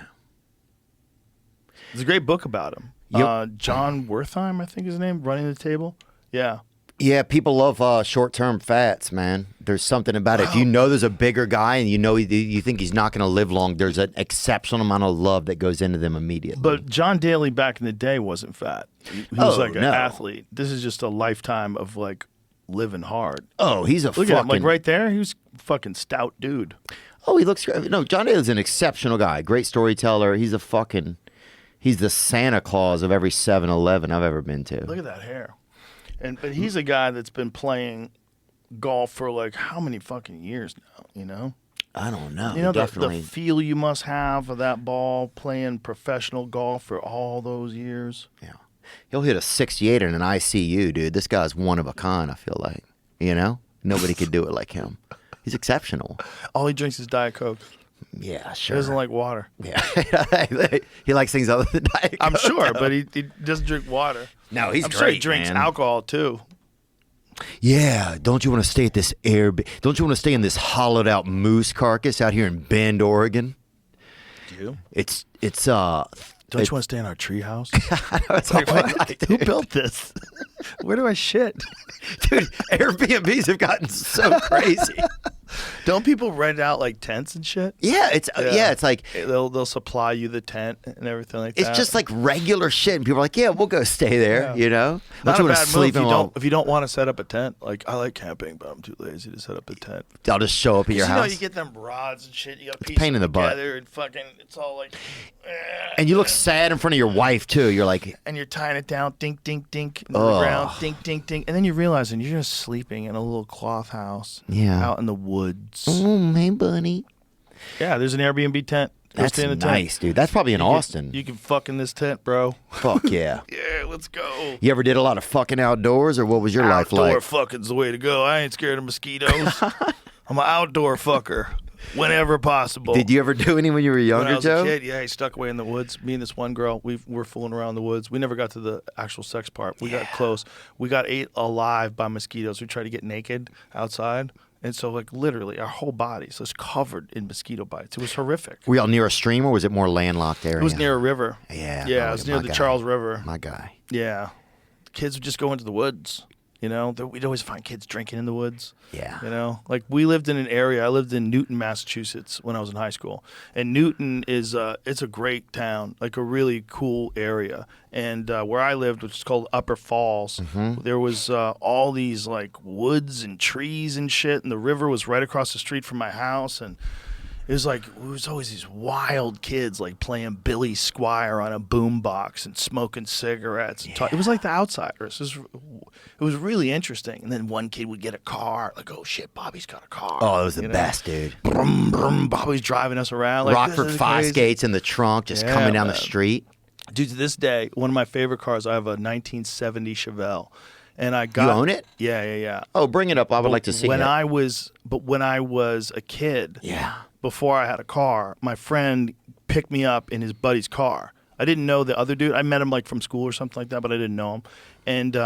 There's a great book about him. Yep. John Wertheim, I think his name, Running the Table. Yeah. Yeah, people love short-term fats, man. There's something about it. If you know there's a bigger guy and you know you think he's not going to live long, there's an exceptional amount of love that goes into them immediately. But John Daly back in the day wasn't fat. He was Oh, like an no. athlete. This is just a lifetime of like living hard. oh, he's a Look fucking... at him, like right there. He was a fucking stout dude. Oh, he looks... No, John Daly's an exceptional guy. Great storyteller. He's He's the Santa Claus of every 7-Eleven I've ever been to. Look at that hair. But he's a guy that's been playing golf for like how many fucking years now, you know? I don't know. You know, definitely. the feel you must have of that ball playing professional golf for all those years. Yeah. He'll hit a 68 in an ICU, dude. This guy's one of a kind, I feel like. You know? Nobody could do it like him. He's exceptional. All he drinks is Diet Coke. Yeah, He sure. doesn't like water. Yeah. He likes things other than Diet I'm Coke, sure, though. but he doesn't drink water. No, he's I'm great, sure he drinks man. alcohol too. Yeah, don't you want to stay at this Airbnb? Don't you want to stay in this hollowed out moose carcass out here in Bend, Oregon? Do you? It's Don't you want to stay in our treehouse? it's like, Who built this? Where do I shit? dude, Airbnbs have gotten so crazy. Don't people rent out like tents and shit? Yeah, it's like They'll supply you the tent and everything like it's that. just like regular shit, and people are like, "Yeah, we'll go stay there." Yeah. You know, Not don't a you bad want to sleep move if you don't want to set up a tent. Like I like camping, but I'm too lazy to set up a tent. I'll just show up at your You house. know, you get them rods and shit. You got It's a pieces pain in the butt. together and fucking. It's all like. and you look sad in front of your wife too. You're like, And you're tying it down, dink, dink, dink, into Ugh. the ground, dink, dink, dink, and then you realize, and you're just sleeping in a little cloth house, Yeah. out in the woods. "Oh, hey, bunny." Yeah, there's an Airbnb tent. Go That's stay in the nice, tent. dude. That's probably in Austin. You can fuck in this tent, bro. Fuck yeah. Yeah, let's go. You ever did a lot of fucking outdoors, or what was your life Outdoor like? fucking's the way to go. I ain't scared of mosquitoes. I'm an outdoor fucker whenever possible. Did you ever do any when you were When younger, I was Joe? a kid, yeah, he stuck away in the woods. Me and this one girl, we were fooling around in the woods. We never got to the actual sex part. We got close. We got ate alive by mosquitoes. We tried to get naked outside. And so, like, literally, our whole bodies was covered in mosquito bites. It was horrific. Were y'all near a stream, or was it more landlocked area? It was near a river. Yeah, Yeah, it was near my the guy. Charles River. My guy. Yeah. The kids would just go into the woods. You know, we'd always find kids drinking in the woods. Yeah. You know, like we lived in an area. I lived in Newton, Massachusetts when I was in high school. And Newton is it's a great town, like a really cool area. And where I lived, which is called Upper Falls, there was all these like woods and trees and shit. And the river was right across the street from my house. And it was always these wild kids like playing Billy Squire on a boombox and smoking cigarettes. And it was like The Outsiders. It was really interesting. And then one kid would get a car, like, oh shit, Bobby's got a car. Oh, it was the You know? best, dude. Brum, brum, Bobby's driving us around. Like, Rockford this is Five crazy. Skates in the trunk, just Yeah, coming down the man. street. Dude, to this day, one of my favorite cars, I have a 1970 Chevelle. And I got You own it? Yeah. Oh, bring it up. I would like to see when it. when I was a kid, Yeah. before I had a car, my friend picked me up in his buddy's car. I didn't know the other dude. I met him like from school or something like that, but I didn't know him. And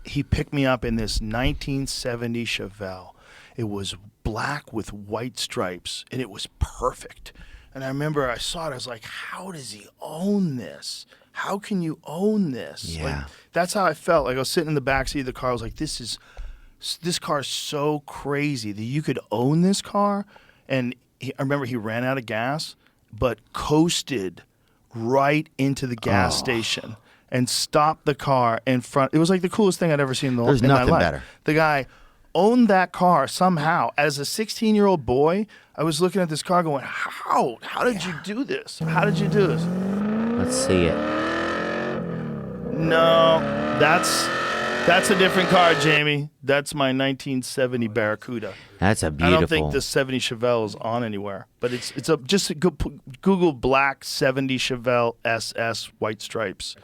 he picked me up in this 1970 Chevelle. It was black with white stripes, and it was perfect. And I remember I saw it. I was like, how does he own this? How can you own this? Yeah. Like, that's how I felt. Like I was sitting in the backseat of the car. I was like, this car is so crazy that you could own this car. And I remember he ran out of gas, but coasted right into the gas station and stopped the car in front. It was like the coolest thing I'd ever seen in There's my nothing life. better. The guy owned that car somehow. As a 16-year-old boy, I was looking at this car going, how? How did you do this? How did you do this? Let's see it. No, that's a different car, Jamie. That's my 1970 Barracuda. That's a I beautiful. don't think the 70 Chevelle is on anywhere, but it's just Google black 70 Chevelle SS white stripes.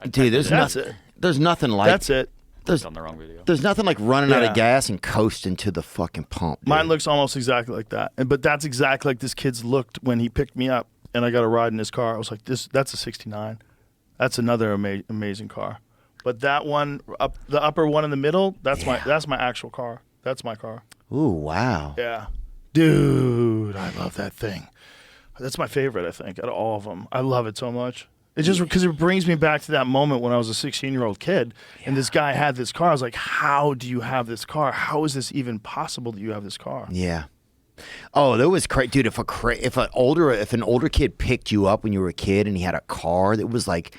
Dude, there's That's nothing. it. There's nothing like. That's it. There's, on the wrong video. there's nothing like running out Yeah. of gas and coasting to the fucking pump. Dude. Mine looks almost exactly like that, but that's exactly like this kid's looked when he picked me up and I got a ride in his car. I was like, that's a 69. That's another amazing car. But that one, the upper one in the middle, that's my actual car. That's my car. Ooh, wow. Yeah. Dude, I love that thing. That's my favorite, I think, out of all of them. I love it so much. It's just because it brings me back to that moment when I was a 16-year-old kid and this guy had this car. I was like, how do you have this car? How is this even possible that you have this car? Yeah. Oh, that was crazy, dude. If an older kid picked you up when you were a kid and he had a car, that was like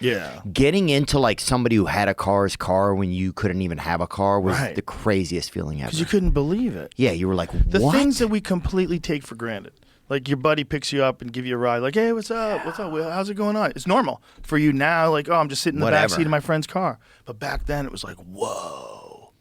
getting into like somebody who had a car's car when you couldn't even have a car was the craziest feeling ever. Because you couldn't believe it. Yeah, you were like, The what? things that we completely take for granted. Like your buddy picks you up and give you a ride. Like, hey, what's up? What's up, Will? How's it going on? It's normal for you now. Like, oh, I'm just sitting in the back Whatever. seat of my friend's car. But back then, it was like, whoa.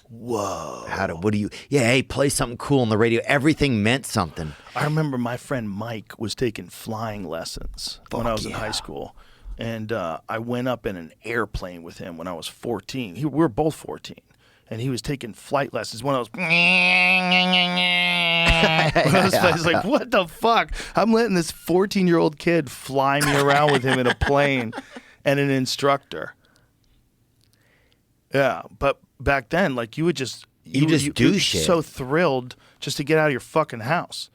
What do you? Yeah, hey, play something cool on the radio. Everything meant something. I remember my friend Mike was taking flying lessons when I was in high school. And I went up in an airplane with him when I was 14. We were both 14. And he was taking flight lessons. One of those. It's like, what the fuck? I'm letting this 14-year-old kid fly me around with him in a plane and an instructor. Yeah, but back then, like, you would just... You do were shit. So thrilled just to get out of your fucking house.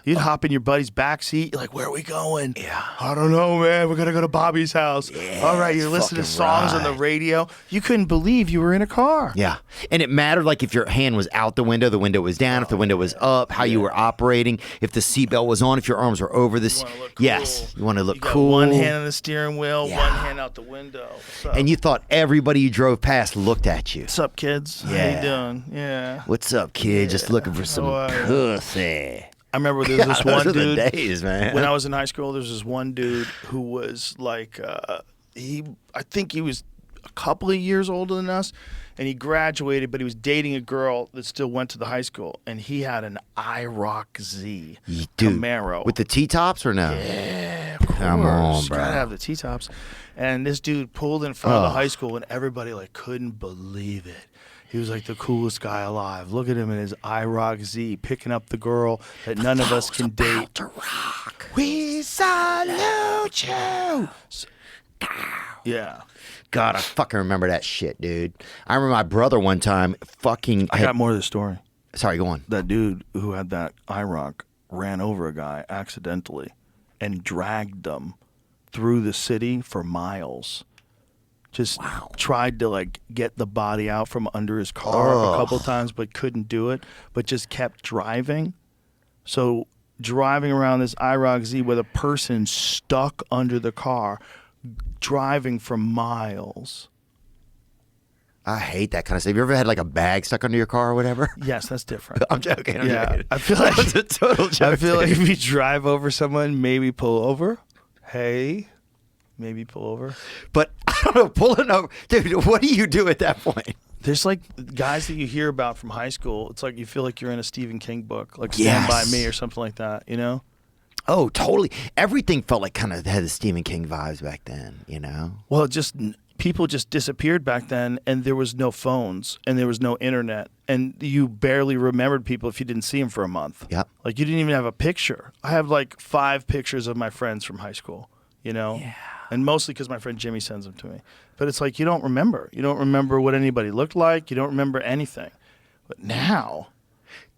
You'd hop in your buddy's back seat. You're like, where are we going? Yeah. I don't know, man. We're going to go to Bobby's house. Yeah, all right, you're let's listening to fucking songs on the ride. radio. You couldn't believe you were in a car. Yeah. And it mattered, like, if your hand was out the window was down, if the window was up, how you were operating, if the seatbelt was on, if your arms were over this. You wanna look cool. Yes. You want to look You got cool. one hand on the steering wheel, Yeah. one hand out the window. What's up? And you thought everybody you drove past looked at you. What's up, kids? How Yeah. you doing? Yeah. What's up, kid? Just looking for some How are ya? pussy. I remember there was this Those one are dude. the days, man. When I was in high school, there was this one dude who was like, I think he was a couple of years older than us, and he graduated, but he was dating a girl that still went to the high school, and he had an IROC Z Dude, Camaro. with the T-tops or no? Yeah, of course. Come on, bro. Gotta have the T-tops. And this dude pulled in front of the high school, and everybody like couldn't believe it. He was like the coolest guy alive. Look at him in his IROC Z, picking up the girl that none of us can date. To rock. We salute you. Yeah. God, I fucking remember that shit, dude. I remember my brother one time fucking... I got more of the story. Sorry, go on. That dude who had that IROC ran over a guy accidentally and dragged them through the city for miles. Just tried to like get the body out from under his car a couple times, but couldn't do it. But just kept driving. So driving around this IROC Z with a person stuck under the car, driving for miles. I hate that kind of stuff. You ever had like a bag stuck under your car or whatever? Yes, that's different. I'm joking. I'm Yeah, joking. I feel like That's a total joke. I feel like dude. if you drive over someone, maybe pull over. Hey, maybe pull over. But I don't know, pulling over, dude. What do you do at that point? There's like guys that you hear about from high school. It's like you feel like you're in a Stephen King book, like Stand By Yes. Me or something like that, you know? Oh, totally. Everything felt like kind of had the Stephen King vibes back then, you know? Well, people just disappeared back then, and there was no phones, and there was no internet, and you barely remembered people if you didn't see them for a month. Yep. Like you didn't even have a picture. I have like 5 pictures of my friends from high school, you know? Yeah. And mostly because my friend Jimmy sends them to me. But it's like you don't remember. You don't remember what anybody looked like. You don't remember anything. But now...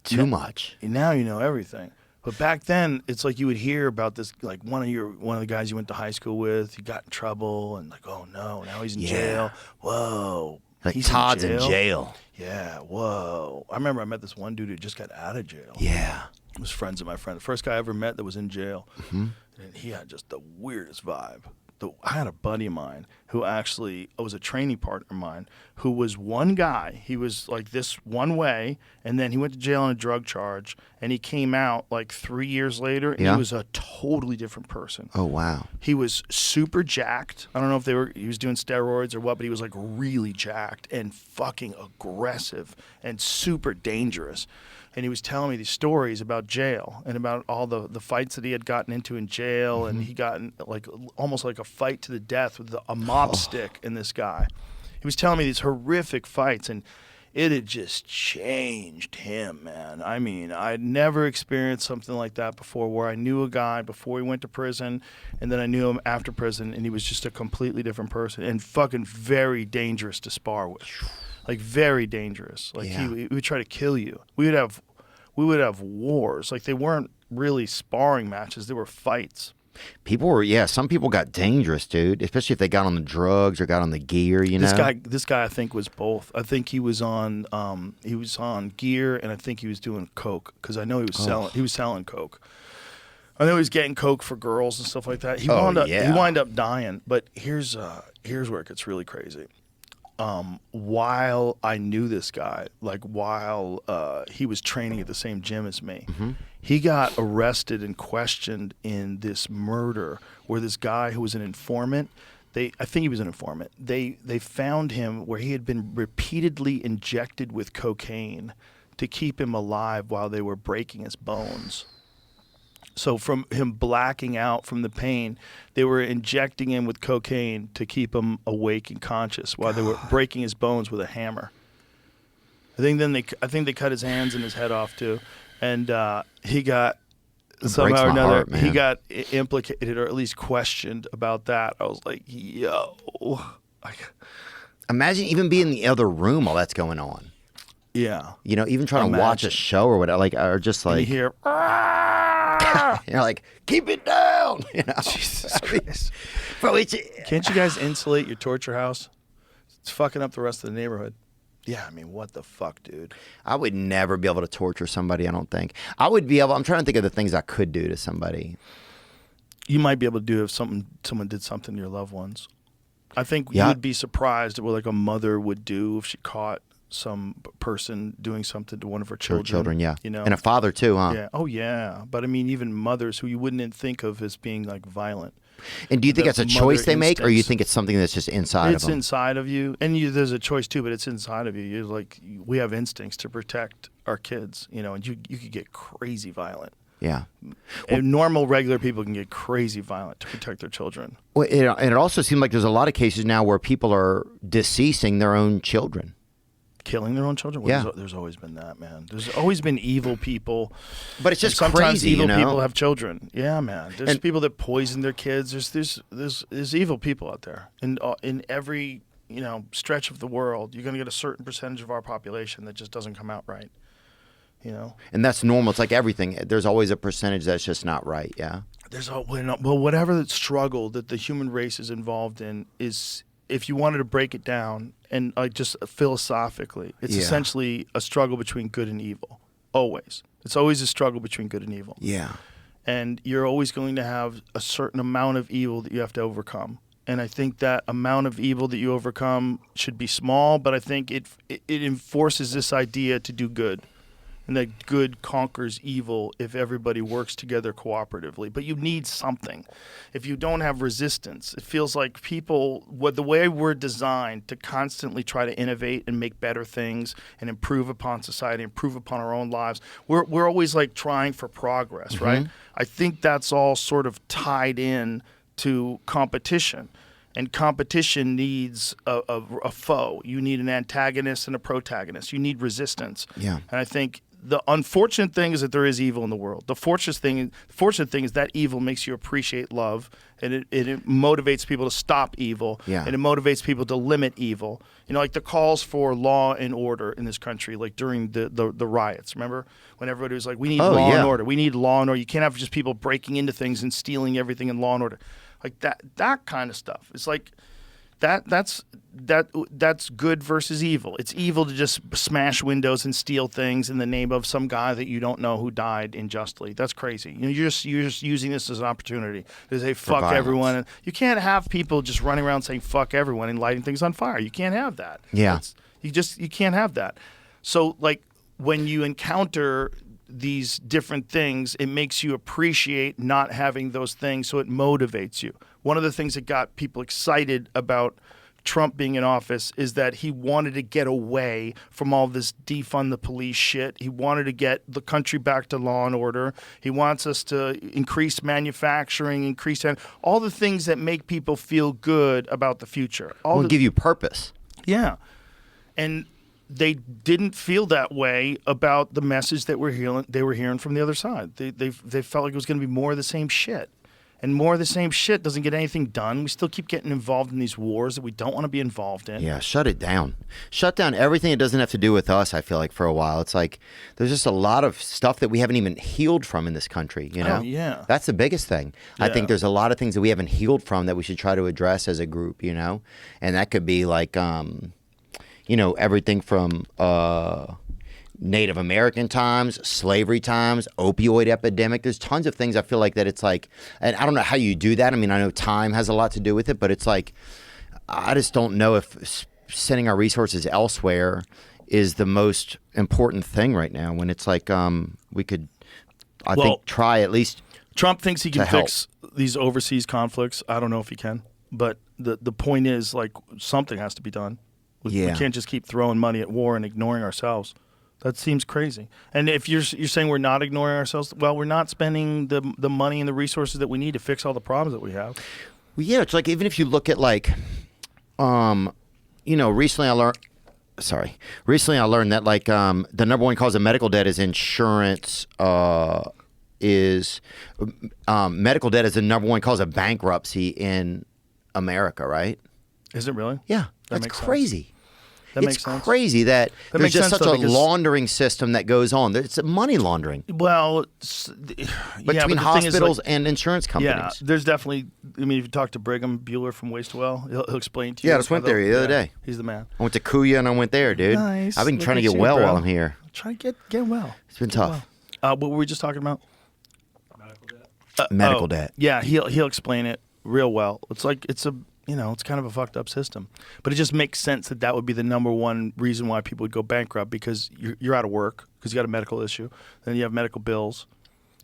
Too much. Now you know everything. But back then, it's like you would hear about this, like one of the guys you went to high school with, he got in trouble, and like, oh no, now he's in jail. Whoa, Like he's Todd's in jail. Yeah, whoa. I remember I met this one dude who just got out of jail. Yeah. He was friends of my friend. The first guy I ever met that was in jail, and he had just the weirdest vibe. I had a buddy of mine who actually was a training partner of mine who was one guy. He was like this one way, and then he went to jail on a drug charge, and he came out like 3 years later, and Yeah. he was a totally different person. Oh, wow. He was super jacked. I don't know if he was doing steroids or what, but he was like really jacked and fucking aggressive and super dangerous. And he was telling me these stories about jail and about all the fights that he had gotten into in jail, and he got in like almost like a fight to the death with a mop stick in this guy. He was telling me these horrific fights, and it had just changed him, man. I mean, I'd never experienced something like that before, where I knew a guy before he went to prison, and then I knew him after prison, and he was just a completely different person and fucking very dangerous to spar with. Like very dangerous. Like he would try to kill you. We would have wars. Like they weren't really sparring matches. They were fights. People were, some people got dangerous, dude, especially if they got on the drugs or got on the gear, you know? This guy I think was both. I think he was on gear, and I think he was doing coke, because I know he was selling coke. I know he was getting coke for girls and stuff like that. He wound up dying. But here's where it gets really crazy. while I knew this guy, like while he was training at the same gym as me, he got arrested and questioned in this murder where this guy who was an informant, I think he was an informant, they found him where he had been repeatedly injected with cocaine to keep him alive while they were breaking his bones. So from him blacking out from the pain, they were injecting him with cocaine to keep him awake and conscious while they were breaking his bones with a hammer. I think they cut his hands and his head off too, and he got somehow or another he got implicated or at least questioned about that. I was like, yo, Imagine even being in the other room while that's going on. Yeah, You know, even trying to watch a show or whatever, like, or just like and you hear. you're like, keep it down. You know? Jesus Christ. Bro, Can't you guys insulate your torture house? It's fucking up the rest of the neighborhood. Yeah, I mean, what the fuck, dude? I would never be able to torture somebody, I don't think. I would be able, I'm trying to think of the things I could do to somebody. You might be able to do if someone did something to your loved ones. I think you would be surprised at what like a mother would do if she caught some person doing something to one of her children. Yeah. You know? And a father too, huh? Yeah. Oh, yeah. But I mean, even mothers who you wouldn't think of as being like violent. And do you think that's a choice they make, or you instincts. think it's something that's just inside of It's them? inside of you, and there's a choice too, but it's inside of you. You're like, we have instincts to protect our kids, you know, and you could get crazy violent. Yeah. And normal, regular people can get crazy violent to protect their children. Well, and it also seems like there's a lot of cases now where people are deceasing their own children. Killing their own children? Well, Yeah. There's always been that, man. There's always been evil people. But it's just And sometimes crazy, evil you know? people have children. Yeah, man. There's And- people that poison their kids. There's evil people out there. And in every, stretch of the world, you're going to get a certain percentage of our population that just doesn't come out right. You know? And that's normal. It's like everything. There's always a percentage that's just not right, yeah? Whatever the struggle that the human race is involved in is, if you wanted to break it down and just philosophically, it's essentially a struggle between good and evil. Always. It's always a struggle between good and evil. Yeah. And you're always going to have a certain amount of evil that you have to overcome. And I think that amount of evil that you overcome should be small, but I think it enforces this idea to do good. And that good conquers evil if everybody works together cooperatively. But you need something. If you don't have resistance, it feels like people, the way we're designed to constantly try to innovate and make better things and improve upon society, improve upon our own lives, we're always like trying for progress, right? I think that's all sort of tied in to competition. And competition needs a foe. You need an antagonist and a protagonist. You need resistance. Yeah. And I think the unfortunate thing is that there is evil in the world. The fortunate thing is that evil makes you appreciate love, and it motivates people to stop evil, Yeah. and it motivates people to limit evil. You know, like the calls for law and order in this country, like during the riots. Remember when everybody was like, "We need law and order. We need law and order. You can't have just people breaking into things and stealing everything in law and order." Like that kind of stuff. It's like that's good versus evil. It's evil to just smash windows and steal things in the name of some guy that you don't know who died unjustly. That's crazy. You're just using this as an opportunity to say fuck violence. everyone. You can't have people just running around saying fuck everyone and lighting things on fire. You can't have that. Yeah. You can't have that. So like when you encounter these different things, it makes you appreciate not having those things, so it motivates you. One of the things that got people excited about Trump being in office is that he wanted to get away from all this defund the police shit. He wanted to get the country back to law and order. He wants us to increase manufacturing, all the things that make people feel good about the future. Give you purpose. Yeah. And they didn't feel that way about the message that they were hearing from the other side. They felt like it was going to be more of the same shit. And more of the same shit doesn't get anything done. We still keep getting involved in these wars that we don't want to be involved in. Yeah, shut it down. Shut down everything that doesn't have to do with us, I feel like, for a while. It's like there's just a lot of stuff that we haven't even healed from in this country, you know? Oh, yeah. That's the biggest thing. I Yeah. think there's a lot of things that we haven't healed from that we should try to address as a group, you know? And that could be like, everything from Native American times, slavery times, opioid epidemic. There's tons of things I feel like that it's like, and I don't know how you do that. I mean, I know time has a lot to do with it, but it's like, I just don't know if sending our resources elsewhere is the most important thing right now. When it's like we could, I think, try at least. Trump thinks he can to help. fix these overseas conflicts. I don't know if he can, but the point is, like, something has to be done. We can't just keep throwing money at war and ignoring ourselves. That seems crazy. And if you're saying we're not ignoring ourselves, well, we're not spending the money and the resources that we need to fix all the problems that we have. Well, yeah, it's like even if you look at like, recently I learned that like the number one cause of medical debt is insurance. Medical debt is the number one cause of bankruptcy in America, right? Is it really? Yeah, that's crazy. That makes sense. It's crazy that there's makes just sense, such though, a laundering system that goes on. It's money laundering Well, between hospitals and insurance companies. Yeah, there's definitely. I mean, if you talk to Brigham Bueller from Waste to Well, he'll explain to you. Yeah, I just went there the other day. He's the man. I went to Kuya and I went there, dude. Nice. I've been Look trying to at get you, well bro. while I'm here. Try to get well. It's been tough. What were we just talking about? Medical debt. Yeah, he'll explain it real well. It's like it's kind of a fucked up system, but it just makes sense that would be the number one reason why people would go bankrupt, because you're out of work because you got a medical issue, then you have medical bills.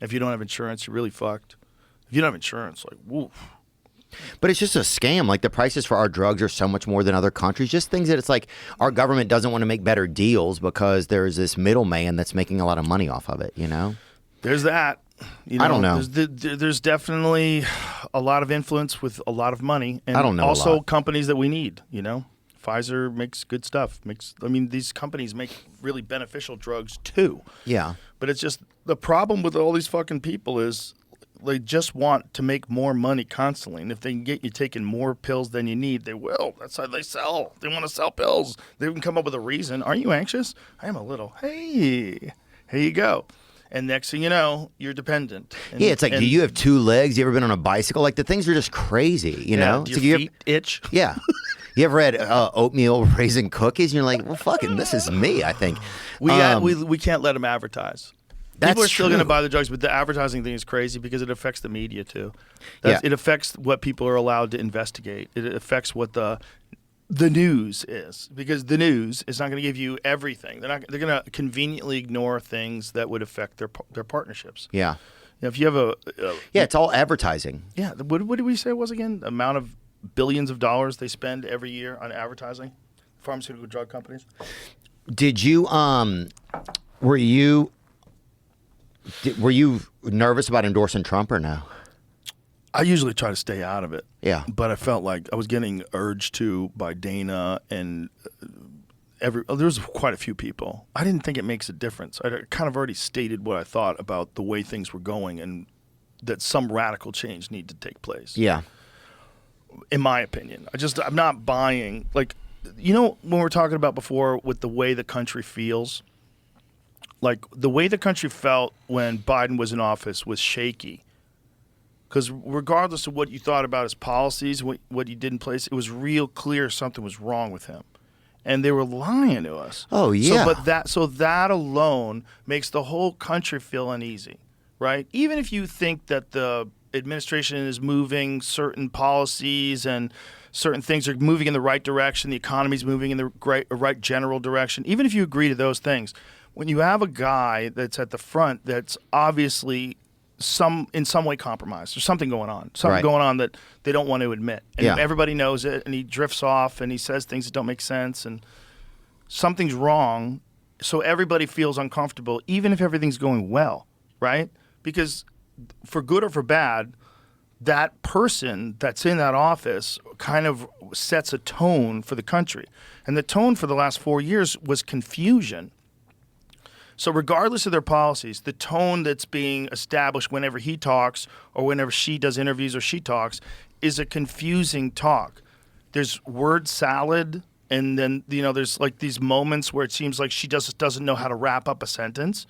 If you don't have insurance, you're really fucked. If you don't have insurance, like, woof. But it's just a scam. Like the prices for our drugs are so much more than other countries. Just things that it's like our government doesn't want to make better deals because there's this middleman that's making a lot of money off of it. There's that. I don't know. There's definitely a lot of influence with a lot of money, and I don't know also companies that we need. Pfizer makes good stuff. These companies make really beneficial drugs too. Yeah. But it's just the problem with all these fucking people is they just want to make more money constantly, and if they can get you taking more pills than you need, they will. That's how they sell. They want to sell pills. They can come up with a reason. Are you anxious? I am a little. Hey, here you go. And next thing you know, you're dependent. Yeah, it's like, do you have two legs? You ever been on a bicycle? Like, the things are just crazy, you know? Do your feet itch? Yeah. You ever had oatmeal raisin cookies? And you're like, well, fucking, this is me, I think. We can't let them advertise. People are still going to buy the drugs, but the advertising thing is crazy because it affects the media, too. It affects what people are allowed to investigate. It affects what the news is, because the news is not going to give you everything. They're going to conveniently ignore things that would affect their partnerships. Yeah. If you have it's all advertising. Yeah. What did we say it was again? The amount of billions of dollars they spend every year on advertising, pharmaceutical drug companies. Did you were you nervous about endorsing Trump or no? I usually try to stay out of it. Yeah. But I felt like I was getting urged to by Dana and there was quite a few people. I didn't think it makes a difference. I kind of already stated what I thought about the way things were going and that some radical change needed to take place. Yeah. In my opinion. I'm not buying, like, when we're talking about before with the way the country feels, like the way the country felt when Biden was in office was shaky. Because regardless of what you thought about his policies, what he did in place, it was real clear something was wrong with him. And they were lying to us. Oh, yeah. So that alone makes the whole country feel uneasy, right? Even if you think that the administration is moving certain policies and certain things are moving in the right direction, the economy's moving in the right general direction, even if you agree to those things, when you have a guy that's at the front that's obviously in some way compromised. There's something going on. Going on that they don't want to admit. And everybody knows it, and he drifts off, and he says things that don't make sense, and something's wrong, so everybody feels uncomfortable, even if everything's going well, right? Because for good or for bad, that person that's in that office kind of sets a tone for the country. And the tone for the last 4 years was confusion. So regardless of their policies, the tone that's being established whenever he talks or whenever she does interviews or she talks is a confusing talk. There's word salad, and then there's like these moments where it seems like she just doesn't know how to wrap up a sentence,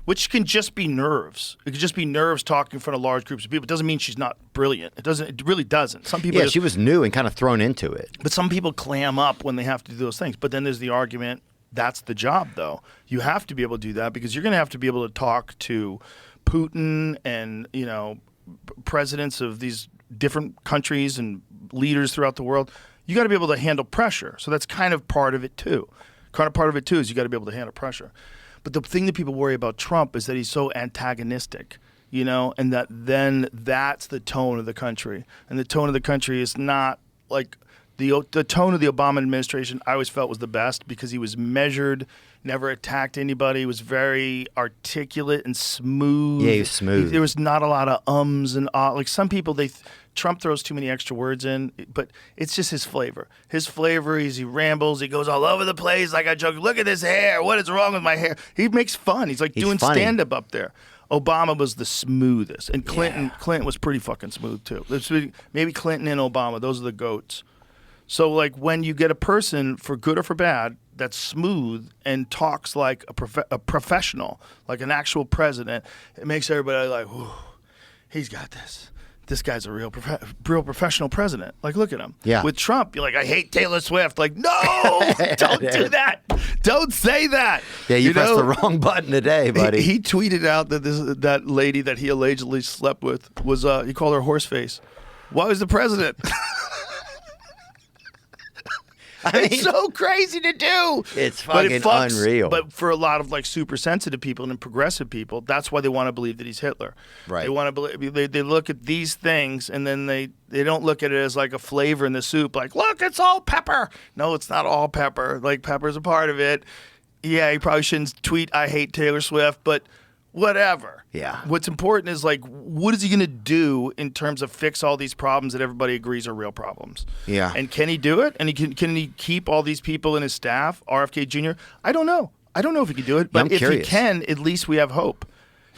which can just be nerves. It could just be nerves talking in front of large groups of people. It doesn't mean she's not brilliant. It really doesn't. Some people she was new and kind of thrown into it. But some people clam up when they have to do those things. But then there's the argument. That's the job, though. You have to be able to do that because you're going to have to be able to talk to Putin and, presidents of these different countries and leaders throughout the world. you got to be able to handle pressure. So that's kind of part of it too. Part of it too is you got to be able to handle pressure. But the thing that people worry about Trump is that he's so antagonistic, you know, and that's the tone of the country. And the tone of the country is not like the tone of the Obama administration. I always felt was the best because he was measured, never attacked anybody, was very articulate and smooth. Yeah, he was smooth. There was not a lot of ums and ahs. Like some people, Trump throws too many extra words in, but it's just his flavor. His flavor is he rambles, he goes all over the place like I joke, look at this hair, what is wrong with my hair? He makes fun. He's doing funny. stand-up up there. Obama was the smoothest, and Clinton was pretty fucking smooth too. Maybe Clinton and Obama, those are the goats. So like when you get a person, for good or for bad, that's smooth and talks like a professional, like an actual president, it makes everybody like, whew, he's got this. This guy's a real professional president. Like, look at him. Yeah. With Trump, you're like, I hate Taylor Swift. Like, no, don't do that. Don't say that. Yeah, you pressed the wrong button today, buddy. He tweeted out that that lady that he allegedly slept with was, he called her horseface. Why was the president? It's so crazy to do. It's fucking unreal. But for a lot of like super sensitive people and progressive people, that's why they want to believe that he's Hitler. Right. They want to believe. They look at these things and then they don't look at it as like a flavor in the soup. Like, look, it's all pepper. No, it's not all pepper. Like pepper's a part of it. Yeah, he probably shouldn't tweet I hate Taylor Swift, but whatever. Yeah. What's important is like, what is he going to do in terms of fix all these problems that everybody agrees are real problems? Yeah. And can he do it? And can he keep all these people in his staff, RFK Jr.? I don't know. I don't know if he can do it, but if he can, at least we have hope.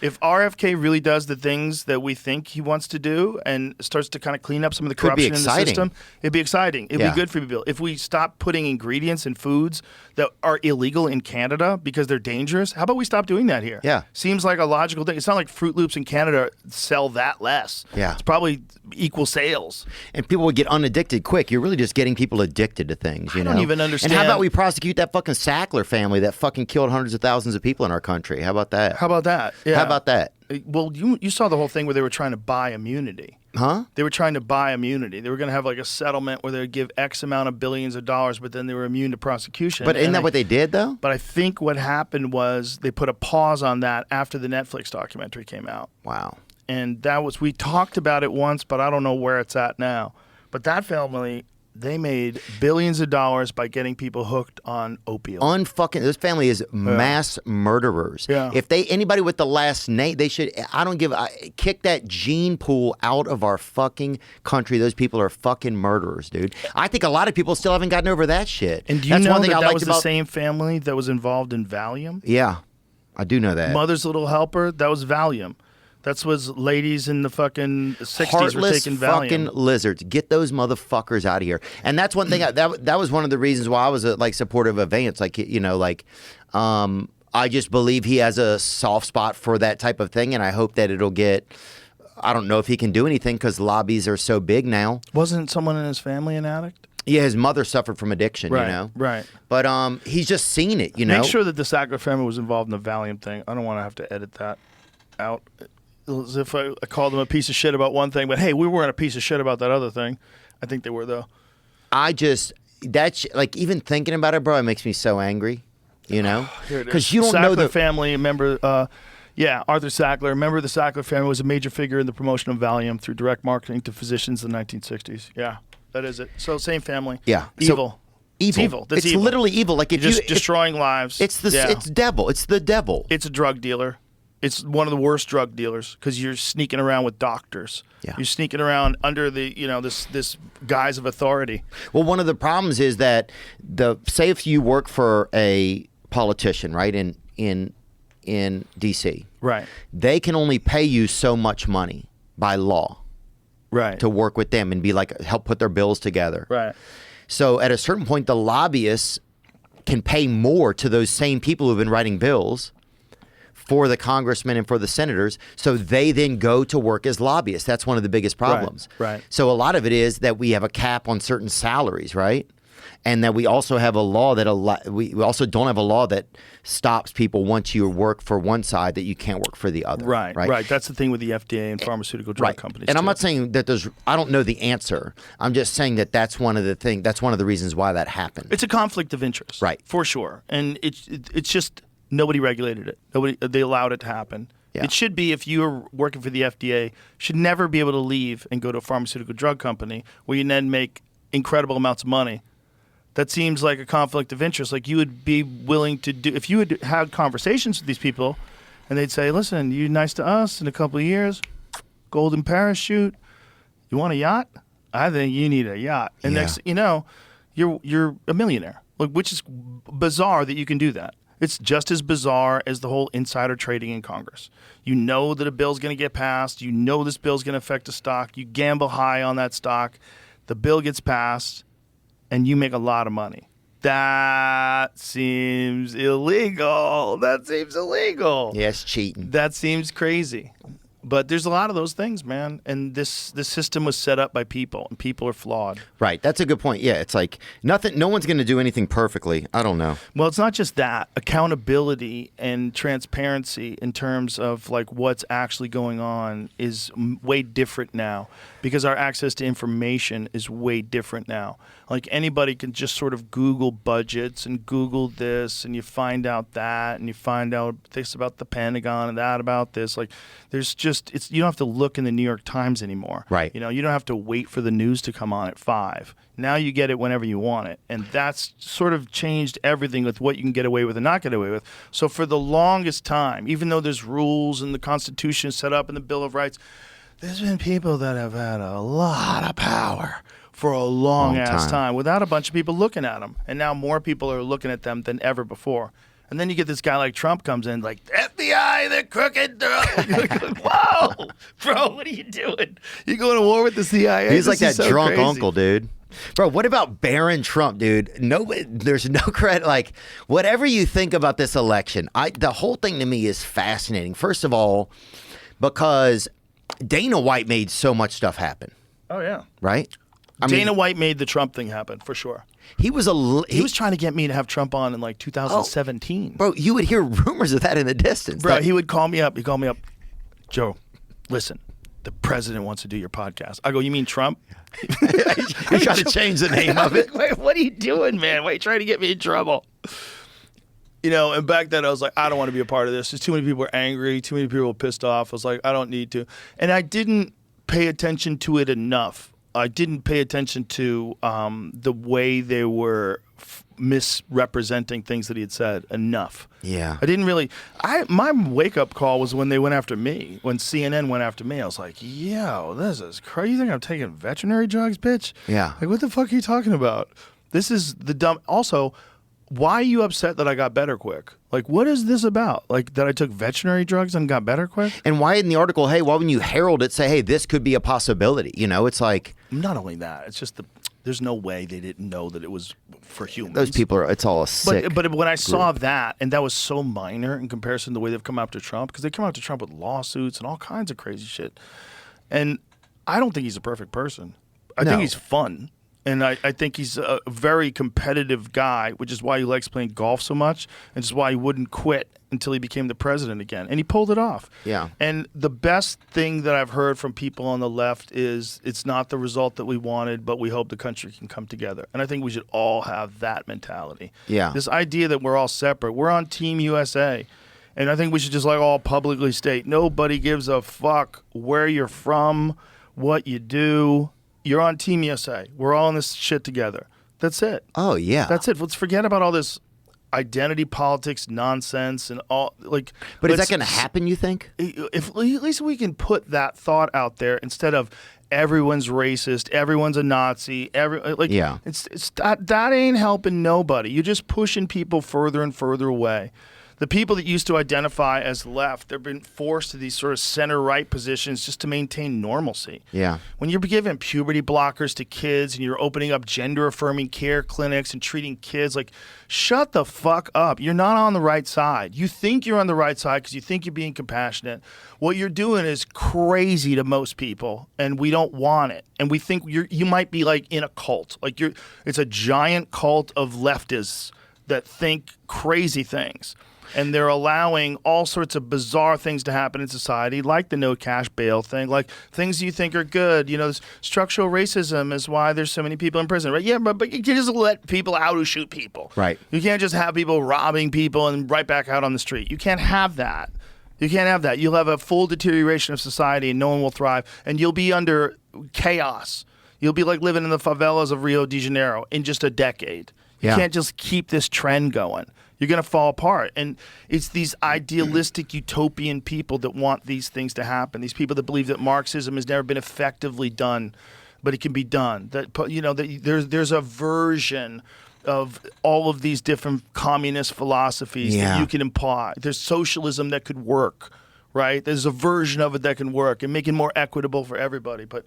If RFK really does the things that we think he wants to do and starts to kind of clean up some of the corruption in the system, it'd be exciting. It'd be good for people. If we stop putting ingredients in foods that are illegal in Canada because they're dangerous, how about we stop doing that here? Yeah. Seems like a logical thing. It's not like Fruit Loops in Canada sell that less. Yeah. It's probably equal sales. And people would get unaddicted quick. You're really just getting people addicted to things, you know? I don't even understand. And how about we prosecute that fucking Sackler family that fucking killed hundreds of thousands of people in our country? How about that? How about that? Yeah. How about that? Well, you saw the whole thing where they were trying to buy immunity. Huh? They were trying to buy immunity. They were going to have like a settlement where they would give X amount of billions of dollars, but then they were immune to prosecution. But isn't that what they did, though? But I think what happened was they put a pause on that after the Netflix documentary came out. Wow. And we talked about it once, but I don't know where it's at now. But that family, they made billions of dollars by getting people hooked on opioids. This family is mass murderers. Yeah. If anybody with the last name, they should. Kick that gene pool out of our fucking country. Those people are fucking murderers, dude. I think a lot of people still haven't gotten over that shit. And do you know that was the same family that was involved in Valium? Yeah, I do know that. Mother's Little Helper, that was Valium. That was ladies in the fucking 60s Heartless were taking Valium. Fucking lizards. Get those motherfuckers out of here. And that's one thing. That was one of the reasons why I was supportive of Vance. I just believe he has a soft spot for that type of thing, and I hope that it'll get. I don't know if he can do anything because lobbies are so big now. Wasn't someone in his family an addict? Yeah, his mother suffered from addiction, right, you know? Right. But he's just seen it, you know? Make sure that the Sackler family was involved in the Valium thing. I don't want to have to edit that out. As if I called them a piece of shit about one thing, but hey, we weren't a piece of shit about that other thing. I think they were, though. Even thinking about it, bro, it makes me so angry, you know? Because you don't know the family member. Arthur Sackler. Remember, the Sackler family was a major figure in the promotion of Valium through direct marketing to physicians in the 1960s. Yeah, that is it. So same family. Yeah. Evil. Evil. It's evil. That's it's evil. Literally evil. Like destroying lives. It's devil. It's the devil. It's a drug dealer. It's one of the worst drug dealers because you're sneaking around with doctors. Yeah. You're sneaking around under the this guise of authority. Well, one of the problems is that say if you work for a politician, right, in D.C., right, they can only pay you so much money by law, right, to work with them and be like help put their bills together, right. So at a certain point, the lobbyists can pay more to those same people who've been writing bills for the congressmen and for the senators, so they then go to work as lobbyists. That's one of the biggest problems. Right. So a lot of it is that we have a cap on certain salaries, right? and that we also have a law that we also don't have a law that stops people once you work for one side that you can't work for the other. Right. That's the thing with the FDA and pharmaceutical drug companies. And I'm too. not saying that I don't know the answer. I'm just saying that that's one of the reasons why that happened. It's a conflict of interest, right, for sure. And it's just nobody regulated it. They allowed it to happen. Yeah. It should be, if you're working for the FDA, should never be able to leave and go to a pharmaceutical drug company where you then make incredible amounts of money. That seems like a conflict of interest. Like, you would be willing to do, if you had had conversations with these people and they'd say, listen, you're nice to us in a couple of years, golden parachute, you want a yacht? I think you need a yacht. And next, you're a millionaire, which is bizarre that you can do that. It's just as bizarre as the whole insider trading in Congress. You know that a bill's going to get passed. You know this bill's going to affect a stock. You gamble high on that stock. The bill gets passed, and you make a lot of money. That seems illegal. Yeah, it's cheating. That seems crazy. But there's a lot of those things, man. And this system was set up by people, and people are flawed. Right. That's a good point. Yeah, it's like no one's going to do anything perfectly. I don't know. Well, it's not just that. Accountability and transparency in terms of like what's actually going on is way different now, because our access to information is way different now. Like, anybody can just sort of Google budgets and Google this, and you find out that, and you find out this about the Pentagon and that about this. Like, there's just, you don't have to look in the New York Times anymore. Right. You know, you don't have to wait for the news to come on at 5. Now you get it whenever you want it. And that's sort of changed everything with what you can get away with and not get away with. So for the longest time, even though there's rules and the Constitution is set up and the Bill of Rights, there's been people that have had a lot of power for a long ass time without a bunch of people looking at them. And now more people are looking at them than ever before. And then you get this guy like Trump comes in like, FBI, they're crooked. Whoa, bro, what are you doing? You going to war with the CIA? He's like that so drunk crazy. uncle, dude. Bro, what about Barron Trump, dude? There's no credit. Like, whatever you think about this election, the whole thing to me is fascinating. First of all, because Dana White made so much stuff happen. Oh, yeah. Right? Dana White made the Trump thing happen, for sure. He was trying to get me to have Trump on in like 2017. Bro, you would hear rumors of that in the distance. Bro, he would call me up. He'd call me up. Joe, listen, the president wants to do your podcast. I go, you mean Trump? You're trying to change the name of it. Wait, what are you doing, man? Why are you trying to get me in trouble? You know, and back then I was like, I don't want to be a part of this. There's too many people are angry. Too many people are pissed off. I was like, I don't need to. And I didn't pay attention to it enough. I didn't pay attention to the way they were misrepresenting things that he had said enough. Yeah. I didn't really. My wake-up call was when they went after me. When CNN went after me, I was like, yo, this is crazy. You think I'm taking veterinary drugs, bitch? Yeah. Like, what the fuck are you talking about? This is the dumb. Also, why are you upset that I got better quick? Like, what is this about? Like, that I took veterinary drugs and got better quick? And why in the article, hey, why wouldn't you herald it, say, hey, this could be a possibility? You know, it's like. Not only that, it's just there's no way they didn't know that it was for humans. Those people it's all a sick But when I saw group. that, and that was so minor in comparison to the way they've come after Trump, because they come after Trump with lawsuits and all kinds of crazy shit. And I don't think he's a perfect person. I think he's fun. And I think he's a very competitive guy, which is why he likes playing golf so much, and just why he wouldn't quit until he became the president again. And he pulled it off. Yeah. And the best thing that I've heard from people on the left is it's not the result that we wanted, but we hope the country can come together. And I think we should all have that mentality. Yeah. This idea that we're all separate. We're on Team USA. And I think we should just like all publicly state, nobody gives a fuck where you're from, what you do. You're on Team USA. We're all in this shit together. That's it. Oh, yeah. That's it. Let's forget about all this identity politics nonsense and all like. But is that going to happen, you think? If at least we can put that thought out there instead of everyone's racist, everyone's a Nazi, yeah. It's that ain't helping nobody. You're just pushing people further and further away. The people that used to identify as left, they've been forced to these sort of center-right positions just to maintain normalcy. Yeah. When you're giving puberty blockers to kids and you're opening up gender-affirming care clinics and treating kids, like, shut the fuck up. You're not on the right side. You think you're on the right side because you think you're being compassionate. What you're doing is crazy to most people, and we don't want it. And we think you might be like in a cult. Like it's a giant cult of leftists that think crazy things. And they're allowing all sorts of bizarre things to happen in society, like the no cash bail thing, like things you think are good. You know, structural racism is why there's so many people in prison, right? Yeah, but you can't just let people out who shoot people. Right. You can't just have people robbing people and right back out on the street. You can't have that. You can't have that. You'll have a full deterioration of society and no one will thrive. And you'll be under chaos. You'll be like living in the favelas of Rio de Janeiro in just a decade. You can't just keep this trend going. You're going to fall apart. And it's these idealistic utopian people that want these things to happen. These people that believe that Marxism has never been effectively done, but it can be done. That, you know, that there's a version of all of these different communist philosophies that you can imply. There's socialism that could work, right? There's a version of it that can work and make it more equitable for everybody. But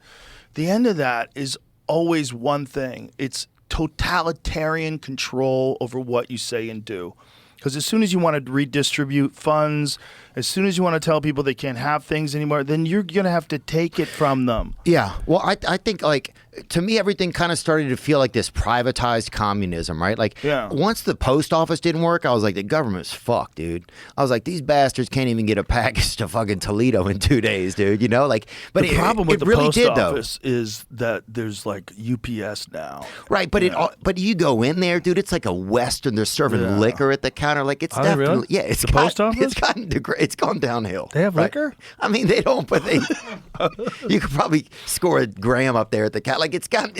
the end of that is always one thing. It's totalitarian control over what you say and do. Because as soon as you want to redistribute funds, as soon as you want to tell people they can't have things anymore, then you're going to have to take it from them. Yeah. Well, I think, like, to me, everything kind of started to feel like this privatized communism, right? Like, once the post office didn't work, I was like, the government's fucked, dude. I was like, these bastards can't even get a package to fucking Toledo in 2 days, dude. You know, like, but the problem with it the really post did, office is that there's like UPS now, right? But but you go in there, dude. It's like a Western. They're serving liquor at the counter. Like, it's definitely it's the post office. It's gone downhill. They have liquor. I mean, they don't, but they. You could probably score a gram up there at the counter. Like, it's gone.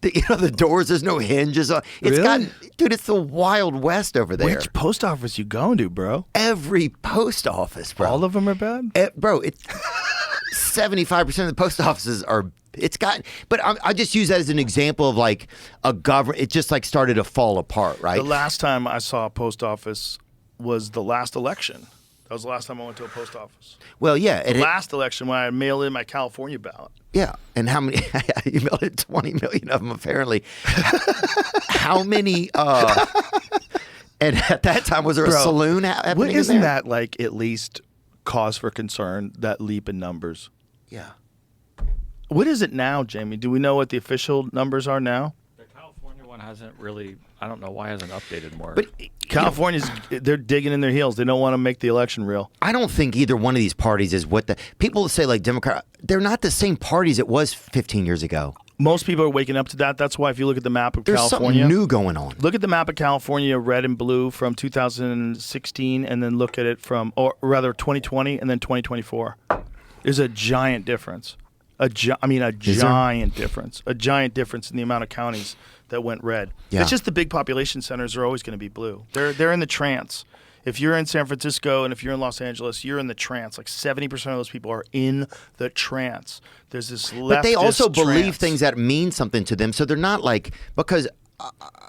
The doors. There's no hinges on. It's gotten, dude. It's the Wild West over there. Which post office you going to, bro? Every post office, bro. All of them are bad, bro. It's 75% of the post offices are. It's got, but I just use that as an example of like a government. It just like started to fall apart, right? The last time I saw a post office was the last election. That was the last time I went to a post office. Well, yeah. The last election when I mailed in my California ballot. Yeah. And how many? You mailed in 20 million of them, apparently. How many? And at that time, was there a saloon happening? Isn't that like at least cause for concern, that leap in numbers? Yeah. What is it now, Jamie? Do we know what the official numbers are now? The California one hasn't really, I don't know why it hasn't updated more. But California's, they're digging in their heels. They don't want to make the election real. I don't think either one of these parties is what the people say, like Democrat. They're not the same parties it was 15 years ago. Most people are waking up to that. That's why if you look at the map of There's California. Something new going on. Look at the map of California, red and blue from 2016, and then look at it from, or rather 2020 and then 2024. There's a giant difference. A giant difference. A giant difference in the amount of counties that went red. Yeah. It's just the big population centers are always going to be blue. They're in the trance. If you're in San Francisco and if you're in Los Angeles, you're in the trance. Like 70% of those people are in the trance. There's this leftist But they also believe trance. things that mean something to them. So they're not like, because...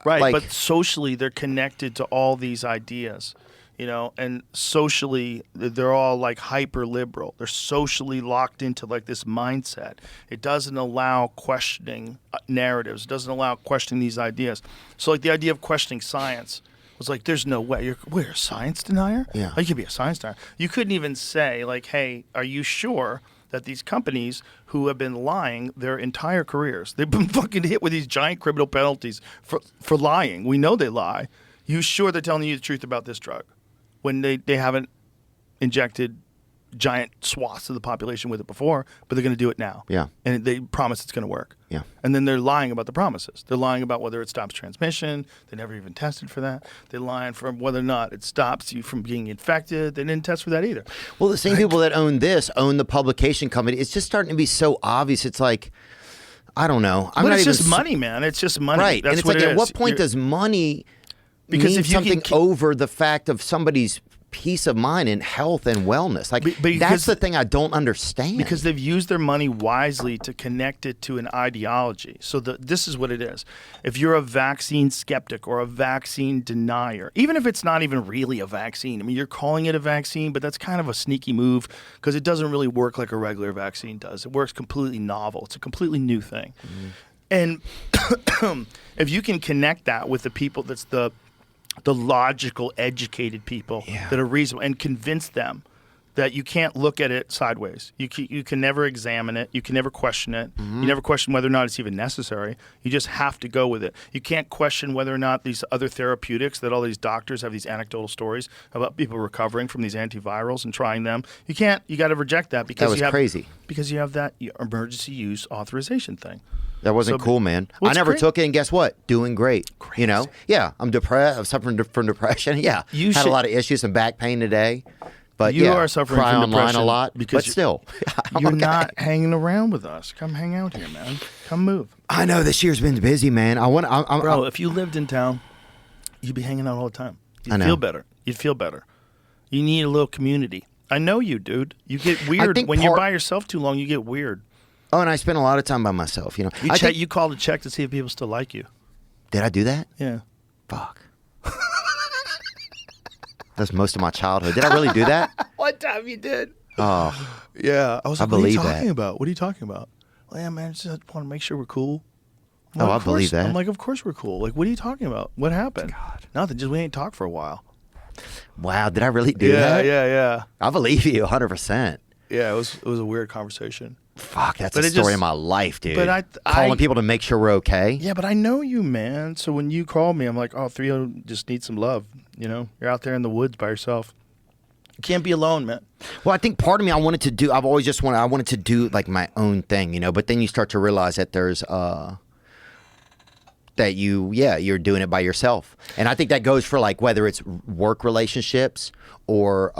right, like, but socially they're connected to all these ideas. You know, and socially, they're all like hyper liberal. They're socially locked into like this mindset. It doesn't allow questioning narratives. It doesn't allow questioning these ideas. So, like the idea of questioning science was like, there's no way. We're a science denier? Yeah. Oh, you could be a science denier. You couldn't even say, like, hey, are you sure that these companies who have been lying their entire careers, they've been fucking hit with these giant criminal penalties for lying. We know they lie. You sure they're telling you the truth about this drug? When they haven't injected giant swaths of the population with it before, but they're going to do it now. Yeah. And they promise it's going to work. Yeah. And then they're lying about the promises. They're lying about whether it stops transmission. They never even tested for that. They're lying for whether or not it stops you from being infected. They didn't test for that either. Well, the same people that own the publication company. It's just starting to be so obvious. It's like, I don't know. But it's just money, man. It's just money. Right. That's and it's what like, it at is. what point does money Because mean if you something can over the fact of somebody's peace of mind and health and wellness. Like because- that's the thing I don't understand. Because they've used their money wisely to connect it to an ideology. So this is what it is. If you're a vaccine skeptic or a vaccine denier, even if it's not even really a vaccine, I mean, you're calling it a vaccine, but that's kind of a sneaky move because it doesn't really work like a regular vaccine does. It works completely novel. It's a completely new thing. And if you can connect that with the people that's the logical, educated people that are reasonable and convince them that you can't look at it sideways. You can never examine it. You can never question it. You never question whether or not it's even necessary. You just have to go with it. You can't question whether or not these other therapeutics that all these doctors have these anecdotal stories about people recovering from these antivirals and trying them. You can't. You got to reject that because That was crazy. Because you have that emergency use authorization thing. That wasn't cool, man. Well, I it's never great. took it, and guess what? Doing great. Crazy. You know? Yeah, I'm depressed. I'm suffering from depression. Yeah, You had should- a lot of issues, some back pain today. But You yeah, are suffering cry from online depression a lot, because but still, I'm You're okay. not hanging around with us. Come hang out here, man. Come move. I know this year's been busy, man. I'm Bro, if you lived in town, you'd be hanging out all the time. You'd I know. feel better. You'd feel better. You need a little community. I know you, dude. You get weird. think When you're part- by yourself too long, you get weird. Oh, and I spend a lot of time by myself. You know, You I check. think- You call to check to see if people still like you. Did I do that? Yeah. Fuck. That's most of my childhood. Did I really do that? One time you did. Oh, Yeah. I was I like, what are you believe that. talking about? What are you talking about? Well, yeah, man, I just want to make sure we're cool. I'm Oh, like, I "Of course." believe that. I'm like, of course we're cool. Like, what are you talking about? What happened? Nothing. Just we ain't talked for a while. wow. Did I really do that? Yeah. I believe you 100%. Yeah, it was a weird conversation. Fuck, that's But the it story just- of my life, dude. but Calling I- people to make sure we're okay. Yeah, but I know you, man. So when you call me, I'm like, oh, Theo just needs some love. You know, you're out there in the woods by yourself. You can't be alone, man. Well, I think part of me, I wanted to do like my own thing, you know, but then you start to realize that there's, you're doing it by yourself. And I think that goes for like whether it's work relationships or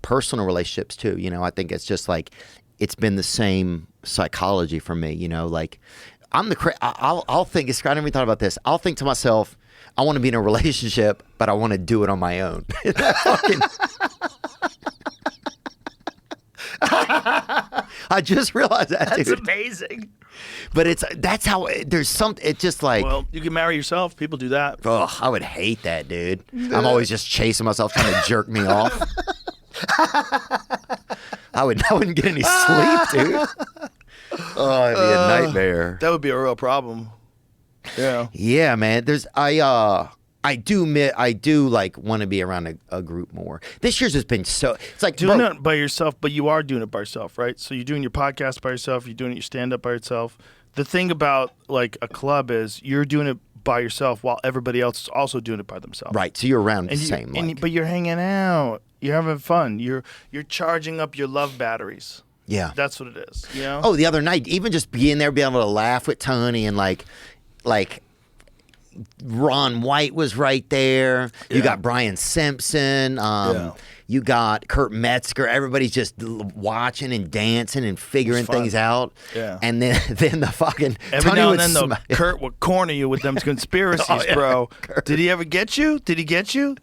personal relationships too. You know, I think it's just like, it's been the same psychology for me, you know, like I'll think, it's, I never even thought about this. I'll think to myself, I want to be in a relationship, but I want to do it on my own. Fucking, I just realized that, That's dude. amazing. But that's how there's some. It's just like, Well, you can marry yourself. People do that. oh, I would hate that, dude. I'm always just chasing myself, trying to jerk me off. I wouldn't get any sleep, dude. Oh, it'd be a nightmare. That would be a real problem. Yeah. Yeah, man. I do like want to be around a group more. This year's has been so. It's like, Doing bro, it by yourself, but you are doing it by yourself, right? So you're doing your podcast by yourself. You're doing your stand-up by yourself. The thing about like a club is you're doing it by yourself while everybody else is also doing it by themselves. right. So you're around the And same. Like, but you're hanging out. You're having fun. You're charging up your love batteries. yeah. That's what it is. You know? Oh, the other night, even just being there, being able to laugh with Tony and like Ron White was right there. You Yeah. got Brian Simpson. You got Kurt Metzger. Everybody's just watching and dancing and figuring fun. things out. Yeah. And then the fucking Every Tony now would and then, though, smi- Kurt would corner you with them conspiracies, Oh, yeah. bro. Did he ever get you? Did he get you?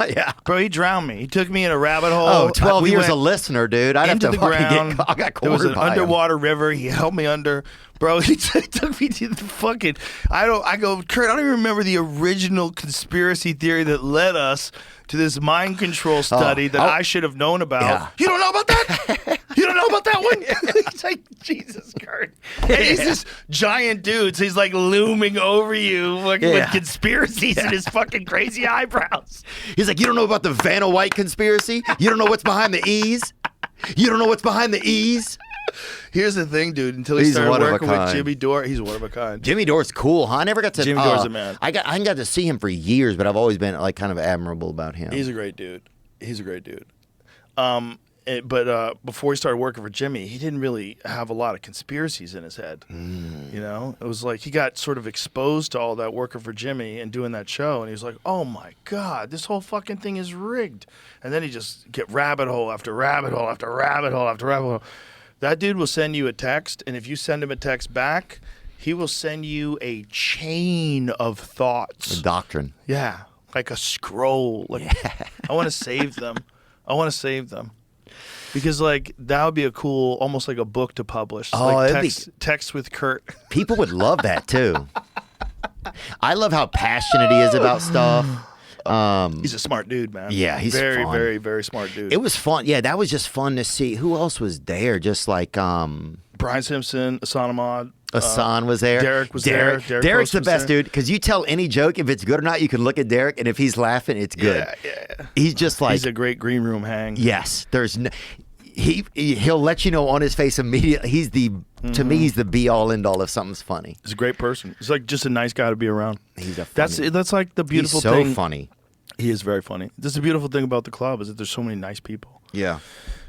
yeah. Bro, he drowned me. He took me in a rabbit hole. Oh, 12 We years went a listener, dude. I'd have into to the fucking ground. I got There was cornered an by him. underwater river. He held me under. Bro, he took me to the fucking. I go, Kurt, I don't even remember the original conspiracy theory that led us to this mind control study that I should have known about. Yeah. You don't know about that? You don't know about that one? He's like, Jesus, Kurt. And he's this giant dude, so he's like looming over you fucking with Yeah. conspiracies in his fucking crazy eyebrows. He's like, you don't know about the Vanna White conspiracy? You don't know what's behind the E's? You don't know what's behind the E's? Here's the thing, dude. Until he He's started one of a working with kind. Jimmy Dore, he's one of a kind. Jimmy Dore's cool, huh? I never got to. Jimmy Dore's a man. I hadn't got to see him for years, but I've always been like kind of admirable about him. He's a great dude. He's a great dude. But before he started working for Jimmy, he didn't really have a lot of conspiracies in his head. You know, it was like he got sort of exposed to all that working for Jimmy and doing that show, and he was like, "Oh my God, this whole fucking thing is rigged." And then he just get rabbit hole after rabbit hole after rabbit hole after rabbit hole. That dude will send you a text, and if you send him a text back, he will send you a chain of thoughts. The doctrine. Yeah, like a scroll. Like I want to save them. Because like that would be a cool, almost like a book to publish. Oh, like that'd text with Kurt. People would love that too. I love how passionate he is about stuff. He's a smart dude, man. Yeah, he's very, fun. very, very smart dude. It was fun. Yeah, that was just fun to see. Who else was there? Just like Brian Simpson, Asan Ahmad. Hassan was there. Derek was there. Derek's the was best there. dude because you tell any joke if it's good or not. You can look at Derek, and if he's laughing, it's good. Yeah. He's just like He's a great green room hang. yes. There's no, he'll let you know on his face immediately. He's the to me he's the be all end all if something's funny. He's a great person. He's like just a nice guy to be around. He's a funny, That's like the beautiful he's so thing. funny. He is very funny. This is the beautiful thing about the club is that there's so many nice people. Yeah.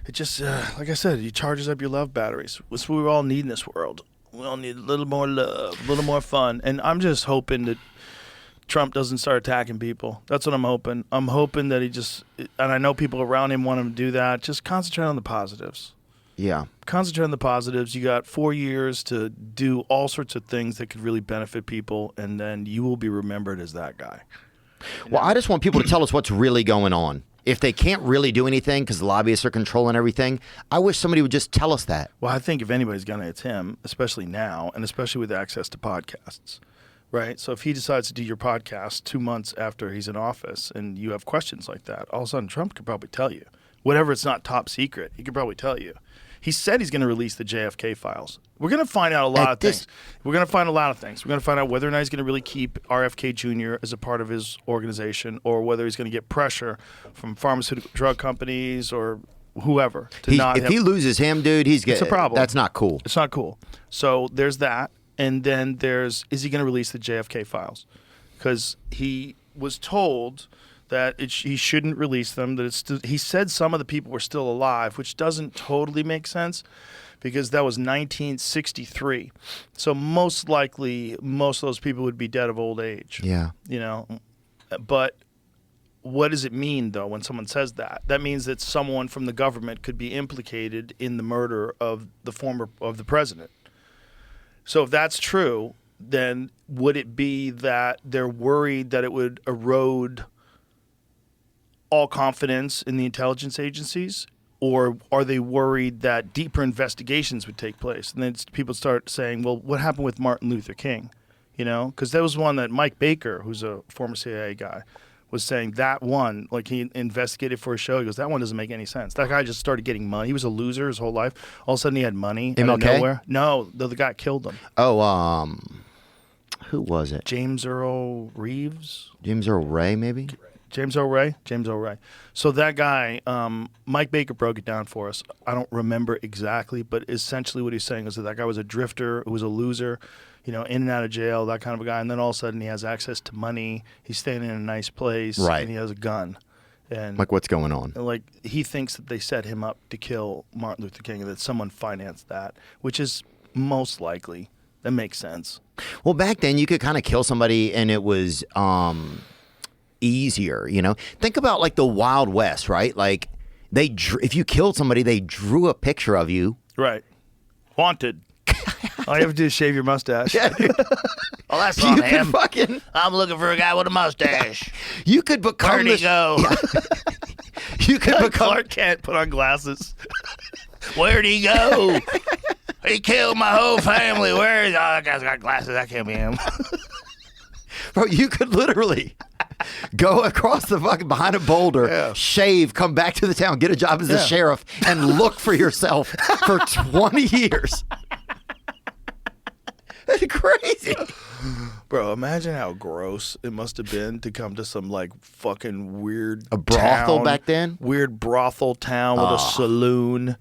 It just, like I said, he charges up your love batteries. That's what we all need in this world. We all need a little more love, a little more fun. And I'm just hoping that Trump doesn't start attacking people. That's what I'm hoping. I'm hoping that he just, and I know people around him want him to do that, just concentrate on the positives. Yeah. Concentrate on the positives. You got 4 years to do all sorts of things that could really benefit people, and then you will be remembered as that guy. Well, I just want people to tell us what's really going on. If they can't really do anything because the lobbyists are controlling everything, I wish somebody would just tell us that. Well, I think if anybody's going to, it's him, especially now, and especially with access to podcasts, right? So if he decides to do your podcast 2 months after he's in office and you have questions like that, all of a sudden Trump could probably tell you. Whatever it's not top secret, he could probably tell you. He said he's going to release the JFK files. We're going to find out a lot of things. We're going to find a lot of things. We're going to find out whether or not he's going to really keep RFK Jr. as a part of his organization, or whether he's going to get pressure from pharmaceutical drug companies or whoever to not. If he loses him, dude, it's a problem. That's not cool. It's not cool. So there's that, and then is he going to release the JFK files? Because he was told that he shouldn't release them. That he said some of the people were still alive, which doesn't totally make sense because that was 1963. So most likely, most of those people would be dead of old age. Yeah. You know, but what does it mean though when someone says that? That means that someone from the government could be implicated in the murder of the president. So if that's true, then would it be that they're worried that it would erode all confidence in the intelligence agencies, or are they worried that deeper investigations would take place? And then people start saying, well, what happened with Martin Luther King? You know, because there was one that Mike Baker, who's a former CIA guy, was saying that one, like he investigated for a show. He goes, that one doesn't make any sense. That guy just started getting money. He was a loser his whole life. All of a sudden he had money out of nowhere. No, the guy killed him. Oh, who was it? James Earl Reeves? James Earl Ray, maybe? James O'Ray. So that guy, Mike Baker broke it down for us. I don't remember exactly, but essentially what he's saying is that guy was a drifter, who was a loser, you know, in and out of jail, that kind of a guy. And then all of a sudden he has access to money. He's staying in a nice place. Right. And he has a gun. And like, what's going on? Like, he thinks that they set him up to kill Martin Luther King and that someone financed that, which is most likely. That makes sense. Well, back then you could kind of kill somebody and it was easier, you know? Think about like the Wild West, right? Like if you killed somebody, they drew a picture of you. Right. Wanted. All you have to do is shave your mustache. Yeah. Oh, that's not him. I'm looking for a guy with a mustache. You could become Where'd he go? Yeah. You could become Clark Kent, put on glasses. Where'd he go? He killed my whole family. Where is? Oh, that guy's got glasses. That can't be him. Bro, you could literally go across the fucking behind a boulder, shave, come back to the town, get a job as a sheriff, and look for yourself for 20 years. That's crazy. Bro, imagine how gross it must have been to come to some like fucking weird brothel town, back then? Weird brothel town with a saloon.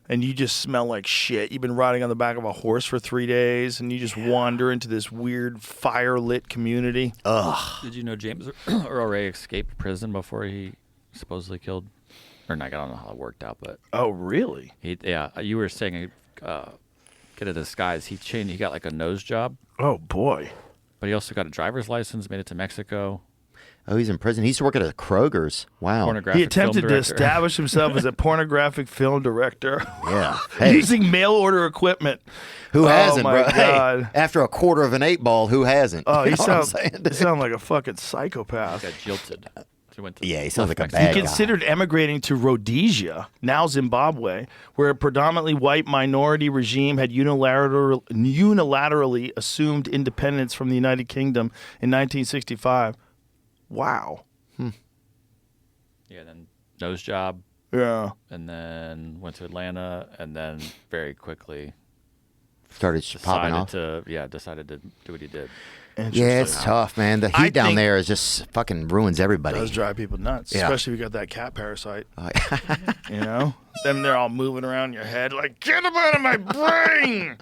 And you just smell like shit. You've been riding on the back of a horse for 3 days, and you just wander into this weird fire-lit community. Ugh. Did you know James Earl Ray escaped prison before he supposedly killed? Or not, I don't know how it worked out, but... Oh, really? You were saying get a disguise. He got like a nose job. Oh, boy. But he also got a driver's license, made it to Mexico. Oh, he's in prison. He used to work at a Kroger's. Wow. He attempted to establish himself as a pornographic film director. Yeah. Using mail order equipment. Who hasn't, my bro? God. Hey, after a quarter of an 8 ball, who hasn't? Oh, You he know what I'm sounds saying, dude? like a fucking psychopath. Got jilted. He went to Yeah, he sounds like a Mexico. bad He guy. considered emigrating to Rhodesia, now Zimbabwe, where a predominantly white minority regime had unilaterally assumed independence from the United Kingdom in 1965. Wow. Yeah, then nose job, Yeah. and then went to Atlanta, and then very quickly Started popping off. decided to do what he did. Yeah, it's tough, man. The I heat down think- there is just fucking ruins everybody. It does drive people nuts, Yeah. especially if you got that cat parasite. You know? Then they're all moving around your head like, get them out of my brain!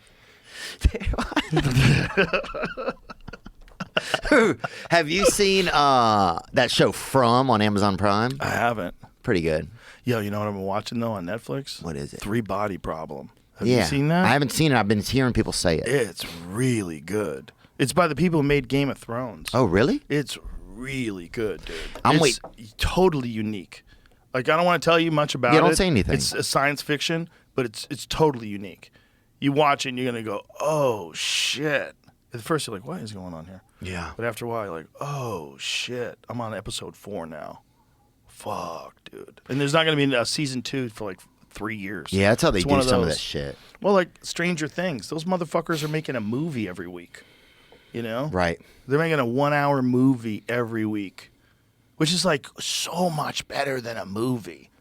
Have you seen that show From on Amazon Prime? I haven't. Pretty good. Yo, you know what I've been watching, though, on Netflix? What is it? 3 Body Problem. Have Yeah. you seen that? I haven't seen it. I've been hearing people say it. It's really good. It's by the people who made Game of Thrones. Oh, really? It's really good, dude. I'm It's totally unique. Like, I don't want to tell you much about it. Yeah, don't say anything. It's a science fiction, but it's totally unique. You watch it and you're going to go, oh, shit. At first, you're like, what is going on here? Yeah. But after a while, you're like, oh, shit. I'm on episode 4 now. Fuck, dude. And there's not going to be a season 2 for like 3 years. Yeah, that's how they It's do one of some of those. that shit. Well, like Stranger Things. Those motherfuckers are making a movie every week. You know? Right. They're making a 1-hour movie every week, which is like so much better than a movie.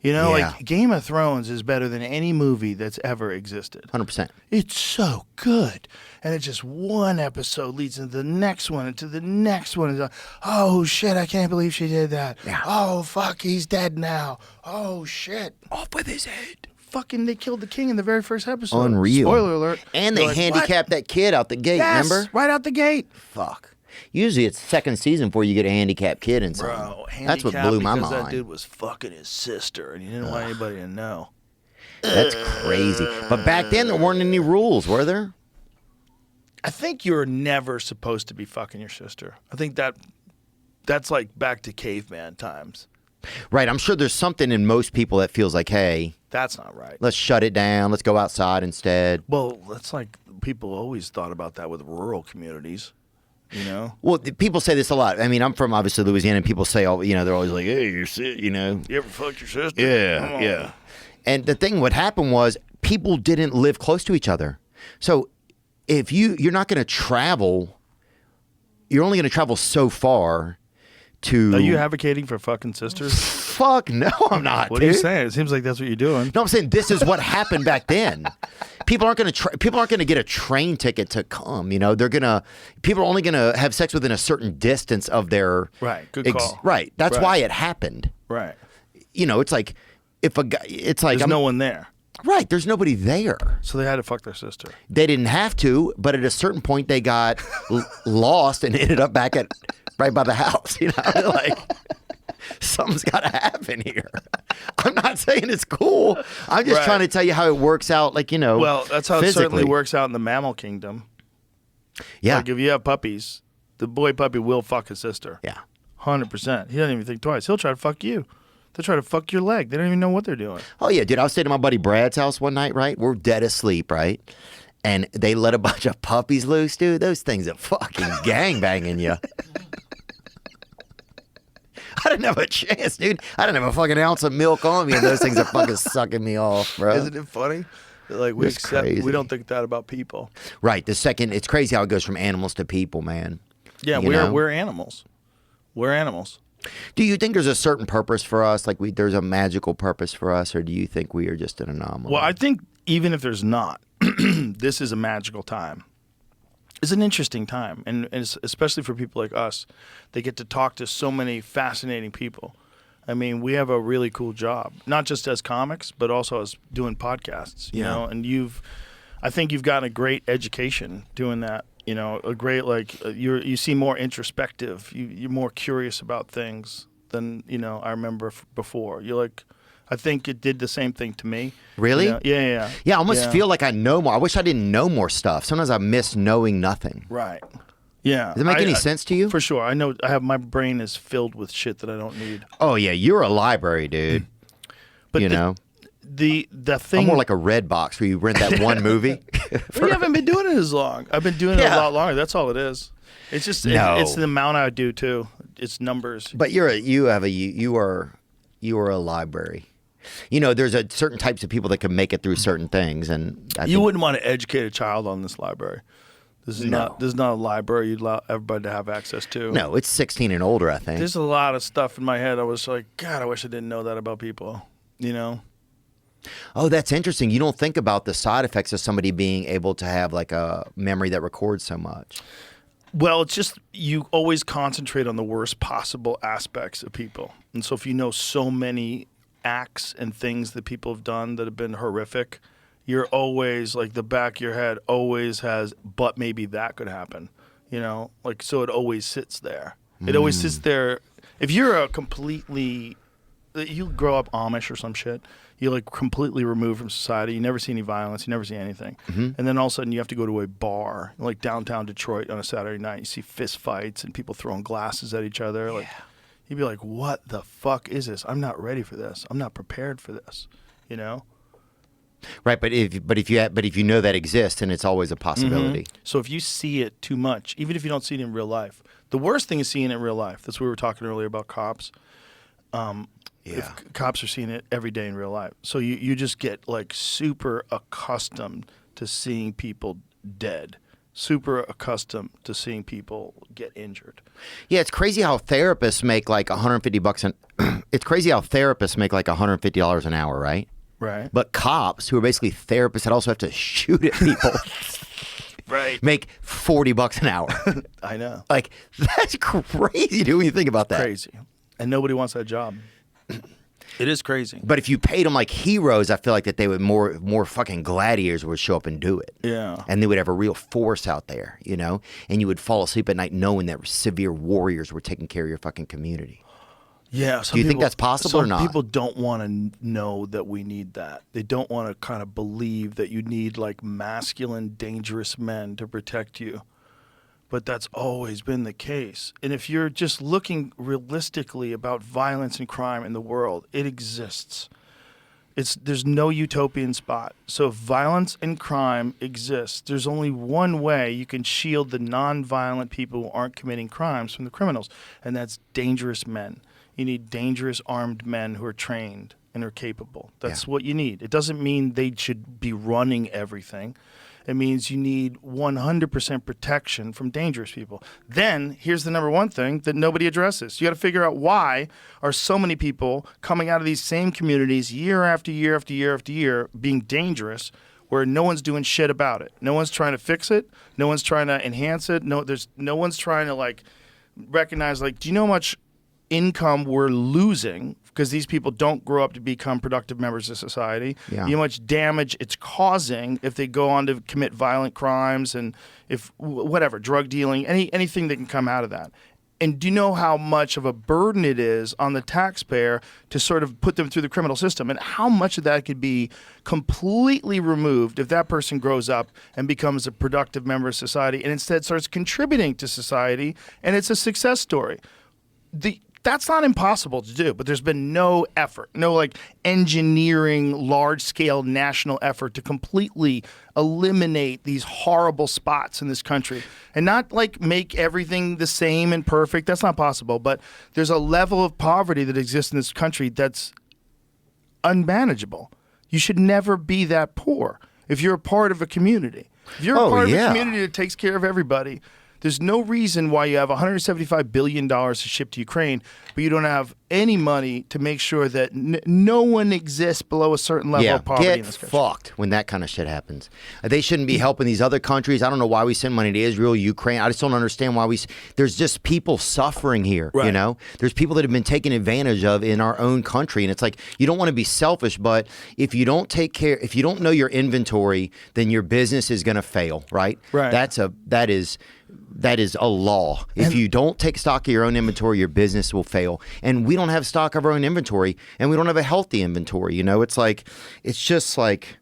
You know, Yeah. like Game of Thrones is better than any movie that's ever existed. 100%. It's so good. And it's just one episode leads into the next one, into the next one. It's like, oh, shit, I can't believe she did that. Yeah. Oh, fuck, he's dead now. Oh, shit. Off with his head. Fucking, they killed the king in the very first episode. Unreal. Spoiler alert. And they You're like, handicapped that kid out the gate, what? Yes, remember? right out the gate. Fuck. Usually it's second season before you get a handicapped kid in something. Bro, That's what blew my because mind. that dude was fucking his sister, and he didn't want anybody to know. That's crazy. But back then there weren't any rules, were there? I think you're never supposed to be fucking your sister. I think that's like back to caveman times. Right. I'm sure there's something in most people that feels like, hey, That's not right. let's shut it down. Let's go outside instead. Well, that's like people always thought about that with rural communities. You know, Well, people say this a lot. I mean, I'm from obviously Louisiana, and people say, they're always like, hey, you're sick, you know. you ever fucked your sister? Yeah, yeah. And the thing, what happened was people didn't live close to each other. So if you're not going to travel, you're only going to travel so far to. Are you advocating for fucking sisters? Fuck no, I'm not. What are you dude. saying? It seems like that's what you're doing. No, I'm saying this is what happened back then. People aren't going to get a train ticket to come. You know, people are only going to have sex within a certain distance of their. Right. Good call. Right. That's Right. why it happened. Right. You know, it's like if a guy, it's like There's no one there, right. There's nobody there. so they had to fuck their sister. They didn't have to, but at a certain point they got lost and ended up back at right by the house. You know, like something's got to happen here. I'm not saying it's cool. I'm just Right. trying to tell you how it works out. Like, you know, Well, that's how it physically. certainly works out in the mammal kingdom. Yeah, Like if you have puppies, the boy puppy will fuck his sister. yeah. 100%. He doesn't even think twice. He'll try to fuck you. They'll try to fuck your leg. They don't even know what they're doing. Oh yeah, dude. I was staying at my buddy Brad's house one night. Right, we're dead asleep. Right, and they let a bunch of puppies loose, dude. Those things are fucking gangbanging you. I didn't have a chance, dude. I didn't have a fucking ounce of milk on me, and those things are fucking sucking me off, bro. Isn't it funny? Like we It's accept, crazy. we don't think that about people. Right. The second, it's crazy how it goes from animals to people, man. Yeah, You know? we're animals. We're animals. Do you think there's a certain purpose for us? Like there's a magical purpose for us, or do you think we are just an anomaly? Well, I think even if there's not, this is a magical time. It's an interesting time, and especially for people like us, they get to talk to so many fascinating people. I mean, we have a really cool job, not just as comics, but also as doing podcasts. You Yeah. know, and I think you've gotten a great education doing that. You know, a great you seem more introspective. You're more curious about things than I remember before. You're like, I think it did the same thing to me. Really? You know? Yeah. Yeah, I almost feel like I know more. I wish I didn't know more stuff. Sometimes I miss knowing nothing. Right. Yeah. Does it make any sense to you? For sure. I know. My brain is filled with shit that I don't need. Oh yeah, you're a library, dude. But you know, the thing. I'm more like a red box where you rent that one movie. We haven't been doing it as long. I've been doing it Yeah. a lot longer. That's all it is. It's just No. it's the amount I do too. it's numbers. But you are a library. You know, there's a certain types of people that can make it through certain things, and You wouldn't want to educate a child on this library. This is not a library you'd allow everybody to have access to. No, it's 16 and older, I think. There's a lot of stuff in my head. I was like, God, I wish I didn't know that about people. You know? Oh, that's interesting. You don't think about the side effects of somebody being able to have like a memory that records so much. Well, it's just you always concentrate on the worst possible aspects of people. And so if you know so many acts and things that people have done that have been horrific, you're always like the back of your head always has, but maybe that could happen, you know, like, so it always sits there. It always sits there. If you're you grow up Amish or some shit, you're like completely removed from society. You never see any violence. You never see anything. And then all of a sudden you have to go to a bar, like downtown Detroit on a Saturday night. You see fist fights and people throwing glasses at each other. Like, you'd be like, what the fuck is this? I'm not ready for this. I'm not prepared for this, you know? Right, but if you know that exists, and it's always a possibility. So if you see it too much, even if you don't see it in real life, the worst thing is seeing it in real life. That's what we were talking earlier about cops. If cops are seeing it every day in real life. So you just get like super accustomed to seeing people dead, super accustomed to seeing people get injured. Yeah, it's crazy how therapists make like $150 it's crazy how therapists make like $150 an hour, right? Right. But cops, who are basically therapists that also have to shoot at people, right, make $40 an hour. I know. Like, that's crazy, dude, when you think about that. Crazy. And nobody wants that job. It is crazy. But if you paid them like heroes, I feel like that they would more fucking gladiators would show up and do it. Yeah. And they would have a real force out there, you know? And you would fall asleep at night knowing that severe warriors were taking care of your fucking community. Yeah. Do you think that's possible or not? Some people don't want to know that we need that. They don't want to kind of believe that you need like masculine, dangerous men to protect you. But that's always been the case. And if you're just looking realistically about violence and crime in the world, it exists. There's no utopian spot. So if violence and crime exists, there's only one way you can shield the non-violent people who aren't committing crimes from the criminals, and that's dangerous men. You need dangerous armed men who are trained and are capable. That's what you need. It doesn't mean they should be running everything. It means you need 100% protection from dangerous people. Then here's the number one thing that nobody addresses. You got to figure out why are so many people coming out of these same communities year after year after year after year being dangerous, where no one's doing shit about it. No one's trying to fix it. No one's trying to enhance it. No one's trying to like recognize, like, do you know how much income we're losing because these people don't grow up to become productive members of society? You know how much damage it's causing if they go on to commit violent crimes and if whatever, drug dealing, anything that can come out of that. And do you know how much of a burden it is on the taxpayer to sort of put them through the criminal system, and how much of that could be completely removed if that person grows up and becomes a productive member of society and instead starts contributing to society, and it's a success story. That's not impossible to do, but there's been no effort, no like engineering, large-scale national effort to completely eliminate these horrible spots in this country and not like make everything the same and perfect. That's not possible, but there's a level of poverty that exists in this country that's unmanageable. You should never be that poor if you're a part of a community. If you're a part of a community that takes care of everybody, there's no reason why you have $175 billion to ship to Ukraine, but you don't have any money to make sure that no one exists below a certain level of poverty in this country. Get fucked when that kind of shit happens. They shouldn't be helping these other countries. I don't know why we send money to Israel, Ukraine. I just don't understand why there's just people suffering here, you know? There's people that have been taken advantage of in our own country, and it's like, you don't want to be selfish, but if you don't take care, if you don't know your inventory, then your business is going to fail, right? That is a law. If you don't take stock of your own inventory, your business will fail. And we don't have stock of our own inventory, and we don't have a healthy inventory. You know, it's just like,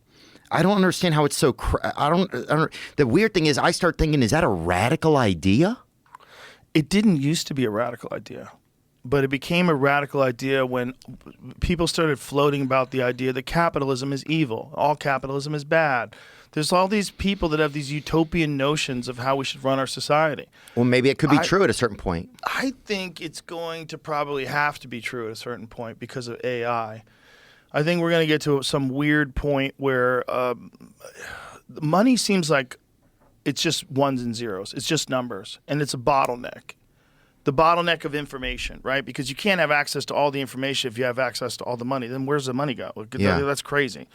I don't understand how it's so. I don't. The weird thing is, I start thinking, is that a radical idea? It didn't used to be a radical idea. but it became a radical idea when people started floating about the idea that capitalism is evil. All capitalism is bad. There's all these people that have these utopian notions of how we should run our society. Well, maybe it could be true at a certain point. I think it's going to probably have to be true at a certain point because of AI. I think we're going to get to some weird point where money seems like it's just ones and zeros. It's just numbers, and it's a bottleneck. The bottleneck of information, right? Because you can't have access to all the information if you have access to all the money. Then where's the money go? Yeah. That's crazy.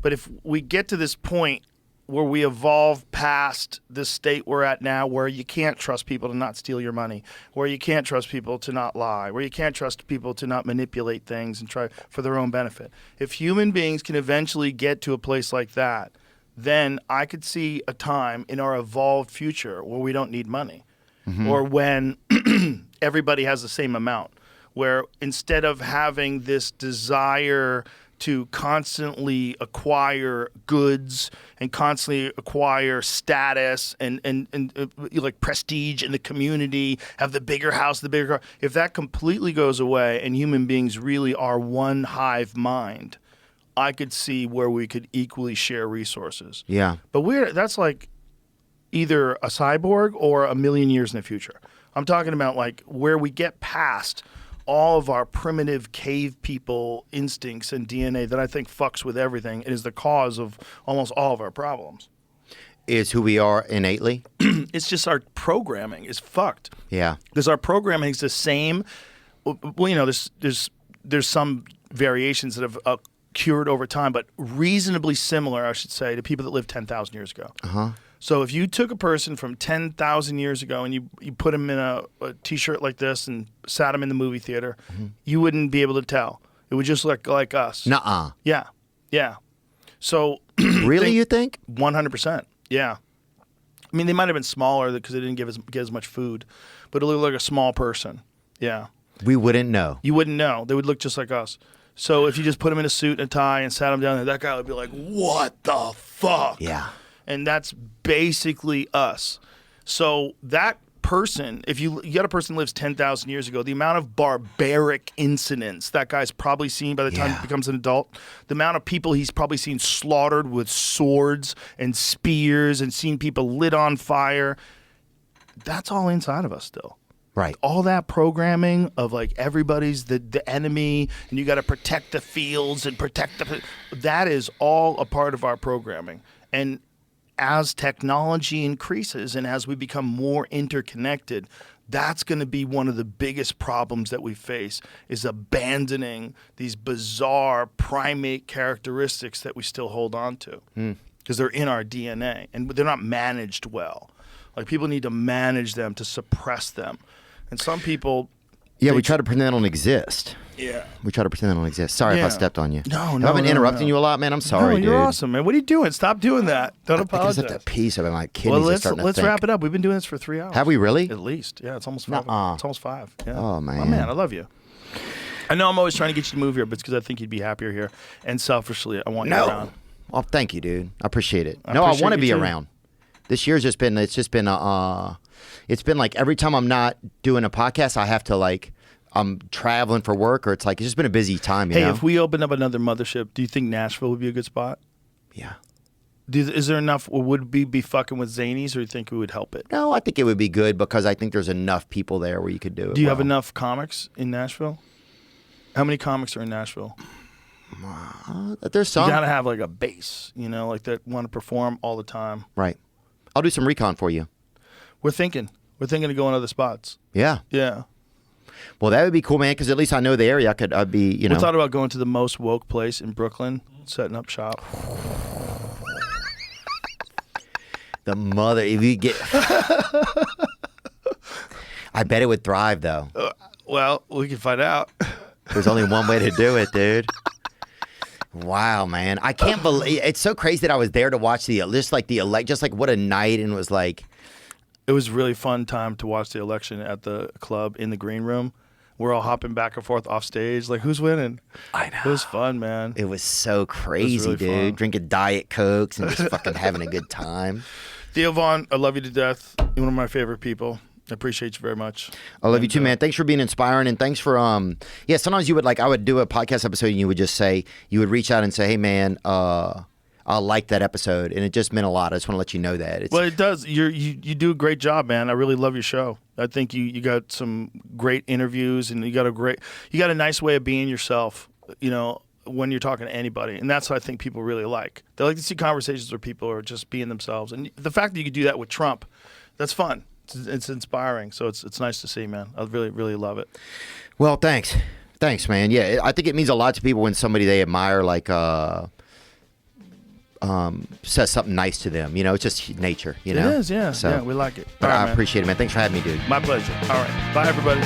But if we get to this point where we evolve past this state we're at now, where you can't trust people to not steal your money, where you can't trust people to not lie, where you can't trust people to not manipulate things and try for their own benefit. If human beings can eventually get to a place like that, then I could see a time in our evolved future where we don't need money, or when everybody has the same amount, where instead of having this desire to constantly acquire goods and constantly acquire status and like prestige in the community, have the bigger house, the bigger car. If that completely goes away and human beings really are one hive mind, I could see where we could equally share resources. Yeah. But that's like either a cyborg or a million years in the future. I'm talking about like where we get past all of our primitive cave people instincts and DNA that I think fucks with everything and is the cause of almost all of our problems. Is who we are innately? It's just our programming is fucked. Yeah. Because our programming is the same. Well, you know, there's some variations that have cured over time, but reasonably similar, I should say, to people that lived 10,000 years ago. Uh-huh. So if you took a person from 10,000 years ago and you put him in a T-shirt like this and sat him in the movie theater, you wouldn't be able to tell. It would just look like us. Nuh-uh. Yeah. Yeah. So Really, you think? 100%. Yeah. I mean, they might have been smaller because they didn't get as much food, but it looked like a small person. Yeah. We wouldn't know. You wouldn't know. They would look just like us. So if you just put him in a suit and a tie and sat him down there, that guy would be like, what the fuck? Yeah. And that's basically us. So that person, if you got a person who lives 10,000 years ago, the amount of barbaric incidents that guy's probably seen by the time he becomes an adult, the amount of people he's probably seen slaughtered with swords and spears and seen people lit on fire, that's all inside of us still. Right. All that programming of like everybody's the enemy and you got to protect the fields and protect that is all a part of our programming. And as technology increases and as we become more interconnected, that's going to be one of the biggest problems that we face is abandoning these bizarre primate characteristics that we still hold on to because they're in our DNA and they're not managed well. Like people need to manage them to suppress them. And some people... Yeah, we try to pretend they don't exist. Yeah. We try to pretend they don't exist. Sorry if I stepped on you. No. I've been interrupting you a lot, man. I'm sorry, No, you're dude. awesome, man. What are you doing? Stop doing that. Don't apologize. Because of that piece of it, my kidneys Well, are starting to let's think. wrap it up. We've been doing this for 3 hours. Have we really? At least. Yeah, it's almost 5. Nuh-uh. It's almost 5. Yeah. Oh, man. Oh, man, I love you. I know I'm always trying to get you to move here, but it's because I think you'd be happier here. And selfishly, I want you around. Well, thank you, dude. I appreciate it. I appreciate want to you be too. around. This year's just been, it's been like every time I'm not doing a podcast, I have to like, I'm traveling for work or it's just been a busy time, you know? Hey, if we opened up another mothership, do you think Nashville would be a good spot? Yeah. Is there enough, or would we be fucking with zanies, or do you think we would help it? No, I think it would be good because I think there's enough people there where you could do it. Do you have enough comics in Nashville? How many comics are in Nashville? There's some. You gotta have like a base, like that want to perform all the time. Right. I'll do some recon for you. We're thinking of going other spots. Yeah. Yeah. Well, that would be cool, man, because at least I know the area. I'd be, We thought about going to the most woke place in Brooklyn, setting up shop. if you get... I bet it would thrive, though. Well, we can find out. There's only one way to do it, dude. Wow, man. I can't believe... It's so crazy that I was there to watch just like what a night, and it was like... It was a really fun time to watch the election at the club in the green room. We're all hopping back and forth off stage, like, who's winning? I know. It was fun, man. It was so crazy, really dude. fun. Drinking Diet Cokes and just fucking having a good time. Theo Vaughn, I love you to death. You're one of my favorite people. I appreciate you very much. I love you too, man. Thanks for being inspiring, and thanks for sometimes you would I would do a podcast episode and you would just say, you would reach out and say, hey man, I like that episode, and it just meant a lot. I just want to let you know that. Well, it does. You do a great job, man. I really love your show. I think you got some great interviews, and you got a nice way of being yourself, when you're talking to anybody. And that's what I think people really like. They like to see conversations where people are just being themselves. And the fact that you could do that with Trump, that's fun. It's inspiring. So it's nice to see, man. I really, really love it. Well, thanks. Thanks, man. Yeah, I think it means a lot to people when somebody they admire, says something nice to them. It's just nature, It is, yeah. So, yeah, we like it. But All right, I man. appreciate it, man. Thanks for having me, dude. My pleasure. All right. Bye, everybody.